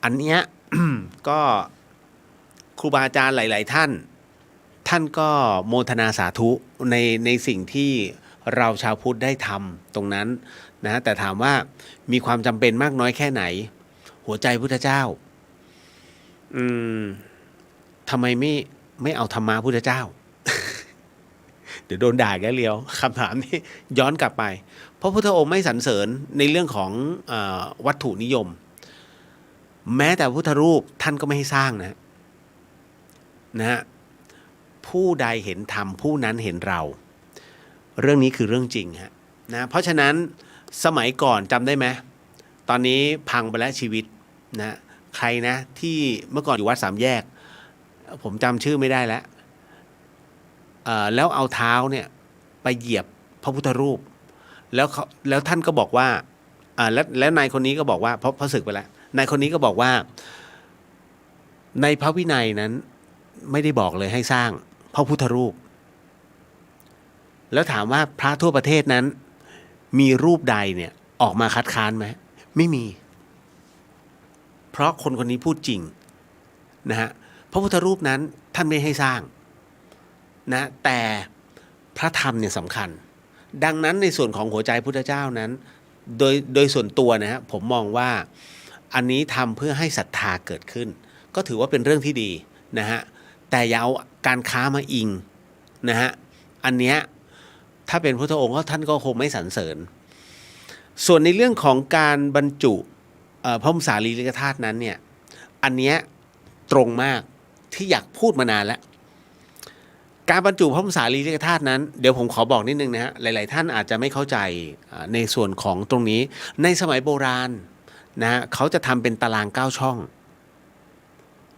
อันเนี้ย ก็ครูบาอาจารย์หลายๆท่านก็โมทนาสาธุในสิ่งที่เราชาวพุทธได้ทำตรงนั้นนะแต่ถามว่ามีความจำเป็นมากน้อยแค่ไหนหัวใจพุทธเจ้าทำไมไม่เอาธรรมะพุทธเจ้า เดี๋ยวโดนด่าแกเลียวคำถามนี้ย้อนกลับไปเพราะพุทธองค์ไม่สรรเสริญในเรื่องของวัตถุนิยมแม้แต่พุทธรูปท่านก็ไม่ให้สร้างนะฮะผู้ใดเห็นธรรมผู้นั้นเห็นเราเรื่องนี้คือเรื่องจริงฮะนะเพราะฉะนั้นสมัยก่อนจำได้ไหมตอนนี้พังไปแล้วชีวิตนะใครนะที่เมื่อก่อนอยู่วัดสามแยกผมจำชื่อไม่ได้แล้วเอาเท้าเนี่ยไปเหยียบพระพุทธรูปแล้วท่านก็บอกว่าแล้วนายคนนี้ก็บอกว่าเพราะศึกไปแล้วนายคนนี้ก็บอกว่าในพระวินัยนั้นไม่ได้บอกเลยให้สร้างพระพุทธรูปแล้วถามว่าพระทั่วประเทศนั้นมีรูปใดเนี่ยออกมาคัดค้านไหมไม่มีเพราะคนคนนี้พูดจริงนะฮะพระพุทธรูปนั้นท่านไม่ให้สร้างนะแต่พระธรรมเนี่ยสำคัญดังนั้นในส่วนของหัวใจพุทธเจ้านั้นโดยส่วนตัวนะฮะผมมองว่าอันนี้ทำเพื่อให้ศรัทธาเกิดขึ้นก็ถือว่าเป็นเรื่องที่ดีนะฮะแต่อย่าเอาการค้ามาอิงนะฮะอันเนี้ยถ้าเป็นพุทธองค์ท่านก็คงไม่สรรเสริญส่วนในเรื่องของการบรรจุพระบรมสารีริกธาตุนั้นเนี่ยอันเนี้ยตรงมากที่อยากพูดมานานแล้วการบรรจุพระบรมสารีริกธาตุนั้นเดี๋ยวผมขอบอกนิดนึงนะฮะหลายๆท่านอาจจะไม่เข้าใจในส่วนของตรงนี้ในสมัยโบราณนะฮะเขาจะทำเป็นตาราง9 ช่อง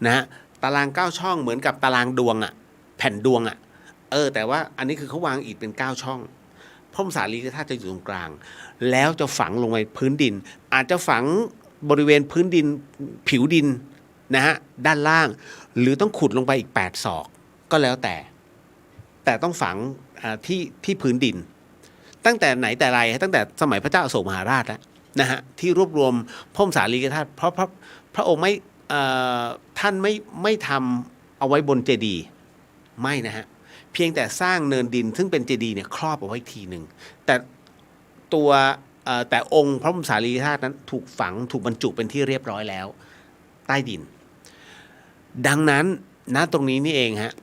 นะฮะตาราง9 ช่องเหมือนกับตารางดวงอะแผ่นดวงอะแต่ว่าอันนี้คือเขาวางอิฐเป็น9 ช่องพระบรมสารีริกธาตุจะอยู่ตรงกลางแล้วจะฝังลงไปพื้นดินอาจจะฝังบริเวณพื้นดินผิวดินนะฮะด้านล่างหรือต้องขุดลงไปอีก8 ศอกก็แล้วแต่ต้องฝังที่พื้นดินตั้งแต่ไหนแต่ไรตั้งแต่สมัยพระเจ้าอโศกมหาราชแล้วนะฮะที่รวบรวมพระบรมสารีริกธาตุเพราะพระองค์ท่านไม่ทำเอาไว้บนเจดีย์ไม่นะฮะเพียงแต่สร้างเนินดินซึ่งเป็นเจดีย์เนี่ยครอบเอาไว้ทีหนึ่งแต่องค์พระบรมสารีริกธาตุนั้นถูกฝังถูกบรรจุเป็นที่เรียบร้อยแล้วใต้ดินดังนั้นณตรงนี้นี่เองฮะ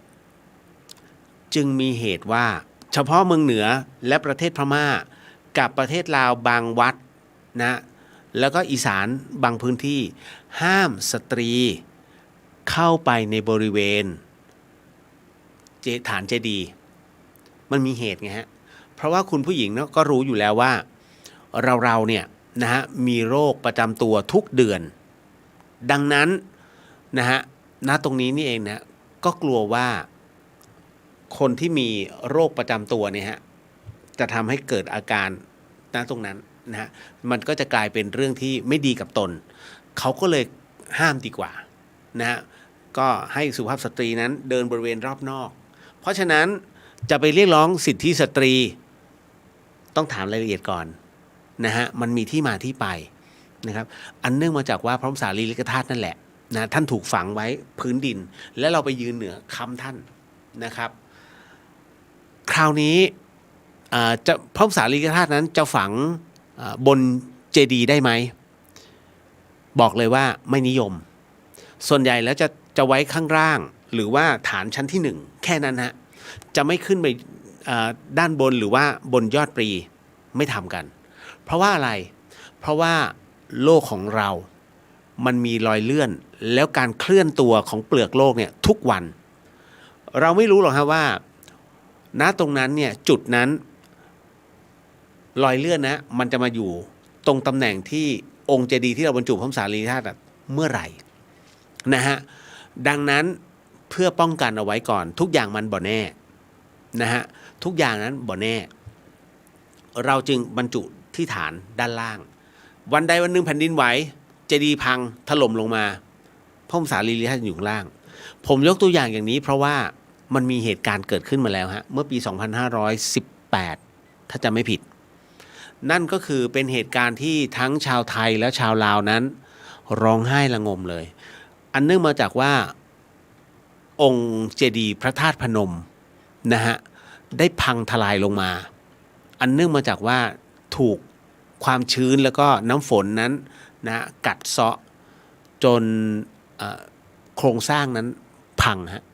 จึงมีเหตุว่าเฉพาะเมืองเหนือและประเทศพม่ากับประเทศลาวบางวัดนะแล้วก็อีสานบางพื้นที่ห้ามสตรีเข้าไปในบริเวณฐานเจดีย์มันมีเหตุไงฮะเพราะว่าคุณผู้หญิงก็รู้อยู่แล้วว่าเราเนี่ยนะฮะมีโรคประจำตัวทุกเดือนดังนั้นนะฮะณตรงนี้นี่เองนะก็กลัวว่าคนที่มีโรคประจำตัวเนี่ยฮะจะทำให้เกิดอาการตรงนั้นนะฮะมันก็จะกลายเป็นเรื่องที่ไม่ดีกับตนเขาก็เลยห้ามดีกว่านะฮะก็ให้สุภาพสตรีนั้นเดินบริเวณรอบนอกเพราะฉะนั้นจะไปเรียกร้องสิทธิสตรีต้องถามรายละเอียดก่อนนะฮะมันมีที่มาที่ไปนะครับอันเนื่องมาจากว่าพระบรมสารีริกธาตุนั่นแหละนะท่านถูกฝังไว้พื้นดินและเราไปยืนเหนือค้ำท่านนะครับคราวนี้จะพระบรมสารีริกธาตุนั้นจะฝังบนเจดีย์ได้ไหมบอกเลยว่าไม่นิยมส่วนใหญ่แล้วจะไว้ข้างล่างหรือว่าฐานชั้นที่1แค่นั้นฮะจะไม่ขึ้นไปด้านบนหรือว่าบนยอดปรีไม่ทำกันเพราะว่าอะไรเพราะว่า โลกของเรามันมีรอยเลื่อนแล้วการเคลื่อนตัวของเปลือกโลกเนี่ยทุกวันเราไม่รู้หรอกครับว่าณตรงนั้นเนี่ยจุดนั้นรอยเลื่อนนะมันจะมาอยู่ตรงตำแหน่งที่องค์เจดีย์ที่เราบรรจุพระบรมสารีริกธาตุเมื่อไหร่นะฮะดังนั้นเพื่อป้องกันเอาไว้ก่อนทุกอย่างมันบ่แน่นะฮะทุกอย่างนั้นบ่แน่เราจึงบรรจุที่ฐานด้านล่างวันใดวันหนึ่งแผ่นดินไหวเจดีย์พังถล่มลงมาพระบรมสารีริกธาตุอยู่ข้างล่างผมยกตัวอย่างนี้เพราะว่ามันมีเหตุการณ์เกิดขึ้นมาแล้วฮะเมื่อปี 2518 ถ้าจำไม่ผิดนั่นก็คือเป็นเหตุการณ์ที่ทั้งชาวไทยและชาวลาวนั้นร้องไห้ระงมเลยอันเนื่องมาจากว่าองค์เจดีย์พระธาตุพนมนะฮะได้พังทลายลงมาอันเนื่องมาจากว่าถูกความชื้นแล้วก็น้ำฝนนั้นนะกัดเซาะจนโครงสร้างนั้นพังฮะ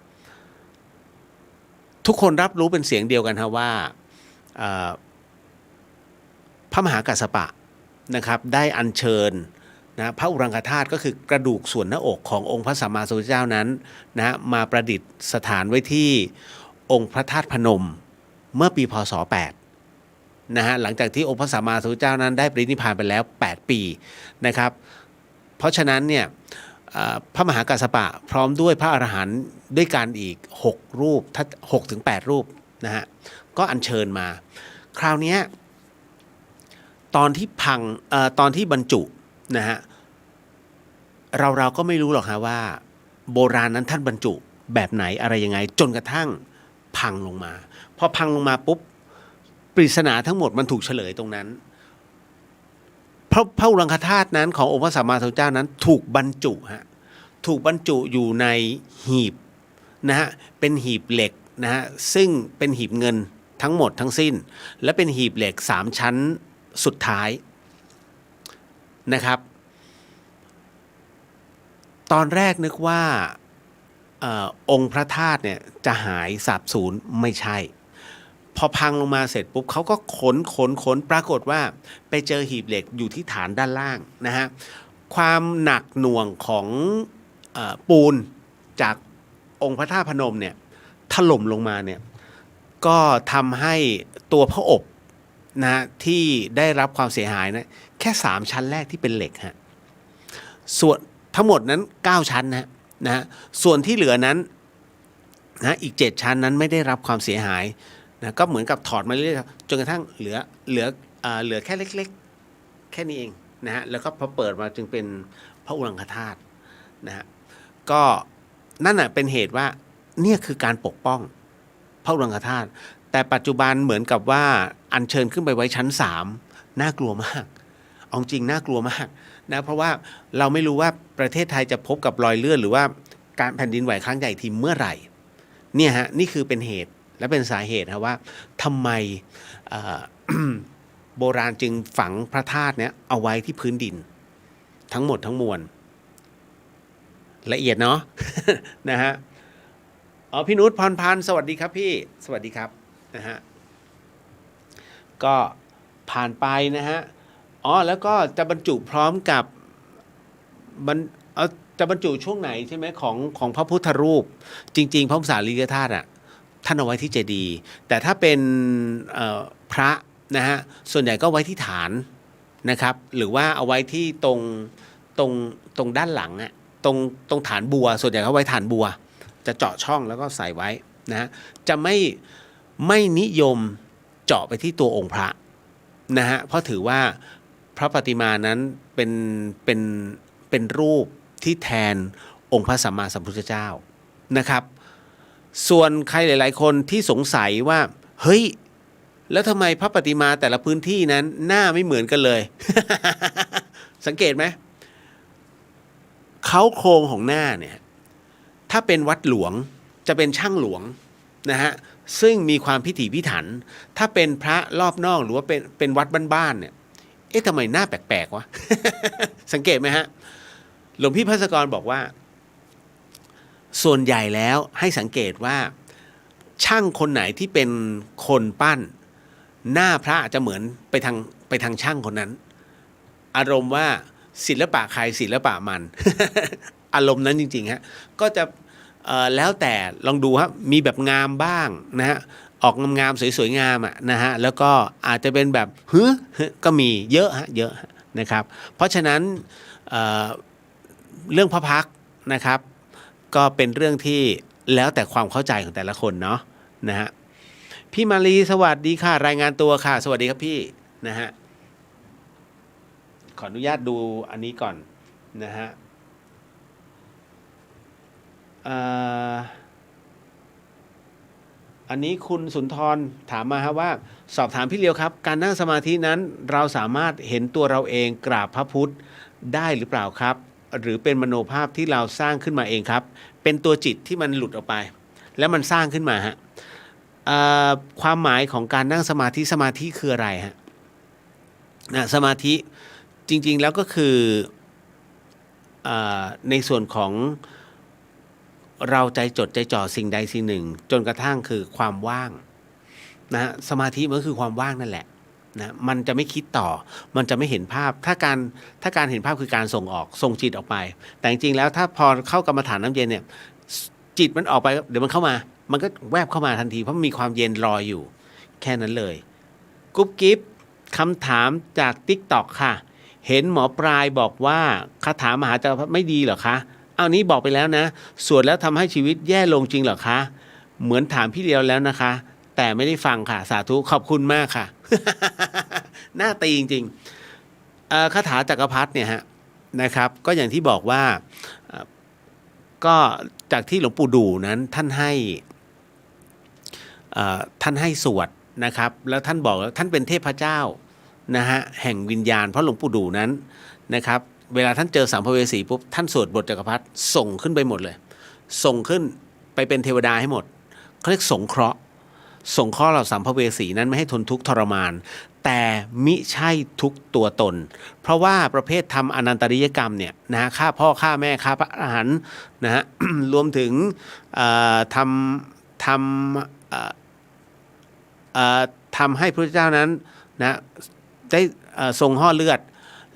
ทุกคนรับรู้เป็นเสียงเดียวกันฮะว่าพระมหากัสสปะนะครับได้อัญเชิญนะพระอุรังคธาตุก็คือกระดูกส่วนหน้าอกขององค์พระสัมมาสัมพุทธเจ้านั้นนะมาประดิษฐานไว้ที่องค์พระธาตุพนมเมื่อปีพศ8นะฮะหลังจากที่องค์พระสัมมาสัมพุทธเจ้านั้นได้ปรินิพพานไปแล้ว8ปีนะครับเพราะฉะนั้นเนี่ยพระมหากัสสปะพร้อมด้วยพระอรหันต์ด้วยกันอีก6รูป6 ถึง 8รูปนะฮะก็อัญเชิญมาคราวนี้ตอนที่พังตอนที่บรรจุนะฮะเราก็ไม่รู้หรอกฮะว่าโบราณนั้นท่านบรรจุแบบไหนอะไรยังไงจนกระทั่งพังลงมาพอพังลงมาปุ๊บปริศนาทั้งหมดมันถูกเฉลยตรงนั้นพระอุรังคธาตุนั้นขององค์พระสัมมาสัมพุทธเจ้านั้นถูกบรรจุฮะถูกบรรจุอยู่ในหีบนะฮะเป็นหีบเหล็กนะฮะซึ่งเป็นหีบเงินทั้งหมดทั้งสิ้นและเป็นหีบเหล็ก3ชั้นสุดท้ายนะครับตอนแรกนึกว่าองค์พระธาตุเนี่ยจะหายสาบสูญไม่ใช่พอพังลงมาเสร็จปุ๊บเขาก็ขนปรากฏว่าไปเจอหีบเหล็กอยู่ที่ฐานด้านล่างนะฮะความหนักหน่วงของปูนจากองค์พระธาตุพนมเนี่ยถล่มลงมาเนี่ยก็ทำให้ตัวพระอบนะที่ได้รับความเสียหายนะแค่3ชั้นแรกที่เป็นเหล็กฮะส่วนทั้งหมดนั้น9ชั้นนะฮะส่วนที่เหลือนั้นนะอีก7ชั้นนั้นไม่ได้รับความเสียหายนะก็เหมือนกับถอดมาเรื่อยๆจนกระทั่งเหลือแค่เล็กๆแค่นี้เองนะฮะแล้วก็พอเปิดมาจึงเป็นพระอุรังคธาตุนะฮะก็นั่นน่ะเป็นเหตุว่าเนี่ยคือการปกป้องพระอุรังคธาตุแต่ปัจจุบันเหมือนกับว่าอัญเชิญขึ้นไปไว้ชั้น3น่ากลัวมากเอาจริงน่ากลัวมากนะเพราะว่าเราไม่รู้ว่าประเทศไทยจะพบกับรอยเลื่อนหรือว่าการแผ่นดินไหวครั้งใหญ่ทีเมื่อไหร่เนี่ยฮะนี่คือเป็นเหตุและเป็นสาเหตุนะว่าทำไมโบราณจึงฝังพระธาตุเนี่ยเอาไว้ที่พื้นดินทั้งหมดทั้งมวลละเอียดเนาะ นะฮะพี่นุชพรพันธ์สวัสดีครับพี่สวัสดีครับนะฮะก็ผ่านไปนะฮะแล้วก็จะบรรจุพร้อมกับจะบรรจุช่วงไหนใช่ไหมของพระพุทธรูปจริงๆพระบรมสารีริกธาตุท่านเอาไว้ที่เจดีย์แต่ถ้าเป็นพระนะฮะส่วนใหญ่ก็ไว้ที่ฐานนะครับหรือว่าเอาไว้ที่ตรงด้านหลังตรงฐานบัวส่วนใหญ่เขาไว้ฐานบัวจะเจาะช่องแล้วก็ใส่ไว้นะฮะจะไม่นิยมเจาะไปที่ตัวองค์พระนะฮะเพราะถือว่าพระปฏิมานั้นเป็นรูปที่แทนองค์พระสัมมาสัมพุทธเจ้านะครับส่วนใครหลายๆคนที่สงสัยว่าเฮ้ยแล้วทำไมพระปฏิมาแต่ละพื้นที่นั้นหน้าไม่เหมือนกันเลย สังเกตไหมเขาโครงของหน้าเนี่ยถ้าเป็นวัดหลวงจะเป็นช่างหลวงนะฮะซึ่งมีความพิถีพิถันถ้าเป็นพระรอบนอกหรือว่าเป็นวัดบ้านๆเนี่ยทำไมหน้าแปลกๆวะ สังเกตไหมฮะหลวงพี่ภัสกรบอกว่าส่วนใหญ่แล้วให้สังเกตว่าช่างคนไหนที่เป็นคนปั้นหน้าพระจะเหมือนไปทางช่างคนนั้นอารมณ์ว่า ศิลปะใครศิลปะมัน อารมณ์นั้นจริงๆฮะก็จะแล้วแต่ลองดูครับมีแบบงามบ้างนะฮะออกงามๆสวยๆงามอ่ะนะฮะแล้วก็อาจจะเป็นแบบก็มีเยอะฮะเยอะนะครับเพราะฉะนั้นเเรื่องพระพักตร์นะครับก็เป็นเรื่องที่แล้วแต่ความเข้าใจของแต่ละคนเนาะนะฮะพี่มาลีสวัสดีค่ะรายงานตัวค่ะสวัสดีครับพี่นะฮะขออนุญาตดูอันนี้ก่อนนะฮะอันนี้คุณสุนทรถามมาครับว่าสอบถามพี่เลียวครับการนั่งสมาธินั้นเราสามารถเห็นตัวเราเองกราบพระพุทธได้หรือเปล่าครับหรือเป็นมโนภาพที่เราสร้างขึ้นมาเองครับเป็นตัวจิตที่มันหลุดออกไปแล้วมันสร้างขึ้นมาฮะความหมายของการนั่งสมาธิคืออะไรฮะสมาธิจริงๆแล้วก็คือในส่วนของเราใจจดใจจ่อสิ่งใดสิ่งหนึ่งจนกระทั่งคือความว่างนะฮะสมาธิมันก็คือความว่างนั่นแหละนะมันจะไม่คิดต่อมันจะไม่เห็นภาพถ้าการเห็นภาพคือการส่งจิตออกไปแต่จริงๆแล้วถ้าพอเข้ากรรมฐานน้ำเย็นเนี่ยจิตมันออกไปเดี๋ยวมันเข้ามามันก็แวบเข้ามาทันทีเพราะมีความเย็นรออยู่แค่นั้นเลยกุ๊บกิ๊บคำถามจาก TikTok ค่ะเห็นหมอปลายบอกว่าคาถามหาจักรพรรดิไม่ดีเหรอคะเอานี้บอกไปแล้วนะสวดแล้วทำให้ชีวิตแย่ลงจริงเหรอคะเหมือนถามพี่เลียวแล้วนะคะแต่ไม่ได้ฟังค่ะสาธุขอบคุณมากค่ะ หน้าตีจริงๆคาถาจักรพรรดิเนี่ยฮะนะครับก็อย่างที่บอกว่าก็จากที่หลวงปู่ดูนั้นท่านให้สวดนะครับแล้วท่านบอกท่านเป็นเทพเจ้านะฮะแห่งวิญญาณเพราะหลวงปู่ดูนั้นนะครับเวลาท่านเจอสัมภเวสีปุ๊บท่านสวดบทจักรพรรดิส่งขึ้นไปหมดเลยส่งขึ้นไปเป็นเทวดาให้หมดเขาเรียกสงเคราะห์เราสัมภเวสีนั้นไม่ให้ทนทุกข์ทรมานแต่มิใช่ทุกตัวตนเพราะว่าประเภททำอนันตริยกรรมเนี่ยนะฮะฆ่าพ่อฆ่าแม่ฆ่าพระอรหันต์นะฮะ รวมถึงทำให้พระเจ้านั้นนะได้ทรงห่อเลือด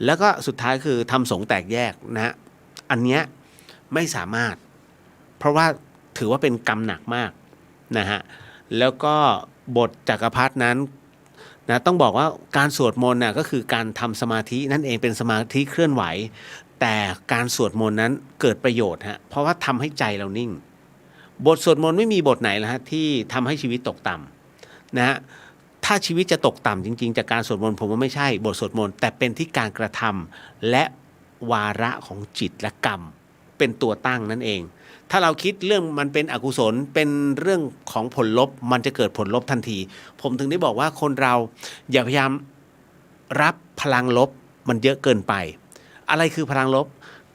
แล้วก็สุดท้ายคือทำสงฆ์แตกแยกนะฮะอันเนี้ยไม่สามารถเพราะว่าถือว่าเป็นกรรมหนักมากนะฮะแล้วก็บทจักรพรรดินั้นนะต้องบอกว่าการสวดมนต์น่ะก็คือการทำสมาธินั่นเองเป็นสมาธิเคลื่อนไหวแต่การสวดมนต์นั้นเกิดประโยชน์ฮะเพราะว่าทำให้ใจเรานิ่งบทสวดมนต์ไม่มีบทไหนแล้วฮะที่ทำให้ชีวิตตกต่ำนะฮะถ้าชีวิตจะตกต่ำจริงๆจากการสวดมนต์ผมว่าไม่ใช่บทสวดมนต์แต่เป็นที่การกระทำและวาระของจิตและกรรมเป็นตัวตั้งนั่นเองถ้าเราคิดเรื่องมันเป็นอกุศลเป็นเรื่องของผลลบมันจะเกิดผลลบทันทีผมถึงได้บอกว่าคนเราอย่าพยายามรับพลังลบมันเยอะเกินไปอะไรคือพลังลบ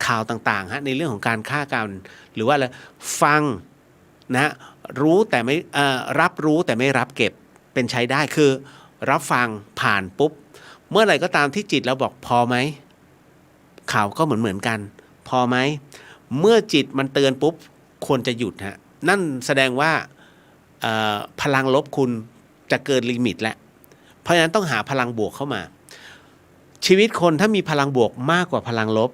ข่าวต่างๆฮะในเรื่องของการฆ่ากันหรือว่าอะไรฟังนะรู้แต่ไม่รับรู้แต่ไม่รับเก็บเป็นใช้ได้คือรับฟังผ่านปุ๊บเมื่อไหร่ก็ตามที่จิตเราบอกพอไหมข่าวก็เหมือนกันพอไหมเมื่อจิตมันเตือนปุ๊บควรจะหยุดฮะนั่นแสดงว่าพลังลบคุณจะเกินลิมิตแล้วเพราะฉะนั้นต้องหาพลังบวกเข้ามาชีวิตคนถ้ามีพลังบวกมากกว่าพลังลบ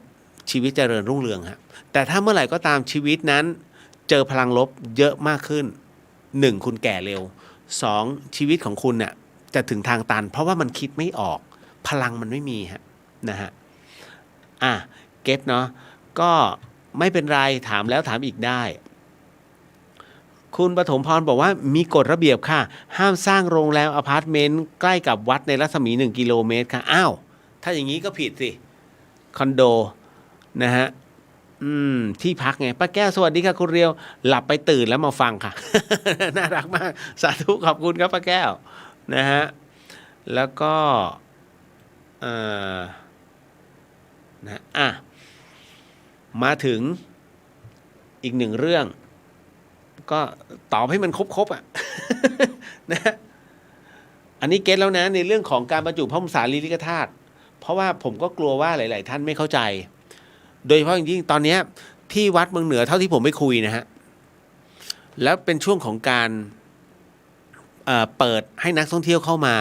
ชีวิตเจริญรุ่งเรืองฮะแต่ถ้าเมื่อไหร่ก็ตามชีวิตนั้นเจอพลังลบเยอะมากขึ้น1คุณแก่เร็ว2ชีวิตของคุณเนี่ยจะถึงทางตันเพราะว่ามันคิดไม่ออกพลังมันไม่มีฮะนะฮะเก็ตเนาะก็ไม่เป็นไรถามแล้วถามอีกได้คุณปฐมพรบอกว่ามีกฎระเบียบค่ะห้ามสร้างโรงแรมอพาร์ตเมนต์ใกล้กับวัดในรัศมี1 กิโลเมตรค่ะอ้าวถ้าอย่างนี้ก็ผิดสิคอนโดนะฮะที่พักไงป้าแก้วสวัสดีค่ะคุณเรียวหลับไปตื่นแล้วมาฟังค่ะ น่ารักมากสาธุขอบคุณครับป้าแก้วนะฮะแล้วก็นะมาถึงอีกหนึ่งเรื่องก็ตอบให้มันครบอ่ะ นะอันนี้เก็ตแล้วนะในเรื่องของการบรรจุพระมสารีริกธาตุเพราะว่าผมก็กลัวว่าหลายๆท่านไม่เข้าใจโดยเฉพาะอย่างยิ่งตอนนี้ที่วัดเมืองเหนือเท่าที่ผมไปคุยนะฮะแล้วเป็นช่วงของการเปิดให้นักท่องเที่ยวเข้ามา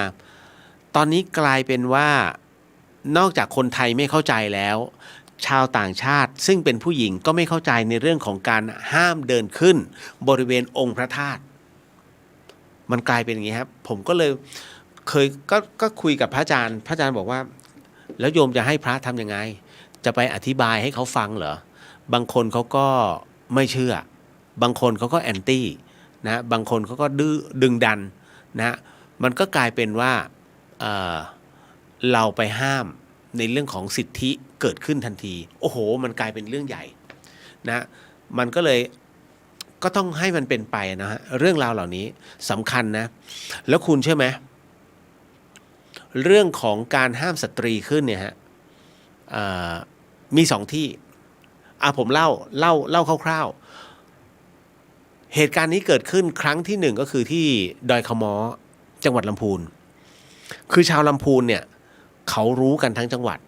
ตอนนี้กลายเป็นว่า นอกจากคนไทยไม่เข้าใจแล้ว ชาวต่างชาติซึ่งเป็นผู้หญิงก็ไม่เข้าใจในเรื่องของการห้ามเดินขึ้นบริเวณองค์พระธาตุมันกลายเป็นอย่างนี้ครับผมก็เลยเคยก็คุยกับพระอาจารย์บอกว่าแล้วโยมจะให้พระทำยังไงจะไปอธิบายให้เขาฟังเหรอบางคนเขาก็ไม่เชื่อบางคนเขาก็แอนตี้นะบางคนเขาก็ดื้อดึงดันนะมันก็กลายเป็นว่าเราไปห้ามในเรื่องของสิทธิเกิดขึ้นทันทีโอ้โหมันกลายเป็นเรื่องใหญ่นะมันก็เลยก็ต้องให้มันเป็นไปนะฮะเรื่องราวเหล่านี้สำคัญนะแล้วคุณเชื่อไหมเรื่องของการห้ามสตรีขึ้นเนี่ยฮะมีสองที่ผมเล่าคร่าวๆเหตุการณ์นี้เกิดขึ้นครั้งที่หนึ่งก็คือที่ดอยขม้อจังหวัดลำพูนคือชาวลำพูนเนี่ยเขารู้กันทั้งจังหวัด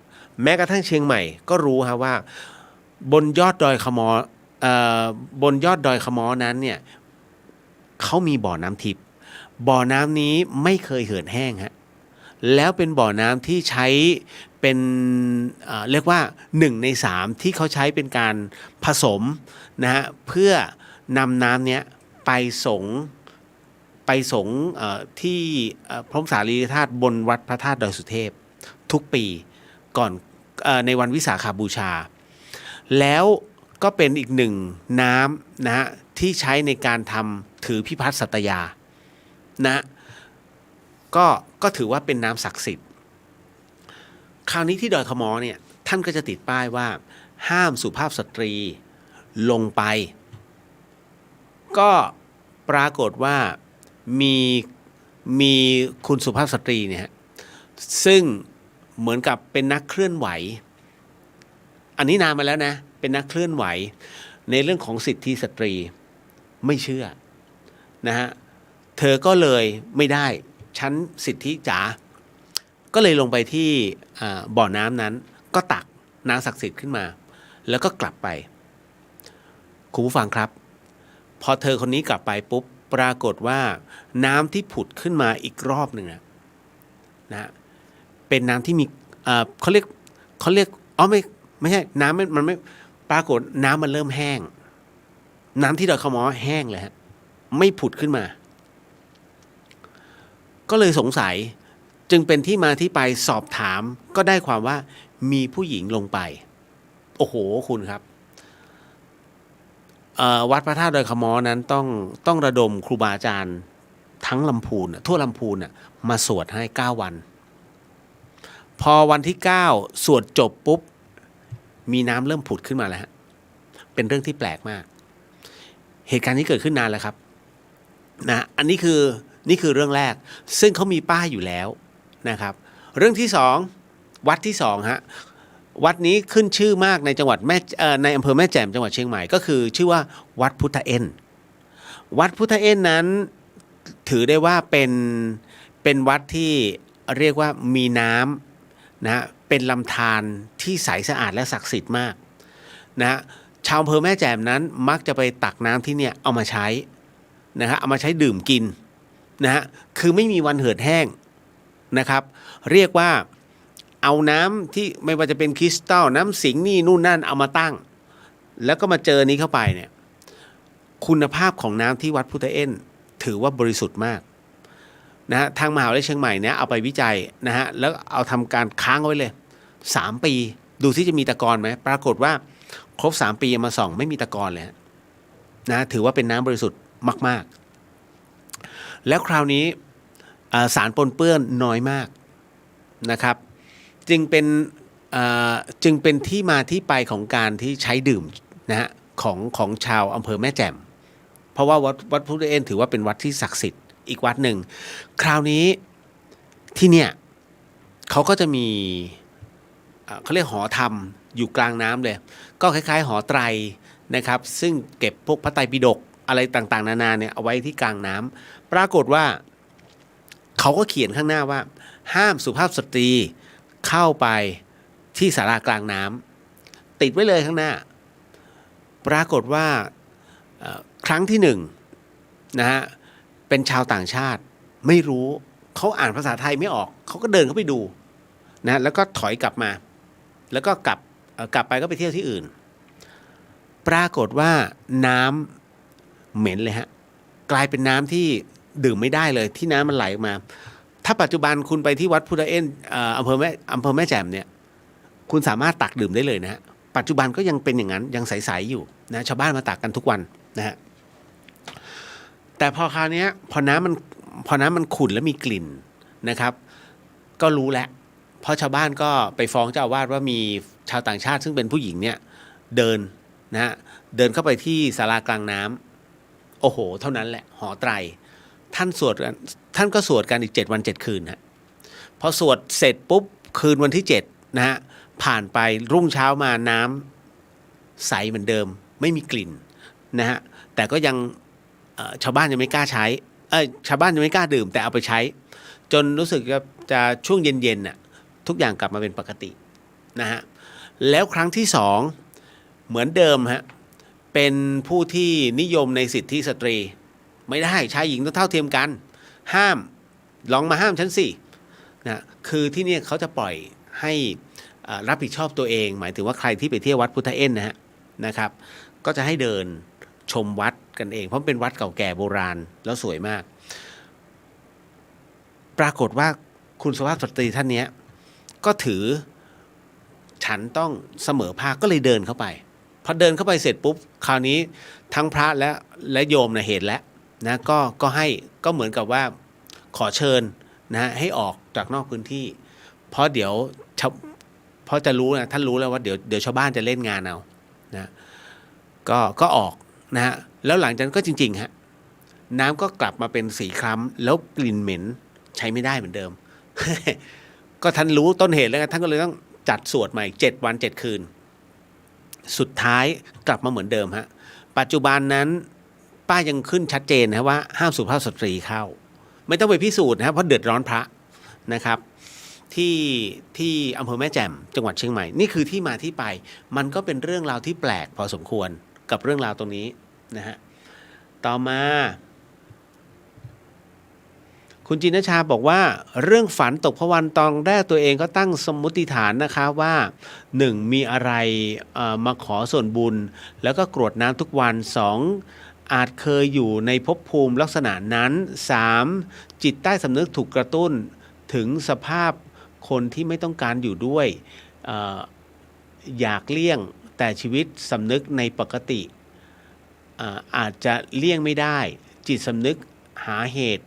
แม้กระทั่งเชียงใหม่ก็รู้ฮะว่าบนยอดดอยขม้อบนยอดดอยขม้อนั้นเนี่ยเขามีบ่อน้ำทิพย์บ่อน้ำนี้ไม่เคยเหือดแห้งฮะแล้วเป็นบ่อน้ำที่ใช้เป็นเรียกว่า1 ใน 3ที่เขาใช้เป็นการผสมนะฮะเพื่อนำน้ำเนี้ยไปสงที่พระบรมสารีริกธาตุบนวัดพระธาตุดอยสุเทพทุกปีก่อนในวันวิสาขบูชาแล้วก็เป็นอีกหนึ่งน้ำนะฮะที่ใช้ในการทำถือพิพัฒน์สัตยานะก็ถือว่าเป็นน้ำศักดิ์สิทธิ์คราวนี้ที่ดอยขม้อเนี่ยท่านก็จะติดป้ายว่าห้ามสุภาพสตรีลงไปก็ปรากฏว่ามีคุณสุภาพสตรีเนี่ยซึ่งเหมือนกับเป็นนักเคลื่อนไหวอันนี้นานมาแล้วนะเป็นนักเคลื่อนไหวในเรื่องของสิทธิสตรีไม่เชื่อนะฮะเธอก็เลยไม่ได้ชั้นสิทธิจ๋าก็เลยลงไปที่บ่อน้ำนั้นก็ตักน้ำศักดิ์สิทธิ์ขึ้นมาแล้วก็กลับไปคุณผู้ฟังครับพอเธอคนนี้กลับไปปุ๊บปรากฏว่าน้ำที่ผุดขึ้นมาอีกรอบหนึ่งนะเป็นน้ำที่มีเขาเรียกไม่ใช่น้ำมันไม่ปรากฏน้ำมันเริ่มแห้งน้ำที่ดอยขม้อแห้งเลยฮะไม่ผุดขึ้นมาก็เลยสงสัยจึงเป็นที่มาที่ไปสอบถามก็ได้ความว่ามีผู้หญิงลงไปโอ้โหคุณครับวัดพระธาตุดอยขม้อนั้นต้องระดมครูบาอาจารย์ทั้งลำพูนทั่วลำพูนมาสวดให้9 วันพอวันที่9สวดจบปุ๊บมีน้ำเริ่มผุดขึ้นมาแล้วฮะเป็นเรื่องที่แปลกมากเหตุการณ์นี้เกิดขึ้นนานแล้วครับนะอันนี้คือเรื่องแรกซึ่งเขามีป้ายอยู่แล้วนะครับเรื่องที่2วัดที่2ฮะวัดนี้ขึ้นชื่อมากในจังหวัดในอำเภอแม่แจ่มจังหวัดเชียงใหม่ก็คือชื่อว่าวัดพุทธเอ็นวัดพุทธเอ็นนั้นถือได้ว่าเป็นวัดที่เรียกว่ามีน้ำนะเป็นลำธารที่ใสสะอาดและศักดิ์สิทธิ์มากนะชาวอำเภอแม่แจ่มนั้นมักจะไปตักน้ำที่เนี่ยเอามาใช้นะครับเอามาใช้ดื่มกินนะฮะคือไม่มีวันเหือดแห้งนะครับเรียกว่าเอาน้ำที่ไม่ว่าจะเป็นคริสตัลน้ำสิงห์นี่นู่นนั่นเอามาตั้งแล้วก็มาเจอนี้เข้าไปเนี่ยคุณภาพของน้ำที่วัดพุทธเอ็นถือว่าบริสุทธิ์มากนะฮะทางมหาวิทยาลัยเชียงใหม่เนี่ยเอาไปวิจัยนะฮะแล้วเอาทำการค้างไว้เลย3 ปีดูที่จะมีตะกอนไหมปรากฏว่าครบ3 ปีมาส่องไม่มีตะกอนเลยนะถือว่าเป็นน้ำบริสุทธิ์มากๆแล้วคราวนี้สารปนเปื้อนน้อยมากนะครับจึงเป็นที่มาที่ไปของการที่ใช้ดื่มนะฮะของชาวอำเภอแม่แจ่มเพราะว่าวัดพุทธเอ็นถือว่าเป็นวัดที่ศักดิ์สิทธิ์อีกวัดหนึ่งคราวนี้ที่เนี่ยเขาก็จะมีเขาเรียกหอธรรมอยู่กลางน้ำเลยก็คล้ายๆหอไตรนะครับซึ่งเก็บพวกพระไตรปิฎกอะไรต่างๆนานาเนี่ยเอาไว้ที่กลางน้ำปรากฏว่าเขาก็เขียนข้างหน้าว่าห้ามสุภาพสตรีเข้าไปที่ศาลากลางน้ำติดไว้เลยข้างหน้าปรากฏว่าครั้งที่1นะฮะเป็นชาวต่างชาติไม่รู้เขาอ่านภาษาไทยไม่ออกเขาก็เดินเข้าไปดู นะแล้วก็ถอยกลับมา แล้วก็กลับไปก็ไปเที่ยวที่อื่น ปรากฏว่าน้ำเหม็นเลยฮะกลายเป็นน้ำที่ดื่มไม่ได้เลยที่น้ำมันไหลออกมา ถ้าปัจจุบันคุณไปที่วัดพุทธเอ็นอำเภอแม่แจ่มเนี่ยคุณสามารถตักดื่มได้เลยนะฮะปัจจุบันก็ยังเป็นอย่างนั้นยังใสๆอยู่นะชาวบ้านมาตักกันทุกวันนะฮะแต่พอคราวนี้พอน้ำมันขุ่นแล้วมีกลิ่นนะครับก็รู้แล้วเพราะชาวบ้านก็ไปฟ้องเจ้าอาวาสว่ามีชาวต่างชาติซึ่งเป็นผู้หญิงเนี่ยเดินนะฮะเดินเข้าไปที่ศาลากลางน้ำโอ้โหเท่านั้นแหละหอไตรท่านก็สวดกันอีก7 วัน 7 คืนฮะพอสวดเสร็จปุ๊บคืนวันที่7นะฮะผ่านไปรุ่งเช้ามาน้ำใสเหมือนเดิมไม่มีกลิ่นนะฮะแต่ก็ยังชาวบ้านยังไม่กล้าใช้ชาวบ้านยังไม่กล้าดื่มแต่เอาไปใช้จนรู้สึกจะช่วงเย็นๆน่ะทุกอย่างกลับมาเป็นปกตินะฮะแล้วครั้งที่2เหมือนเดิมฮะเป็นผู้ที่นิยมในสิทธิสตรีไม่ได้ชายหญิงต้องเท่าเทียมกันห้ามลองมาห้ามฉันสินะคือที่นี่เขาจะปล่อยให้รับผิดชอบตัวเองหมายถึงว่าใครที่ไปเที่ยววัดพุทธเอ็นนะครับก็จะให้เดินชมวัดกันเองเพราะเป็นวัดเก่าแก่โบราณแล้วสวยมากปรากฏว่าคุณสุภาพสตรีท่านนี้ก็ถือฉันต้องเสมอภาคก็เลยเดินเข้าไปพอเดินเข้าไปเสร็จปุ๊บคราวนี้ทั้งพระและโยมนะเห็นแล้วนะก็ให้ก็เหมือนกับว่าขอเชิญนะให้ออกจากนอกพื้นที่เพราะเดี๋ยวเพราะจะรู้นะท่านรู้แล้วว่าเดี๋ยวชาวบ้านจะเล่นงานเอานะก็ออกนะฮะแล้วหลังจากนั้นก็จริงๆฮะน้ำก็กลับมาเป็นสีคล้ำแล้วกลิ่นเหม็นใช้ไม่ได้เหมือนเดิม ก็ท่านรู้ต้นเหตุแล้วท่านก็เลยต้องจัดสวดใหม่7 วัน 7 คืนสุดท้ายกลับมาเหมือนเดิมฮะปัจจุบันนั้นป้ายังขึ้นชัดเจนนะว่าห้ามสุภาพสตรีเข้าไม่ต้องไปพิสูจน์นะครับเพราะเดือดร้อนพระนะครับที่อำเภอแม่แจ่มจังหวัดเชียงใหม่นี่คือที่มาที่ไปมันก็เป็นเรื่องราวที่แปลกพอสมควรกับเรื่องราวตรงนี้นะฮะต่อมาคุณจินชาบอกว่าเรื่องฝันตกพวันตอนแรกตัวเองก็ตั้งสมมุติฐานนะคะว่า1มีอะไรมาขอส่วนบุญแล้วก็กรวดน้ำทุกวัน2อาจเคยอยู่ในภพภูมิลักษณะนั้น3จิตใต้สำนึกถูกกระตุ้นถึงสภาพคนที่ไม่ต้องการอยู่ด้วยอยากเลี่ยงแต่ชีวิตสำนึกในปกติอาจจะเลี่ยงไม่ได้จิตสำนึกหาเหตุ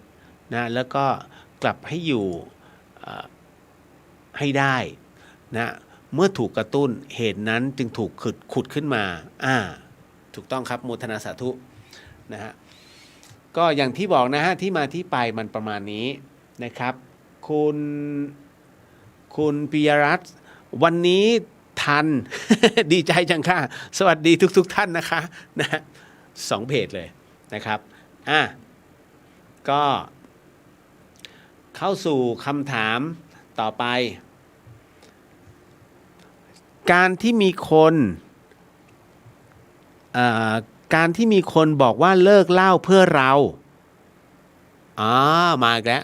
นะแล้วก็กลับให้อยู่ให้ได้นะเมื่อถูกกระตุ้นเหตุนั้นจึงถูกขุดขึ้นมาถูกต้องครับโมทนาสาธุนะฮะก็อย่างที่บอกนะฮะที่มาที่ไปมันประมาณนี้นะครับคุณปิยรัตน์วันนี้ทัน ดีใจจังค่ะสวัสดีทุกท่านนะคะนะ2 เพจเลยนะครับก็เข้าสู่คำถามต่อไปการที่มีคนบอกว่าเลิกเหล้าเพื่อเรามาอีกแล้ว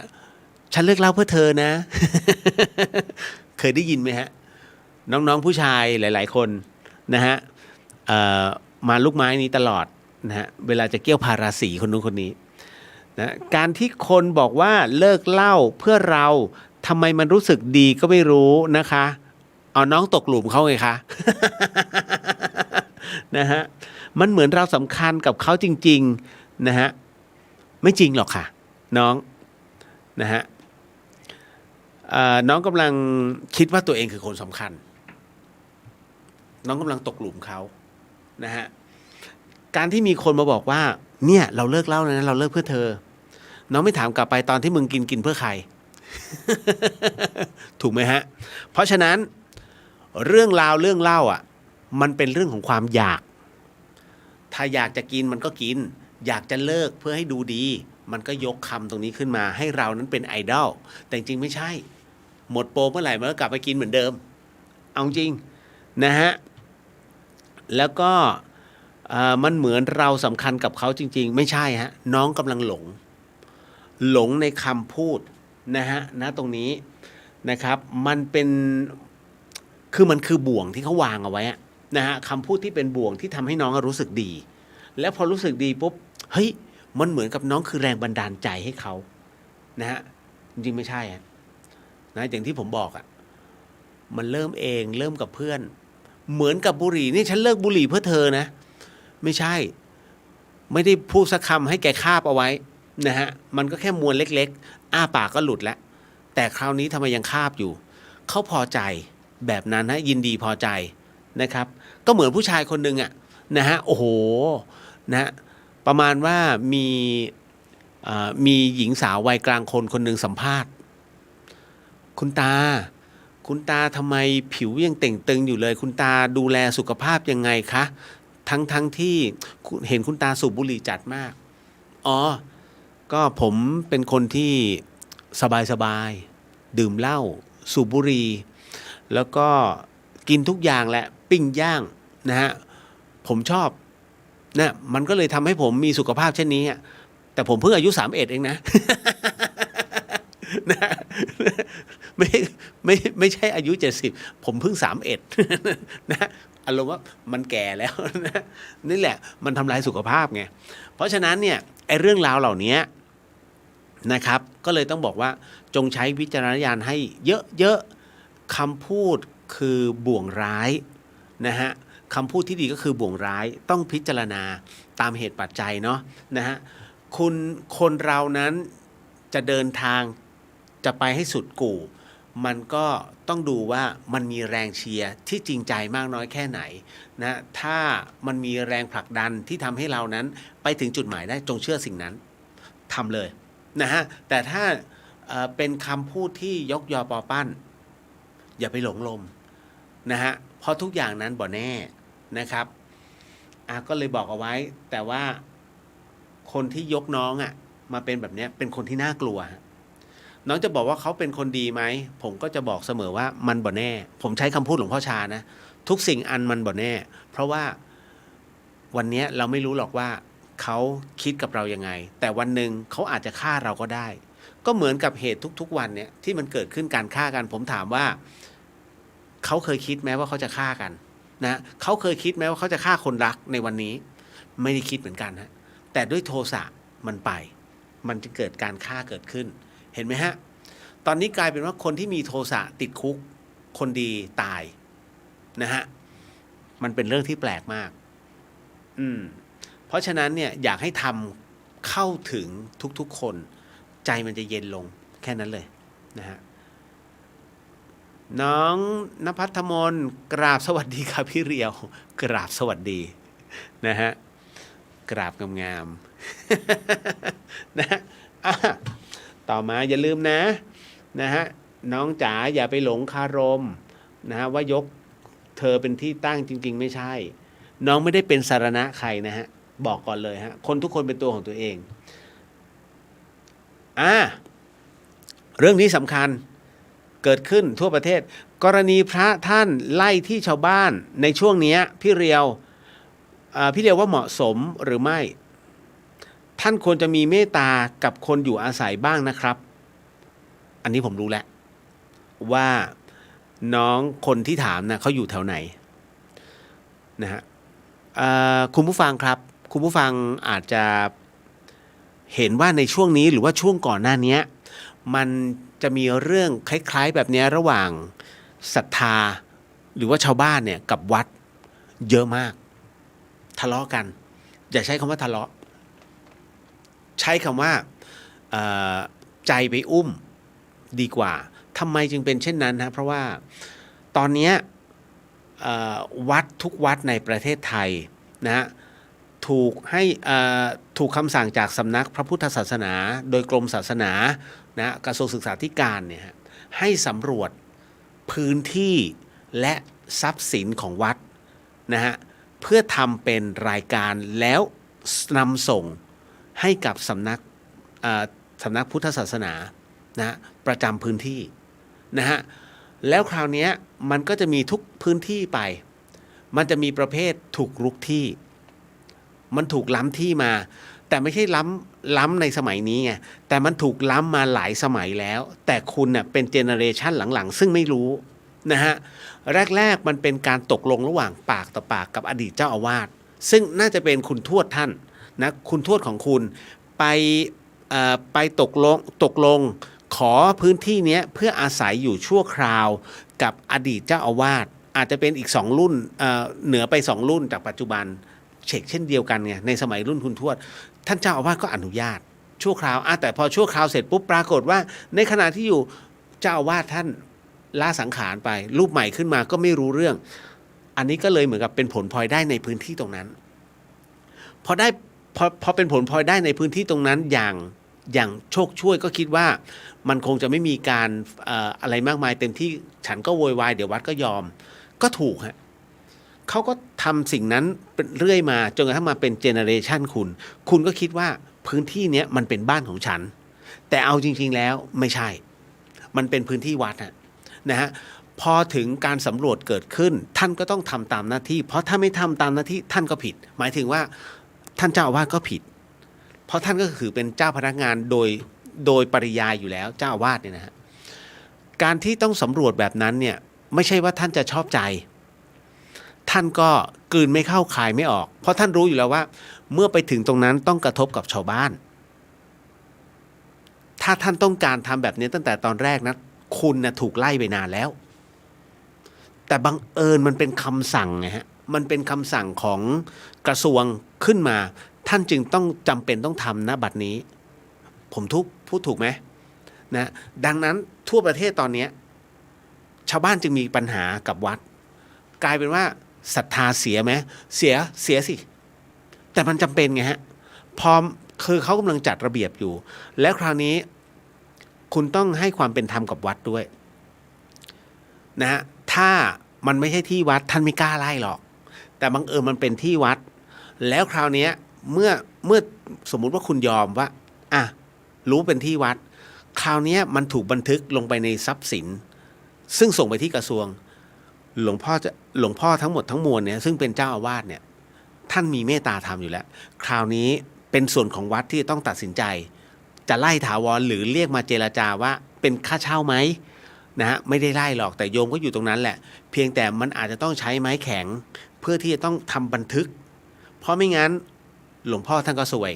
ฉันเลิกเหล้าเพื่อเธอนะ เคยได้ยินไหมฮะน้องๆผู้ชายหลายๆคนนะฮะมาลูกไม้นี้ตลอดนะฮะเวลาจะเกี่ยวพาราสีคนนู้นคนนี้นะการที่คนบอกว่าเลิกเหล้าเพื่อเราทำไมมันรู้สึกดีก็ไม่รู้นะคะเอาน้องตกหลุมเขาไงคะ นะฮะมันเหมือนเราสำคัญกับเขาจริงๆนะฮะไม่จริงหรอกค่ะน้องนะฮะน้องกำลังคิดว่าตัวเองคือคนสำคัญน้องกำลังตกหลุมเขานะฮะการที่มีคนมาบอกว่าเนี่ยเราเลิกเหล้าแล้วนะเราเลิกเพื่อเธอน้องไม่ถามกลับไปตอนที่มึงกินเพื่อใคร ถูกไหมฮะเพราะฉะนั้นเรื่องเล่ามันเป็นเรื่องของความอยากถ้าอยากจะกินมันก็กินอยากจะเลิกเพื่อให้ดูดีมันก็ยกคำตรงนี้ขึ้นมาให้เรานั้นเป็นไอดอลแต่จริงไม่ใช่หมดโปรเมื่อไหร่มันก็กลับไปกินเหมือนเดิมเอาจริงนะฮะแล้วก็มันเหมือนเราสำคัญกับเขาจริงๆไม่ใช่ฮะน้องกำลังหลงในคำพูดนะฮะณตรงนี้ นะครับมันเป็นมันคือบ่วงที่เขาวางเอาไว้อะนะฮะคำพูดที่เป็นบ่วงที่ทำให้น้องรู้สึกดี แล้วพอรู้สึกดีปุ๊บเฮ้ยมันเหมือนกับน้องคือแรงบันดาลใจให้เขานะฮะจริงๆไม่ใช่นะอย่างที่ผมบอกอะมันเริ่มเองเริ่มกับเพื่อนเหมือนกับบุหรี่นี่ฉันเลิกบุหรี่เพื่อเธอนะไม่ใช่ไม่ได้พูดสักคำให้แกคาบเอาไว้นะฮะมันก็แค่มวลเล็กๆอ้าปากก็หลุดแล้วแต่คราวนี้ทำไมยังคาบอยู่เขาพอใจแบบนั้นนะยินดีพอใจนะครับก็เหมือนผู้ชายคนหนึ่งอะนะฮะโอ้โหนะประมาณว่ามีหญิงสาววัยกลางคนคนหนึ่งสัมภาษณ์คุณตาทำไมผิวยังเต่งตึงอยู่เลยคุณตาดูแลสุขภาพยังไงคะทั้งที่เห็นคุณตาสูบบุหรี่จัดมากอ๋อก็ผมเป็นคนที่สบายดื่มเหล้าสูบบุหรี่แล้วก็กินทุกอย่างแหละปิ้งย่างนะฮะผมชอบนะมันก็เลยทำให้ผมมีสุขภาพเช่นนี้แต่ผมเพิ่งอายุ31เองนะ นะไม่ใช่อายุ70ผมเพิ่ง31นะอารมณ์ว่ามันแก่แล้วนะนี่แหละมันทำลายสุขภาพไงเพราะฉะนั้นเนี่ยไอ้เรื่องราวเหล่านี้นะครับก็เลยต้องบอกว่าจงใช้วิจารณญาณให้เยอะๆคำพูดคือบ่วงร้ายนะฮะคำพูดที่ดีก็คือบ่วงร้ายต้องพิจารณาตามเหตุปัจจัยเนาะนะฮะคนเรานั้นจะเดินทางจะไปให้สุดกู่มันก็ต้องดูว่ามันมีแรงเชียร์ที่จริงใจมากน้อยแค่ไหนนะถ้ามันมีแรงผลักดันที่ทำให้เรานั้นไปถึงจุดหมายได้จงเชื่อสิ่งนั้นทำเลยนะฮะแต่ถ้าเป็นคำพูดที่ยกยอปอปั้นอย่าไปหลงลมนะฮะเพราะทุกอย่างนั้นบ่แน่นะครับก็เลยบอกเอาไว้แต่ว่าคนที่ยกน้องมาเป็นแบบนี้เป็นคนที่น่ากลัวน้องจะบอกว่าเขาเป็นคนดีไหมผมก็จะบอกเสมอว่ามันบ่แน่ผมใช้คำพูดหลวงพ่อชานะทุกสิ่งอันมันบ่แน่เพราะว่าวันนี้เราไม่รู้หรอกว่าเขาคิดกับเรายังไงแต่วันหนึ่งเขาอาจจะฆ่าเราก็ได้ก็เหมือนกับเหตุทุกๆวันเนี่ยที่มันเกิดขึ้นการฆ่ากันผมถามว่าเขาเคยคิดไหมว่าเขาจะฆ่ากันนะเขาเคยคิดไหมว่าเขาจะฆ่าคนรักในวันนี้ไม่ได้คิดเหมือนกันฮะแต่ด้วยโทสะมันจะเกิดการฆ่าเกิดขึ้นเห็นไหมฮะตอนนี้กลายเป็นว่าคนที่มีโทสะติดคุกคนดีตายนะฮะมันเป็นเรื่องที่แปลกมากเพราะฉะนั้นเนี่ยอยากให้ทำเข้าถึงทุกๆคนใจมันจะเย็นลงแค่นั้นเลยนะฮะน้องณภัทรมนกราบสวัสดีครับพี่เรียวกราบสวัสดีนะฮะกราบงามๆนะฮะต่อมาอย่าลืมนะฮะน้องจ๋าอย่าไปหลงคารมนะฮะว่ายกเธอเป็นที่ตั้งจริงๆไม่ใช่น้องไม่ได้เป็นสารณะใครนะฮะบอกก่อนเลยฮะคนทุกคนเป็นตัวของตัวเองเรื่องนี้สำคัญเกิดขึ้นทั่วประเทศกรณีพระท่านไล่ที่ชาวบ้านในช่วงนี้พี่เรียวว่าเหมาะสมหรือไม่ท่านควรจะมีเมตตากับคนอยู่อาศัยบ้างนะครับอันนี้ผมรู้แล้วว่าน้องคนที่ถามเขาอยู่แถวไหนนะฮะคุณผู้ฟังครับคุณผู้ฟังอาจจะเห็นว่าในช่วงนี้หรือว่าช่วงก่อนหน้านี้มันจะมีเรื่องคล้ายๆแบบนี้ระหว่างศรัทธาหรือว่าชาวบ้านเนี่ยกับวัดเยอะมากทะเลาะกันอย่าใช้คำว่าทะเลาะใช้คำว่าใจไปอุ้มดีกว่าทำไมจึงเป็นเช่นนั้นเพราะว่าตอนนี้วัดทุกวัดในประเทศไทยนะถูกคำสั่งจากสำนักพระพุทธศาสนาโดยกรมศาสนานะกระทรวงศึกษาธิการเนี่ยให้สำรวจพื้นที่และทรัพย์สินของวัดนะฮะเพื่อทำเป็นรายการแล้วนำส่งให้กับสำนักพุทธศาสนานะประจำพื้นที่นะฮะแล้วคราวนี้มันก็จะมีทุกพื้นที่ไปมันจะมีประเภทถูกรุกที่มันถูกล้ำที่มา แต่ไม่ใช่ล้ำในสมัยนี้ไงแต่มันถูกล้ำมาหลายสมัยแล้ว แต่คุณเน่ยเป็นเจเนอเรชันหลังๆซึ่งไม่รู้นะฮะแรกๆมันเป็นการตกลงระหว่างปากต่อปากกับอดีตเจ้าอาวาสซึ่งน่าจะเป็นคุณทวดท่านนะคุณทวดของคุณไปไปตกลงขอพื้นที่เนี้ยเพื่ออาศัยอยู่ชั่วคราวกับอดีตเจ้าอาวาสอาจจะเป็นอีก2รุ่นเหนือไป2รุ่นจากปัจจุบันเช่นเดียวกันไงในสมัยรุ่นคุณทวดท่านเจ้าอาวาสก็อนุญาตชั่วคราวแต่พอชั่วคราวเสร็จปุ๊บปรากฏว่าในขณะที่อยู่เจ้าอาวาสท่านลาสังขารไปรูปใหม่ขึ้นมาก็ไม่รู้เรื่องอันนี้ก็เลยเหมือนกับเป็นผลพลอยได้ในพื้นที่ตรงนั้นพอเป็นผลพลอยได้ในพื้นที่ตรงนั้นอย่างโชคช่วยก็คิดว่ามันคงจะไม่มีการอะไรมากมายเต็มที่ฉันก็โวยวายเดี๋ยววัดก็ยอมก็ถูกฮะเขาก็ทำสิ่งนั้นเรื่อยมาจนกระทั่งมาเป็นเจเนอเรชันคุณก็คิดว่าพื้นที่เนี้ยมันเป็นบ้านของฉันแต่เอาจริงๆแล้วไม่ใช่มันเป็นพื้นที่วัดนะฮะพอถึงการสำรวจเกิดขึ้นท่านก็ต้องทำตามหน้าที่เพราะถ้าไม่ทำตามหน้าที่ท่านก็ผิดหมายถึงว่าท่านเจ้าอาวาสก็ผิดเพราะท่านก็คือเป็นเจ้าพนักงานโดยปริยายอยู่แล้วเจ้าอาวาสเนี่ยนะฮะการที่ต้องสำรวจแบบนั้นเนี่ยไม่ใช่ว่าท่านจะชอบใจท่านก็กลืนไม่เข้าคายไม่ออกเพราะท่านรู้อยู่แล้วว่าเมื่อไปถึงตรงนั้นต้องกระทบกับชาวบ้านถ้าท่านต้องการทำแบบนี้ตั้งแต่ตอนแรกนะคุณนะถูกไล่ไปนานแล้วแต่บังเอิญมันเป็นคำสั่งไงฮะมันเป็นคำสั่งของกระทรวงขึ้นมาท่านจึงต้องจำเป็นต้องทำณบัดนี้ผมพูดถูกไหมนะดังนั้นทั่วประเทศตอนนี้ชาวบ้านจึงมีปัญหากับวัดกลายเป็นว่าศรัทธาเสียไหมเสียสิแต่มันจำเป็นไงฮะพอคือเขากำลังจัดระเบียบอยู่แล้วคราวนี้คุณต้องให้ความเป็นธรรมกับวัดด้วยนะฮะถ้ามันไม่ใช่ที่วัดท่านไม่กล้าไล่หรอกแต่บังเอิญมันเป็นที่วัดแล้วคราวนี้เมื่อสมมุติว่าคุณยอมว่ารู้เป็นที่วัดคราวนี้มันถูกบันทึกลงไปในทรัพย์สินซึ่งส่งไปที่กระทรวงหลวงพ่อทั้งหมดทั้งมวลเนี่ยซึ่งเป็นเจ้าอาวาสเนี่ยท่านมีเมตตาธรรมอยู่แล้วคราวนี้เป็นส่วนของวัดที่ต้องตัดสินใจจะไล่ถาวรหรือเรียกมาเจรจาว่าเป็นค่าเช่าไหมนะฮะไม่ได้ไล่หรอกแต่โยมก็อยู่ตรงนั้นแหละเพียงแต่มันอาจจะต้องใช้ไม้แข็งเพื่อที่จะต้องทำบันทึกเพราะไม่งั้นหลวงพ่อท่านก็ซวย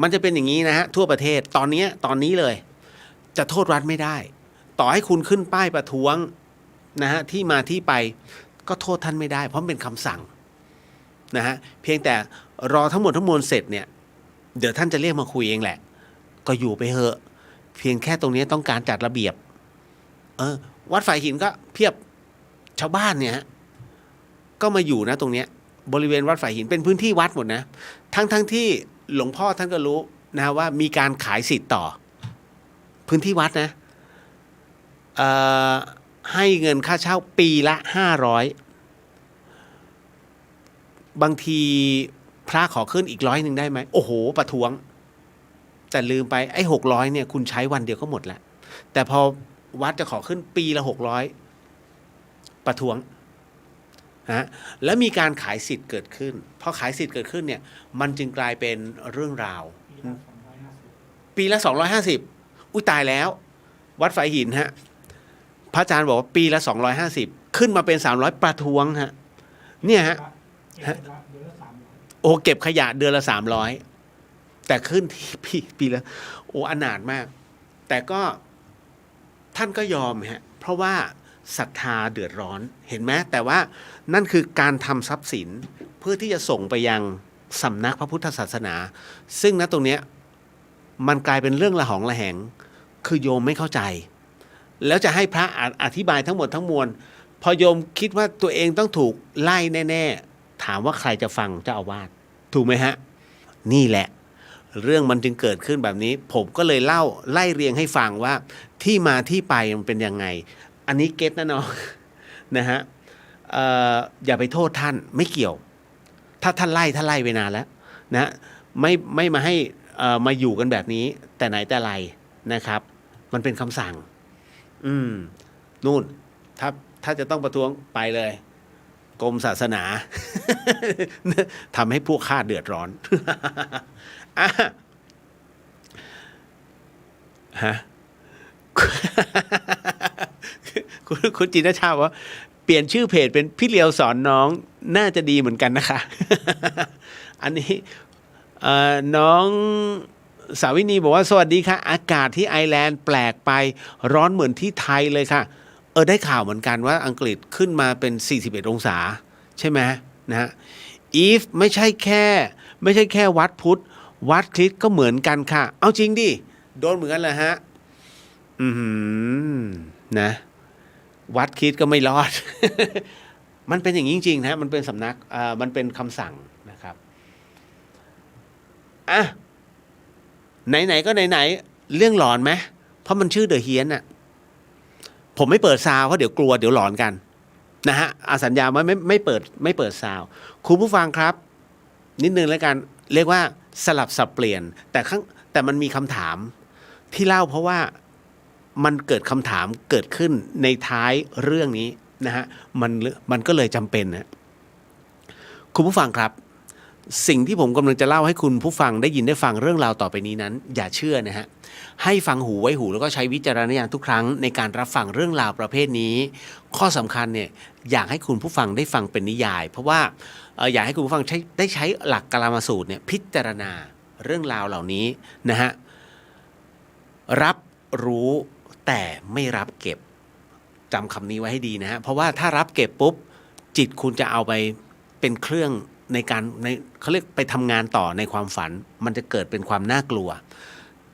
มันจะเป็นอย่างนี้นะฮะทั่วประเทศตอนนี้เลยจะโทษวัดไม่ได้ต่อให้คุณขึ้นป้ายประท้วงนะฮะที่มาที่ไปก็โทษท่านไม่ได้เพราะเป็นคำสั่งนะฮะเพียงแต่รอทั้งหมดทั้งมวลเสร็จเนี่ยเดี๋ยวท่านจะเรียกมาคุยเองแหละก็อยู่ไปเถอะเพียงแค่ตรงนี้ต้องการจัดระเบียบวัดฝ่ายหินก็เพียบชาวบ้านเนี่ยก็มาอยู่นะตรงเนี้ยบริเวณวัดฝ่ายหินเป็นพื้นที่วัดหมดนะทั้งที่หลวงพ่อท่านก็รู้นะว่ามีการขายสิทธิ์ต่อพื้นที่วัดนะให้เงินค่าเช่าปีละ500บางทีพระขอขึ้นอีก100ได้ไหมโอ้โหประท้วงแต่ลืมไปไอ้600เนี่ยคุณใช้วันเดียวก็หมดแล้วแต่พอวัดจะขอขึ้นปีละ600ประท้วงแล้วมีการขายสิทธิ์เกิดขึ้นพอขายสิทธิ์เกิดขึ้นเนี่ยมันจึงกลายเป็นเรื่องราวปีละ250อุ้ยตายแล้ววัดฝ่ายหินฮะพระอาจารย์บอกว่าปีละ250ขึ้นมาเป็น300ประท้วงฮะเนี่ยฮะโอ้เก็บขยะเดือนละ300แต่ขึ้นที่ปีละโอ้อนาถมากแต่ก็ท่านก็ยอมฮะเพราะว่าศรัทธาเดือดร้อนเห็นไหมแต่ว่านั่นคือการทำทรัพย์สินเพื่อที่จะส่งไปยังสำนักพระพุทธศาสนาซึ่งณตรงเนี้ยมันกลายเป็นเรื่องละหองละแหงคือโยมไม่เข้าใจแล้วจะให้พระอธิบายทั้งหมดทั้งมวลพอโยมคิดว่าตัวเองต้องถูกไล่แน่ๆถามว่าใครจะฟังเจ้าอาวาสถูกไหมฮะนี่แหละเรื่องมันจึงเกิดขึ้นแบบนี้ผมก็เลยไล่เรียงให้ฟังว่าที่มาที่ไปมันเป็นยังไงอันนี้เก็ตนะเนาะนะฮะอย่าไปโทษท่านไม่เกี่ยวถ้าท่านไล่ไปนานแล้วนะไม่มาให้มาอยู่กันแบบนี้แต่ไหนแต่ไรนะครับมันเป็นคำสั่งนู่นถ้าจะต้องประท้วงไปเลย กรมศาสนา ทำให้พวกข้าเดือดร้อน อ่ะฮะ คุณจินชาว่าเปลี่ยนชื่อเพจเป็นพี่เลียวสอนน้องน่าจะดีเหมือนกันนะคะ อันนี้น้องสาวินีบอกว่าสวัสดีค่ะอากาศที่ไอร์แลนด์แปลกไปร้อนเหมือนที่ไทยเลยค่ะได้ข่าวเหมือนกันว่าอังกฤษขึ้นมาเป็น41องศาใช่ไหมนะฮะอีฟไม่ใช่แค่วัดพุทธวัดคริสต์ก็เหมือนกันค่ะเอาจริงดิโดนเหมือนกันเลยฮะนะวัดคริสต์ก็ไม่รอด มันเป็นอย่างนี้จริงๆนะมันเป็นสำนักมันเป็นคำสั่งนะครับอ่ะไหนๆก็ไหนๆเรื่องหลอนไหมเพราะมันชื่อเดอะเฮียนน่ะผมไม่เปิดซาวเพราะเดี๋ยวกลัวเดี๋ยวหลอนกันนะฮะสัญญาว่าไม่เปิดซาวคุณผู้ฟังครับนิดนึงแล้วกันเรียกว่าสลับสับเปลี่ยนแต่มันมีคำถามที่เล่าเพราะว่ามันเกิดคำถามเกิดขึ้นในท้ายเรื่องนี้นะฮะมันก็เลยจำเป็นนะคุณผู้ฟังครับสิ่งที่ผมกำลังจะเล่าให้คุณผู้ฟังได้ยินได้ฟังเรื่องราวต่อไปนี้นั้นอย่าเชื่อนะฮะให้ฟังหูไว้หูแล้วก็ใช้วิจารณญาณทุกครั้งในการรับฟังเรื่องราวประเภทนี้ข้อสำคัญเนี่ยอยากให้คุณผู้ฟังได้ฟังเป็นนิยายเพราะว่าอยากให้คุณผู้ฟังได้ใช้หลักกลามสูตรเนี่ยพิจารณาเรื่องราวเหล่านี้นะฮะรับรู้แต่ไม่รับเก็บจำคำนี้ไว้ให้ดีนะฮะเพราะว่าถ้ารับเก็บปุ๊บจิตคุณจะเอาไปเป็นเครื่องในเขาเรียกไปทำงานต่อในความฝันมันจะเกิดเป็นความน่ากลัว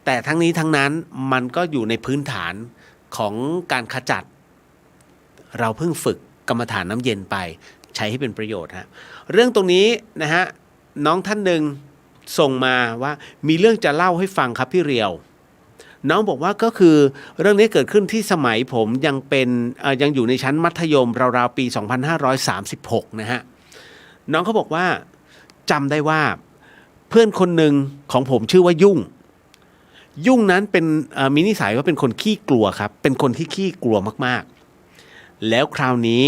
แต่ทั้งนี้ทั้งนั้นมันก็อยู่ในพื้นฐานของการขจัดเราเพิ่งฝึกกรรมฐานน้ำเย็นไปใช้ให้เป็นประโยชน์ฮะเรื่องตรงนี้นะฮะน้องท่านหนึ่งส่งมาว่ามีเรื่องจะเล่าให้ฟังครับพี่เรียวน้องบอกว่าก็คือเรื่องนี้เกิดขึ้นที่สมัยผมยังอยู่ในชั้นมัธยมราวๆปี2536นะฮะน้องเขาบอกว่าจำได้ว่าเพื่อนคนหนึ่งของผมชื่อว่ายุ่งนั้นเป็นมีนิสัยว่าเป็นคนขี้กลัวครับเป็นคนที่ขี้กลัวมากๆแล้วคราวนี้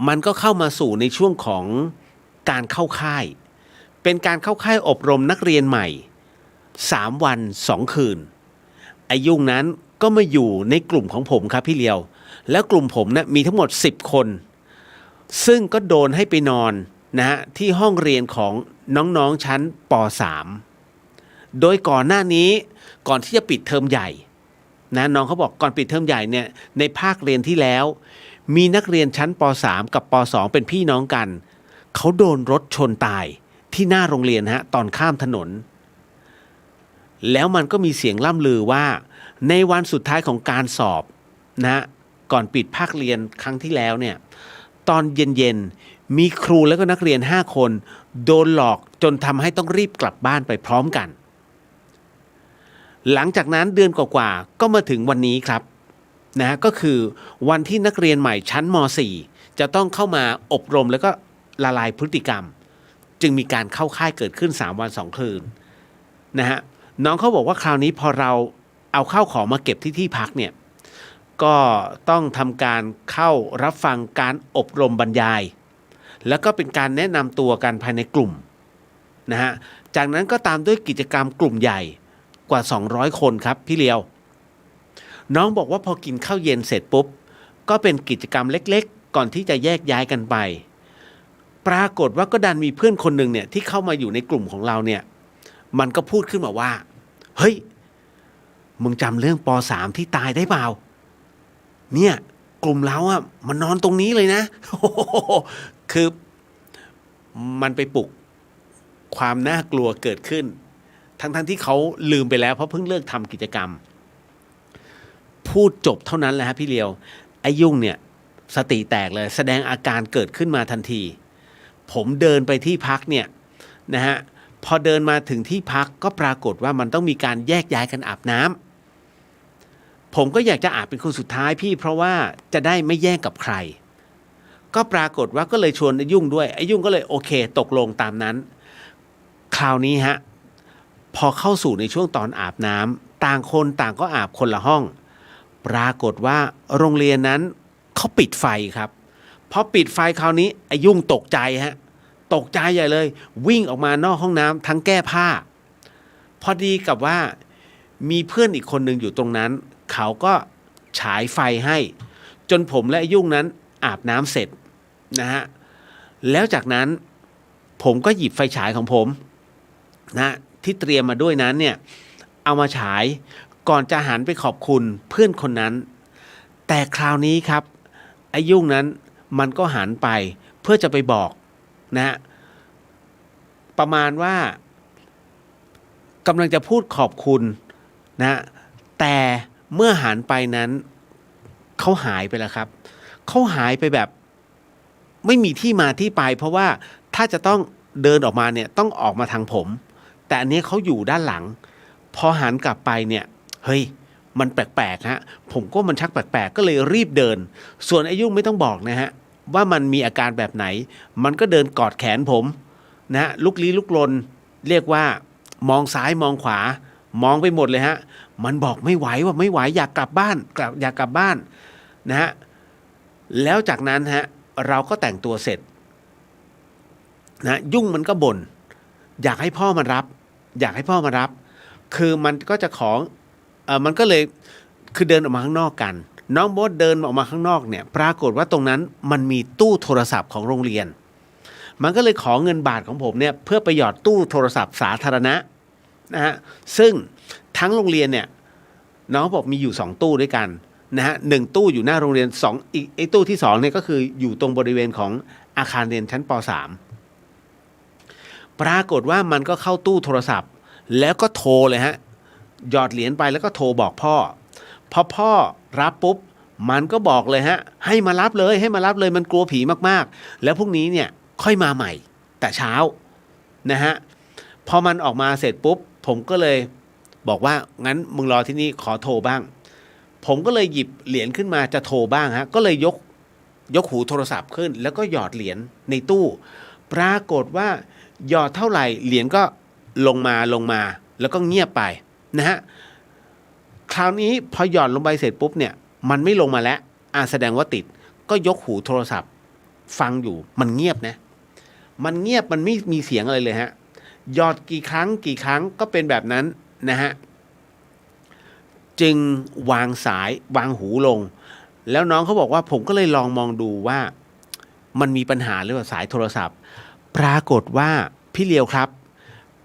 มันก็เข้ามาสู่ในช่วงของการเข้าค่ายเป็นการเข้าค่ายอบรมนักเรียนใหม่3 วัน 2 คืนไอ้ยุ่งนั้นก็มาอยู่ในกลุ่มของผมครับพี่เลียวแล้วกลุ่มผมนะมีทั้งหมด10 คนซึ่งก็โดนให้ไปนอนนะฮะที่ห้องเรียนของน้องๆชั้นป.3 โดยก่อนหน้านี้ก่อนที่จะปิดเทอมใหญ่นะน้องเขาบอกก่อนปิดเทอมใหญ่เนี่ยในภาคเรียนที่แล้วมีนักเรียนชั้นป.3 กับป.2 เป็นพี่น้องกันเขาโดนรถชนตายที่หน้าโรงเรียนฮะตอนข้ามถนนแล้วมันก็มีเสียงล่ำลือว่าในวันสุดท้ายของการสอบนะก่อนปิดภาคเรียนครั้งที่แล้วเนี่ยตอนเย็นๆมีครูแล้วก็นักเรียน5 คนโดนหลอกจนทำให้ต้องรีบกลับบ้านไปพร้อมกันหลังจากนั้นเดือนกว่าๆก็มาถึงวันนี้ครับนะก็คือวันที่นักเรียนใหม่ชั้นม.4 จะต้องเข้ามาอบรมแล้วก็ละลายพฤติกรรมจึงมีการเข้าค่ายเกิดขึ้น3 วัน 2 คืนนะฮะน้องเขาบอกว่าคราวนี้พอเราเอาข้าวของมาเก็บที่พักเนี่ยก็ต้องทำการเข้ารับฟังการอบรมบรรยายแล้วก็เป็นการแนะนำตัวกันภายในกลุ่มนะฮะจากนั้นก็ตามด้วยกิจกรรมกลุ่มใหญ่กว่า200 คนครับพี่เลียวน้องบอกว่าพอกินข้าวเย็นเสร็จปุ๊บก็เป็นกิจกรรมเล็กๆก่อนที่จะแยกย้ายกันไปปรากฏว่าก็ดันมีเพื่อนคนหนึ่งเนี่ยที่เข้ามาอยู่ในกลุ่มของเราเนี่ยมันก็พูดขึ้นมาว่าเฮ้ยมึงจำเรื่องป.3 ที่ตายได้เปล่าเนี่ยกลุ่มเราอะมันนอนตรงนี้เลยนะ คือมันไปปลุกความน่ากลัวเกิดขึ้นทั้งที่เขาลืมไปแล้วเพราะเพิ่งเลิกทำกิจกรรมพูดจบเท่านั้นแหละฮะพี่เลียวไอ้ยุ่งเนี่ยสติแตกเลยแสดงอาการเกิดขึ้นมาทันทีผมเดินไปที่พักเนี่ยนะฮะพอเดินมาถึงที่พักก็ปรากฏว่ามันต้องมีการแยกย้ายกันอาบน้ำผมก็อยากจะอาบเป็นคนสุดท้ายพี่เพราะว่าจะได้ไม่แย่งกับใครก็ปรากฏว่าก็เลยชวนไอ้ยุ่งด้วยไอ้ยุ่งก็เลยโอเคตกลงตามนั้นคราวนี้ฮะพอเข้าสู่ในช่วงตอนอาบน้ำต่างคนต่างก็อาบคนละห้องปรากฏว่าโรงเรียนนั้นเขาปิดไฟครับพ พอปิดไฟคราวนี้ไอ้ยุ่งตกใจฮะตกใจใหญ่เลย วิ่งออกมานอกห้องน้ำทั้งแก้ผ้าพอดีกับว่ามีเพื่อนอีกคนหนึ่งอยู่ตรงนั้นเขาก็ฉายไฟให้จนผมและไอ้ยุ่งนั้นอาบน้ำเสร็จนะฮะแล้วจากนั้นผมก็หยิบไฟฉายของผมนะที่เตรียมมาด้วยนั้นเนี่ยเอามาฉายก่อนจะหันไปขอบคุณเพื่อนคนนั้นแต่คราวนี้ครับไอ้ยุ่งนั้นมันก็หันไปเพื่อจะไปบอกนะประมาณว่ากำลังจะพูดขอบคุณนะแต่เมื่อหันไปนั้นเขาหายไปแล้วครับเขาหายไปแบบไม่มีที่มาที่ไปเพราะว่าถ้าจะต้องเดินออกมาเนี่ยต้องออกมาทางผมแต่อันนี้เขาอยู่ด้านหลังพอหันกลับไปเนี่ยเฮ้ยมันแปลกๆฮะผมก็มันชักแปลกๆก็เลยรีบเดินส่วนไอ้ยุ่งไม่ต้องบอกนะฮะว่ามันมีอาการแบบไหนมันก็เดินกอดแขนผมนะฮะลุกลี้ลุกลนเรียกว่ามองซ้ายมองขวามองไปหมดเลยฮะมันบอกไม่ไหวว่าไม่ไหวอยากกลับบ้านอยากกลับบ้านนะฮะแล้วจากนั้นฮะเราก็แต่งตัวเสร็จนะยุ่งมันก็บ่นอยากให้พ่อมารับอยากให้พ่อมารับคือมันก็จะของมันก็เลยคือเดินออกมาข้างนอกกันน้องโบ๊ทเดินออกมาข้างนอกเนี่ยปรากฏว่าตรงนั้นมันมีตู้โทรศัพท์ของโรงเรียนมันก็เลยขอเงินบาทของผมเนี่ยเพื่อไปหยอดตู้โทรศัพท์สาธารณะนะฮะซึ่งทั้งโรงเรียนเนี่ยน้องบอกมีอยู่2ตู้ด้วยกันนะฮะ1ตู้อยู่หน้าโรงเรียน2อีกไอ้ตู้ที่2เนี่ยก็คืออยู่ตรงบริเวณของอาคารเรียนชั้นป.3 ปรากฏว่ามันก็เข้าตู้โทรศัพท์แล้วก็โทรเลยฮะหยอดเหรียญไปแล้วก็โทรบอกพ่อพอพ่อรับปุ๊บมันก็บอกเลยฮะให้มารับเลยให้มารับเลยมันกลัวผีมากๆแล้วพรุ่งนี้เนี่ยค่อยมาใหม่แต่เช้านะฮะพอมันออกมาเสร็จปุ๊บผมก็เลยบอกว่างั้นมึงรอที่นี่ขอโทรบ้างผมก็เลยหยิบเหรียญขึ้นมาจะโทรบ้างฮะก็เลยยกหูโทรศัพท์ขึ้นแล้วก็หยอดเหรียญในตู้ปรากฏว่าหยอดเท่าไหร่เหรียญก็ลงมาแล้วก็เงียบไปนะฮะคราวนี้พอหยอดลงไปเสร็จปุ๊บเนี่ยมันไม่ลงมาแล้วแสดงว่าติดก็ยกหูโทรศัพท์ฟังอยู่มันเงียบนะมันเงียบมันไม่มีเสียงอะไรเลยฮะหยอดกี่ครั้งก็เป็นแบบนั้นนะฮะจึงวางสายวางหูลงแล้วน้องเขาบอกว่าผมก็เลยลองมองดูว่ามันมีปัญหาหรือเปล่าสายโทรศัพท์ปรากฏว่าพี่เลียวครับ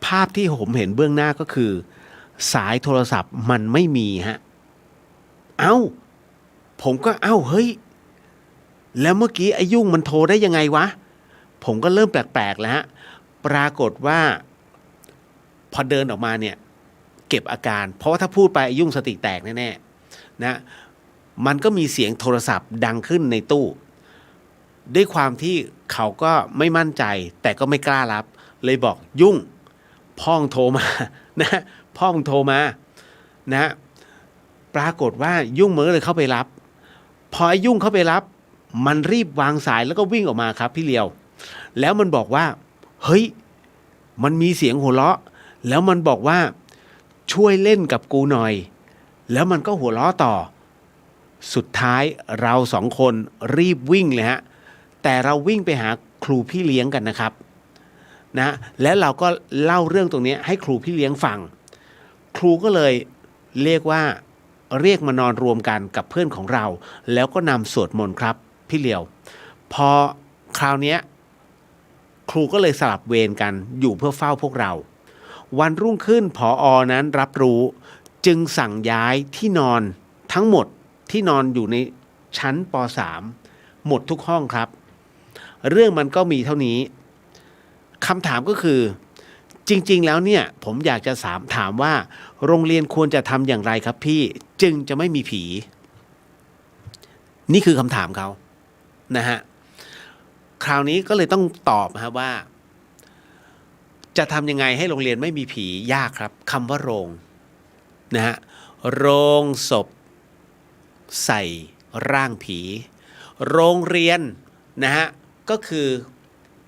ภาพที่ผมเห็นเบื้องหน้าก็คือสายโทรศัพท์มันไม่มีฮะผมก็เฮ้ยแล้วเมื่อกี้ไอ้ยุ่งมันโทรได้ยังไงวะผมก็เริ่มแปลกๆแล้วฮะปรากฏว่าพอเดินออกมาเนี่ยเก็บอาการเพราะว่าถ้าพูดไปไอ้ยุ่งสติแตกแน่ๆนะมันก็มีเสียงโทรศัพท์ดังขึ้นในตู้ด้วยความที่เขาก็ไม่มั่นใจแต่ก็ไม่กล้ารับเลยบอกยุ่งพ่องโทรมานะพ่องโทรมานะปรากฏว่ายุ่งมันก็เลยเข้าไปรับพอไอ้ยุ่งเข้าไปรับมันรีบวางสายแล้วก็วิ่งออกมาครับพี่เลียวแล้วมันบอกว่าเฮ้ยมันมีเสียงหัวเราะแล้วมันบอกว่าช่วยเล่นกับกูหน่อยแล้วมันก็หัวเราะต่อสุดท้ายเรา2คนรีบวิ่งเลยฮะแต่เราวิ่งไปหาครูพี่เลี้ยงกันนะครับนะแล้วเราก็เล่าเรื่องตรงนี้ให้ครูพี่เลี้ยงฟังครูก็เลยเรียกมานอนรวมกันกับเพื่อนของเราแล้วก็นำสวดมนต์ครับพี่เลียวพอคราวนี้ครูก็เลยสลับเวรกันอยู่เพื่อเฝ้าพวกเราวันรุ่งขึ้นผอ.นั้นรับรู้จึงสั่งย้ายที่นอนทั้งหมดที่นอนอยู่ในชั้นป.3 หมดทุกห้องครับเรื่องมันก็มีเท่านี้คำถามก็คือจริงๆแล้วเนี่ยผมอยากจะถามว่าโรงเรียนควรจะทำอย่างไรครับพี่จึงจะไม่มีผีนี่คือคำถามเขานะฮะคราวนี้ก็เลยต้องตอบครับว่าจะทำยังไงให้โรงเรียนไม่มีผียากครับคำว่าโรงนะฮะโรงศพใส่ร่างผีโรงเรียนนะฮะก็คือ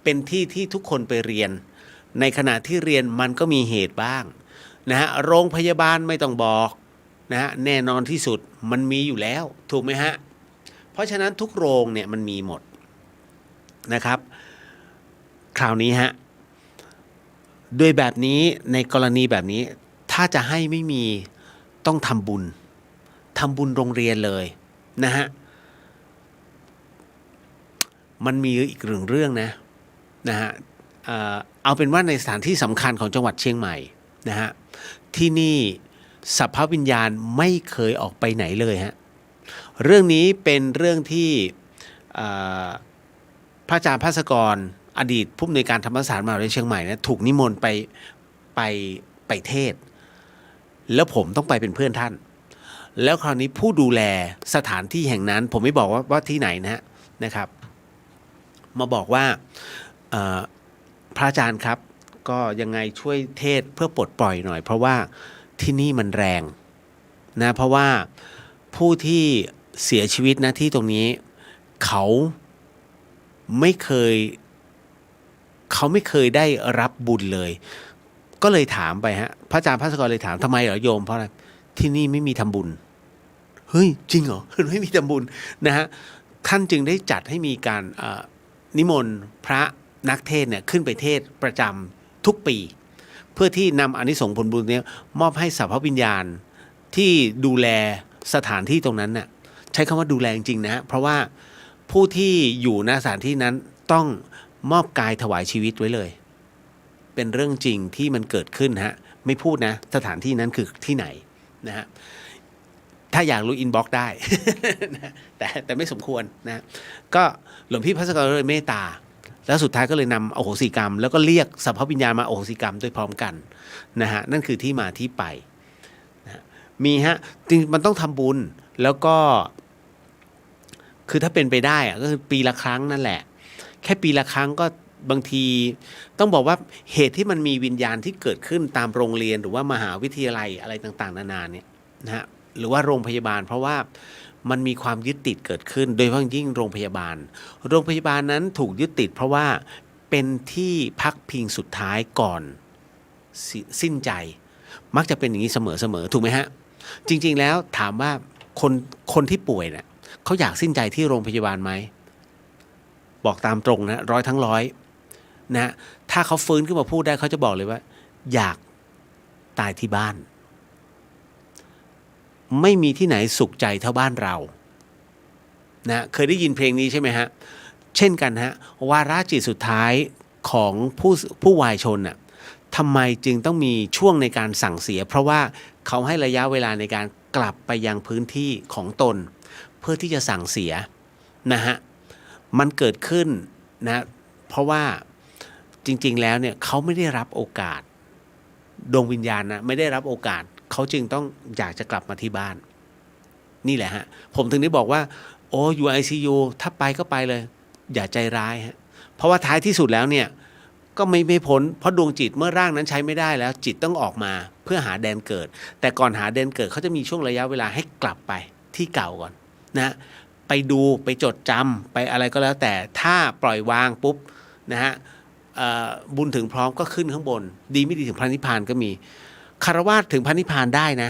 เป็นที่ที่ทุกคนไปเรียนในขณะที่เรียนมันก็มีเหตุบ้างนะฮะโรงพยาบาลไม่ต้องบอกนะฮะแน่นอนที่สุดมันมีอยู่แล้วถูกไหมฮะเพราะฉะนั้นทุกโรงเนี่ยมันมีหมด นะครับ คราวนี้ฮะด้วยแบบนี้ในกรณีแบบนี้ถ้าจะให้ไม่มีต้องทำบุญโรงเรียนเลยนะฮะมันมีอีกเรื่องนะฮะเอาเป็นว่าในสถานที่สำคัญของจังหวัดเชียงใหม่นะฮะที่นี่สัพพวิญญาณไม่เคยออกไปไหนเลยฮะเรื่องนี้เป็นเรื่องที่พระอาจารย์ภาสกรอดีตผู้อำนวยการธรรมศาสตร์มหาวิทยาลัยเชียงใหม่นะถูกนิมนต์ไปเทศน์แล้วผมต้องไปเป็นเพื่อนท่านแล้วคราวนี้ผู้ดูแลสถานที่แห่งนั้นผมไม่บอกว่าที่ไหนนะครับมาบอกว่าพระอาจารย์ครับก็ยังไงช่วยเทศน์เพื่อปลดปล่อยหน่อยเพราะว่าที่นี่มันแรงนะเพราะว่าผู้ที่เสียชีวิตนะที่ตรงนี้เขาไม่เคยได้รับบุญเลยก็เลยถามไปฮะพระอาจารย์ภาสกรเลยถามทำไมเหรอโยมเพราะอะไรที่นี่ไม่มีทำบุญเฮ้ยจริงเหรอ ไม่มีทำบุญนะฮะท่านจึงได้จัดให้มีการนิมนต์พระนักเทศน์เนี่ยขึ้นไปเทศน์ประจำทุกปีเพื่อที่นำอานิสงส์ผลบุญนี้มอบให้สัพพวิญญาณที่ดูแลสถานที่ตรงนั้นน่ะใช้คำว่าดูแลจริงๆนะฮะเพราะว่าผู้ที่อยู่ณสถานที่นั้นต้องมอบกายถวายชีวิตไว้เลยเป็นเรื่องจริงที่มันเกิดขึ้นฮะไม่พูดนะสถานที่นั้นคือที่ไหนนะฮะถ้าอยากรู้อินบ็อกซ์ได้ แต่ไม่สมควรนะก็หลวงพี่พัสกรเลยเมตตาแล้วสุดท้ายก็เลยนำอโหสิกรรมแล้วก็เรียกสัพพวิญญาณมาอโหสิกรรมด้วยพร้อมกันนะฮะนั่นคือที่มาที่ไปนะมีฮะจริงมันต้องทำบุญแล้วก็คือถ้าเป็นไปได้อะก็คือปีละครั้งนั่นแหละแค่ปีละครั้งก็บางทีต้องบอกว่าเหตุที่มันมีวิญญาณที่เกิดขึ้นตามโรงเรียนหรือว่ามหาวิทยาลัยอะไรต่างๆนานาเนี่ยนะฮะหรือว่าโรงพยาบาลเพราะว่ามันมีความยึดติดเกิดขึ้นโดยเฉพาะยิ่งโรงพยาบาลนั้นถูกยึดติดเพราะว่าเป็นที่พักพิงสุดท้ายก่อนสิ้นใจมักจะเป็นอย่างนี้เสมอถูกไหมฮะจริงๆแล้วถามว่าคนที่ป่วยเนี่ยเขาอยากสิ้นใจที่โรงพยาบาลไหมบอกตามตรงนะร้อยทั้งร้อยนะถ้าเขาฟื้นขึ้นมาพูดได้เขาจะบอกเลยว่าอยากตายที่บ้านไม่มีที่ไหนสุขใจเท่าบ้านเรานะเคยได้ยินเพลงนี้ใช่ไหมฮะเช่นกันฮะวาระจิตสุดท้ายของผู้วายชนน่ะทำไมจึงต้องมีช่วงในการสั่งเสียเพราะว่าเขาให้ระยะเวลาในการกลับไปยังพื้นที่ของตนเพื่อที่จะสั่งเสียนะฮะมันเกิดขึ้นนะเพราะว่าจริงๆแล้วเนี่ยเขาไม่ได้รับโอกาสดวงวิญญาณนะไม่ได้รับโอกาสเขาจึงต้องอยากจะกลับมาที่บ้านนี่แหละฮะผมถึงได้บอกว่าโอ้อยู่ ICU ถ้าไปก็ไปเลยอย่าใจร้ายฮะเพราะว่าท้ายที่สุดแล้วเนี่ยก็ไม่พ้นเพราะดวงจิตเมื่อร่างนั้นใช้ไม่ได้แล้วจิตต้องออกมาเพื่อหาแดนเกิดแต่ก่อนหาแดนเกิดเขาจะมีช่วงระยะเวลาให้กลับไปที่เก่าก่อนนะไปดูไปจดจำไปอะไรก็แล้วแต่ถ้าปล่อยวางปุ๊บนะฮะบุญถึงพร้อมก็ขึ้นข้างบนดีไม่ดีถึงพระนิพพานก็มีคารวะถึงพระนิพพานได้น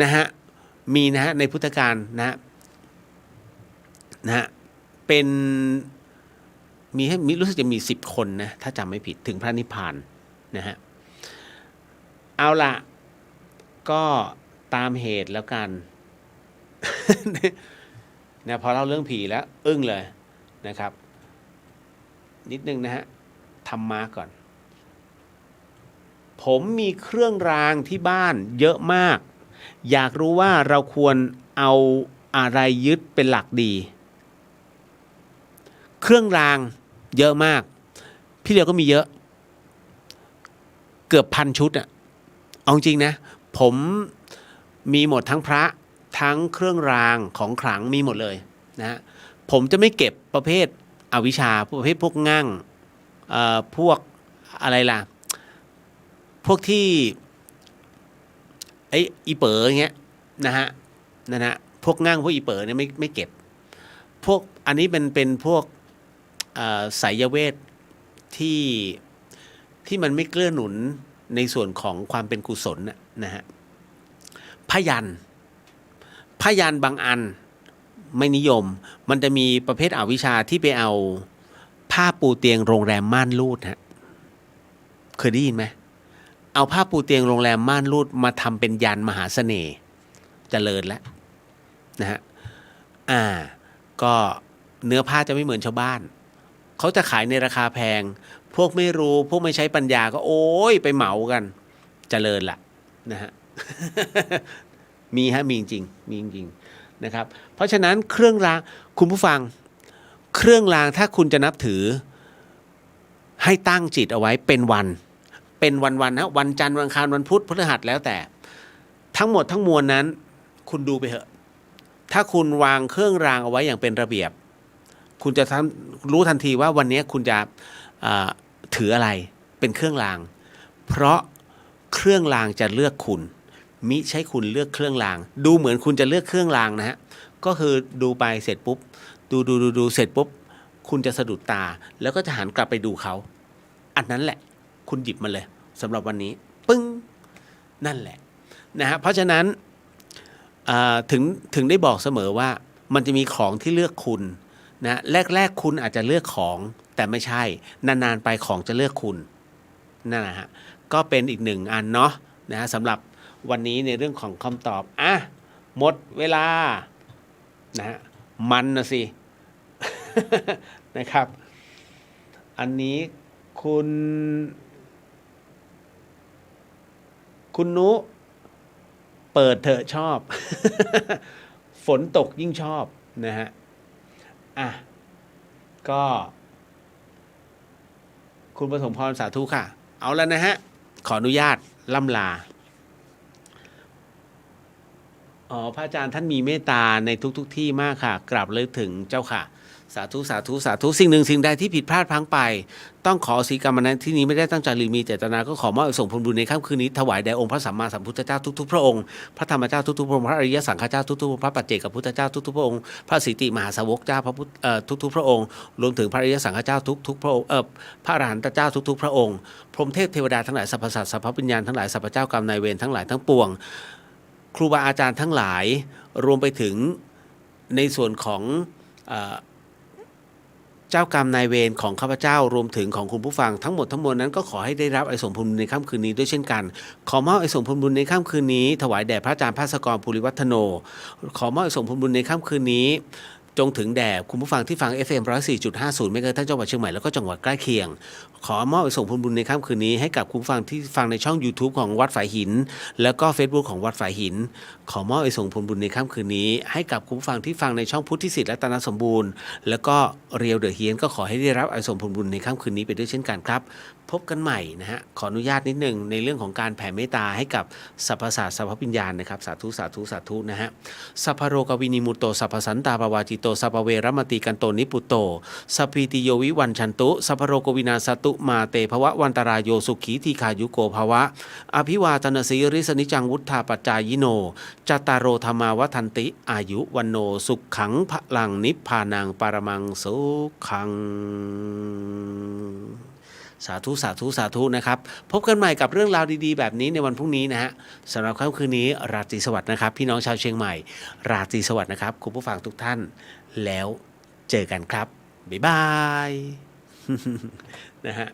ะฮะมีนะฮะในพุทธการนะฮะเป็นมีรู้สึกจะมี10 คนนะถ้าจำไม่ผิดถึงพระนิพพานนะฮะเอาละก็ตามเหตุแล้วกัน นะพอเล่าเรื่องผีแล้วอึ้งเลยนะครับนิดนึงนะฮะธรรมะก่อนผมมีเครื่องรางที่บ้านเยอะมากอยากรู้ว่าเราควรเอาอะไรยึดเป็นหลักดีเครื่องรางเยอะมากพี่เลียวก็มีเยอะเกือบ1,000 ชุดอะเอาจริงนะผมมีหมดทั้งพระทั้งเครื่องรางของขลังมีหมดเลยนะผมจะไม่เก็บประเภทอวิชชาประเภทพวกงั่งพวกอะไรล่ะพวกที่อีเป๋ออย่างเงี้ยนะฮะพวกงั่งพวกอีเป๋อเนี่ยไม่เก็บพวกอันนี้เป็นพวกไสยเวทที่มันไม่เกื้อหนุนในส่วนของความเป็นกุศลนะฮะพยัญบางอันไม่นิยมมันจะมีประเภทอวิชชาที่ไปเอา ผ้าปูเตียงโรงแรมม่านรูดฮะเคยได้ยินไหมเอาผ้าปูเตียงโรงแรมม่านรูดมาทำเป็นยันมหาเสน่ห์เจริญแล้วนะฮะก็เนื้อผ้าจะไม่เหมือนชาวบ้านเขาจะขายในราคาแพงพวกไม่รู้พวกไม่ใช้ปัญญาก็โอ้ยไปเหมากันเจริญละนะฮะ มีจริงมีจริงนะครับเพราะฉะนั้นเครื่องรางคุณผู้ฟังเครื่องรางถ้าคุณจะนับถือให้ตั้งจิตเอาไว้เป็นวันนะวันจันทร์วันอังคารวันพุธพฤหัสแล้วแต่ทั้งหมดทั้งมวลนั้นคุณดูไปเถอะถ้าคุณวางเครื่องรางเอาไว้อย่างเป็นระเบียบคุณจะรู้ทันทีว่าวันนี้คุณจะถืออะไรเป็นเครื่องรางเพราะเครื่องรางจะเลือกคุณมิใช่คุณเลือกเครื่องรางดูเหมือนคุณจะเลือกเครื่องรางนะฮะก็คือดูไปเสร็จปุ๊บดูเสร็จปุ๊บคุณจะสะดุดตาแล้วก็จะหันกลับไปดูเขาอันนั้นแหละคุณหยิบมาเลยสำหรับวันนี้ปึ้งนั่นแหละนะฮะเพราะฉะนั้นถึงได้บอกเสมอว่ามันจะมีของที่เลือกคุณนะแรกคุณอาจจะเลือกของแต่ไม่ใช่นานๆไปของจะเลือกคุณนั่นแหละฮะก็เป็นอีกหนึ่งอันเนาะนะฮะสำหรับวันนี้ในเรื่องของคำตอบหมดเวลานะฮะมันนะสิ นะครับอันนี้คุณนุเปิดเถอะชอบ ฝนตกยิ่งชอบนะฮะก็คุณประสมพรสาธุค่ะเอาแล้วนะฮะขออนุญาตล่ำลาพระอาจารย์ท่านมีเมตตาในทุกที่มากค่ะกราบเลยถึงเจ้าค่ะสาธุสิ่งหนึ่งสิ่งใดที่ผิดพลาดพลั้งไปต้องขออโหสิกรรมนั้นที่นี้ไม่ได้ตั้งใจหรือมีเจตนาก็ขอมอบส่งผลบุญในค่ำคืนนี้ถวายแด่องค์พระสัมมาสัมพุทธเจ้าทุกๆพระองค์พระธรรมเจ้าทุกๆพระองค์พระอริยสังฆเจ้าทุกๆพระปัจเจกพุทธเจ้าทุกๆพระองค์พระสิติมหาสาวกเจ้าพระพุทธทุกๆพระองค์รวมถึงพระอริยสังฆเจ้าทุกๆพระองค์พระอรหันตเจ้าทุกๆพระองค์พรหมเทพเทวดาทั้งหลายสรรพสัตว์สรรพวิญญาณทั้งหลายสรรพเจ้ากรรมนายเวรทั้งหลายทั้งปวงครูบาอาจารย์ทั้งหลายรวมไปถึงในส่วนของเจ้ากรรมนายเวรของข้าพเจ้ารวมถึงของคุณผู้ฟังทั้งหมดทั้งมวลนั้นก็ขอให้ได้รับอานิสงส์ผลบุญในค่ำคืนนี้ด้วยเช่นกันขอมอบอานิสงส์ผลบุญในค่ำคืนนี้ถวายแด่พระอาจารย์ภาสกรภูริวัฒโนขอมอบอานิสงส์ผลบุญในค่ำคืนนี้จงถึงแด่คุณผู้ฟังที่ฟัง FM 104.50 เมกะเฮิรตซ์จังหวัดเชียงใหม่แล้วก็จังหวัดใกล้เคียงขอมอบอานิสงส์ผลบุญในค่ำคืนนี้ให้กับคุณผู้ฟังที่ฟังในช่อง YouTube ของวัดฝายหินแล้วก็ Facebook ของวัดฝายหินขอมอบอานิสงส์ผลบุญในค่ำคืนนี้ให้กับคุณผู้ฟังที่ฟังในช่องพุทธิสิทธิ์และตนสมบูรณ์แล้วก็เรียวเดอะเฮียนก็ขอให้ได้รับอานิสงส์ผลบุญในค่ำคืนนี้ไปด้วยเช่นกันครับพบกันใหม่นะฮะขออนุญาตนิดนึงในเรื่องของการแผ่เมตตาให้กับสรรพสัตว์สรรพวิญญาณนะครับสาธุนะฮะสัพพโรกวินิมุตโตสัพพสันตาปวาจิโตสัพพเวรมติกันโตนิปุตโตสัพพิติโยวิวันชันตุสัพพโรกวินาสตุมาเตภวะวันตรายโยสุขีทีขายุโกภวะอภิวาทนาสีริสนิจังวุฒาปัจจายโนจตารโรธรรมาวัฏันติอายุวันโนสุขขังพลังนิพพานังปรมังสุขังสาธุนะครับพบกันใหม่กับเรื่องราวดีๆแบบนี้ในวันพรุ่งนี้นะฮะสำหรับค่ำคืนนี้ราตรีสวัสดิ์นะครับพี่น้องชาวเชียงใหม่ราตรีสวัสดิ์นะครับคุณผู้ฟังทุกท่านแล้วเจอกันครับบ๊ายบาย นะฮะ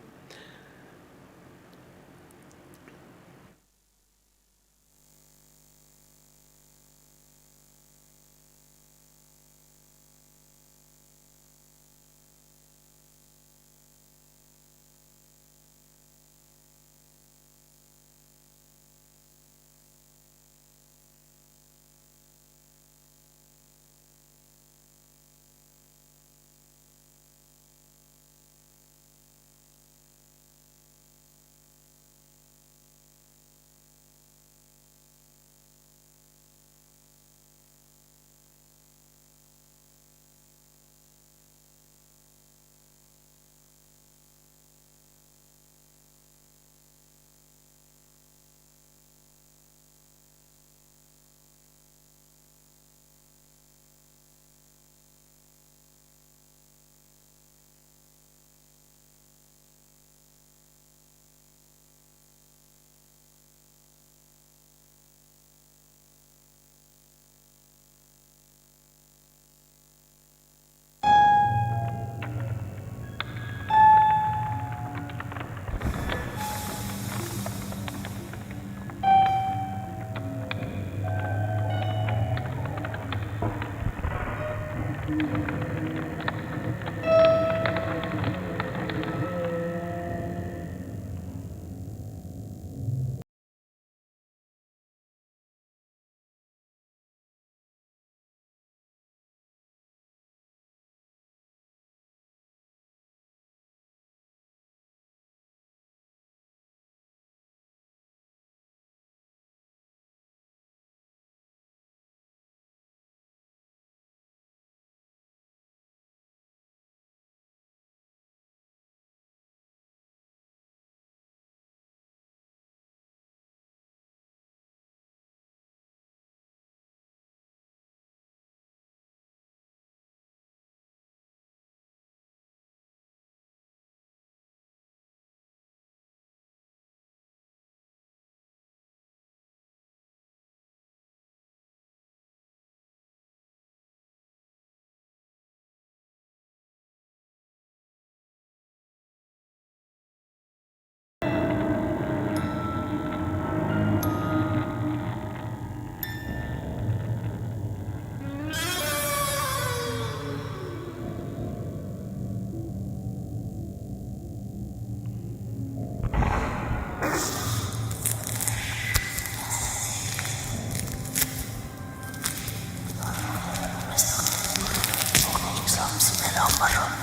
Islam, bismillahirrahmanirrahim.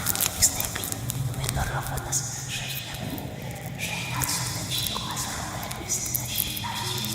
Snippy, min arrafanas.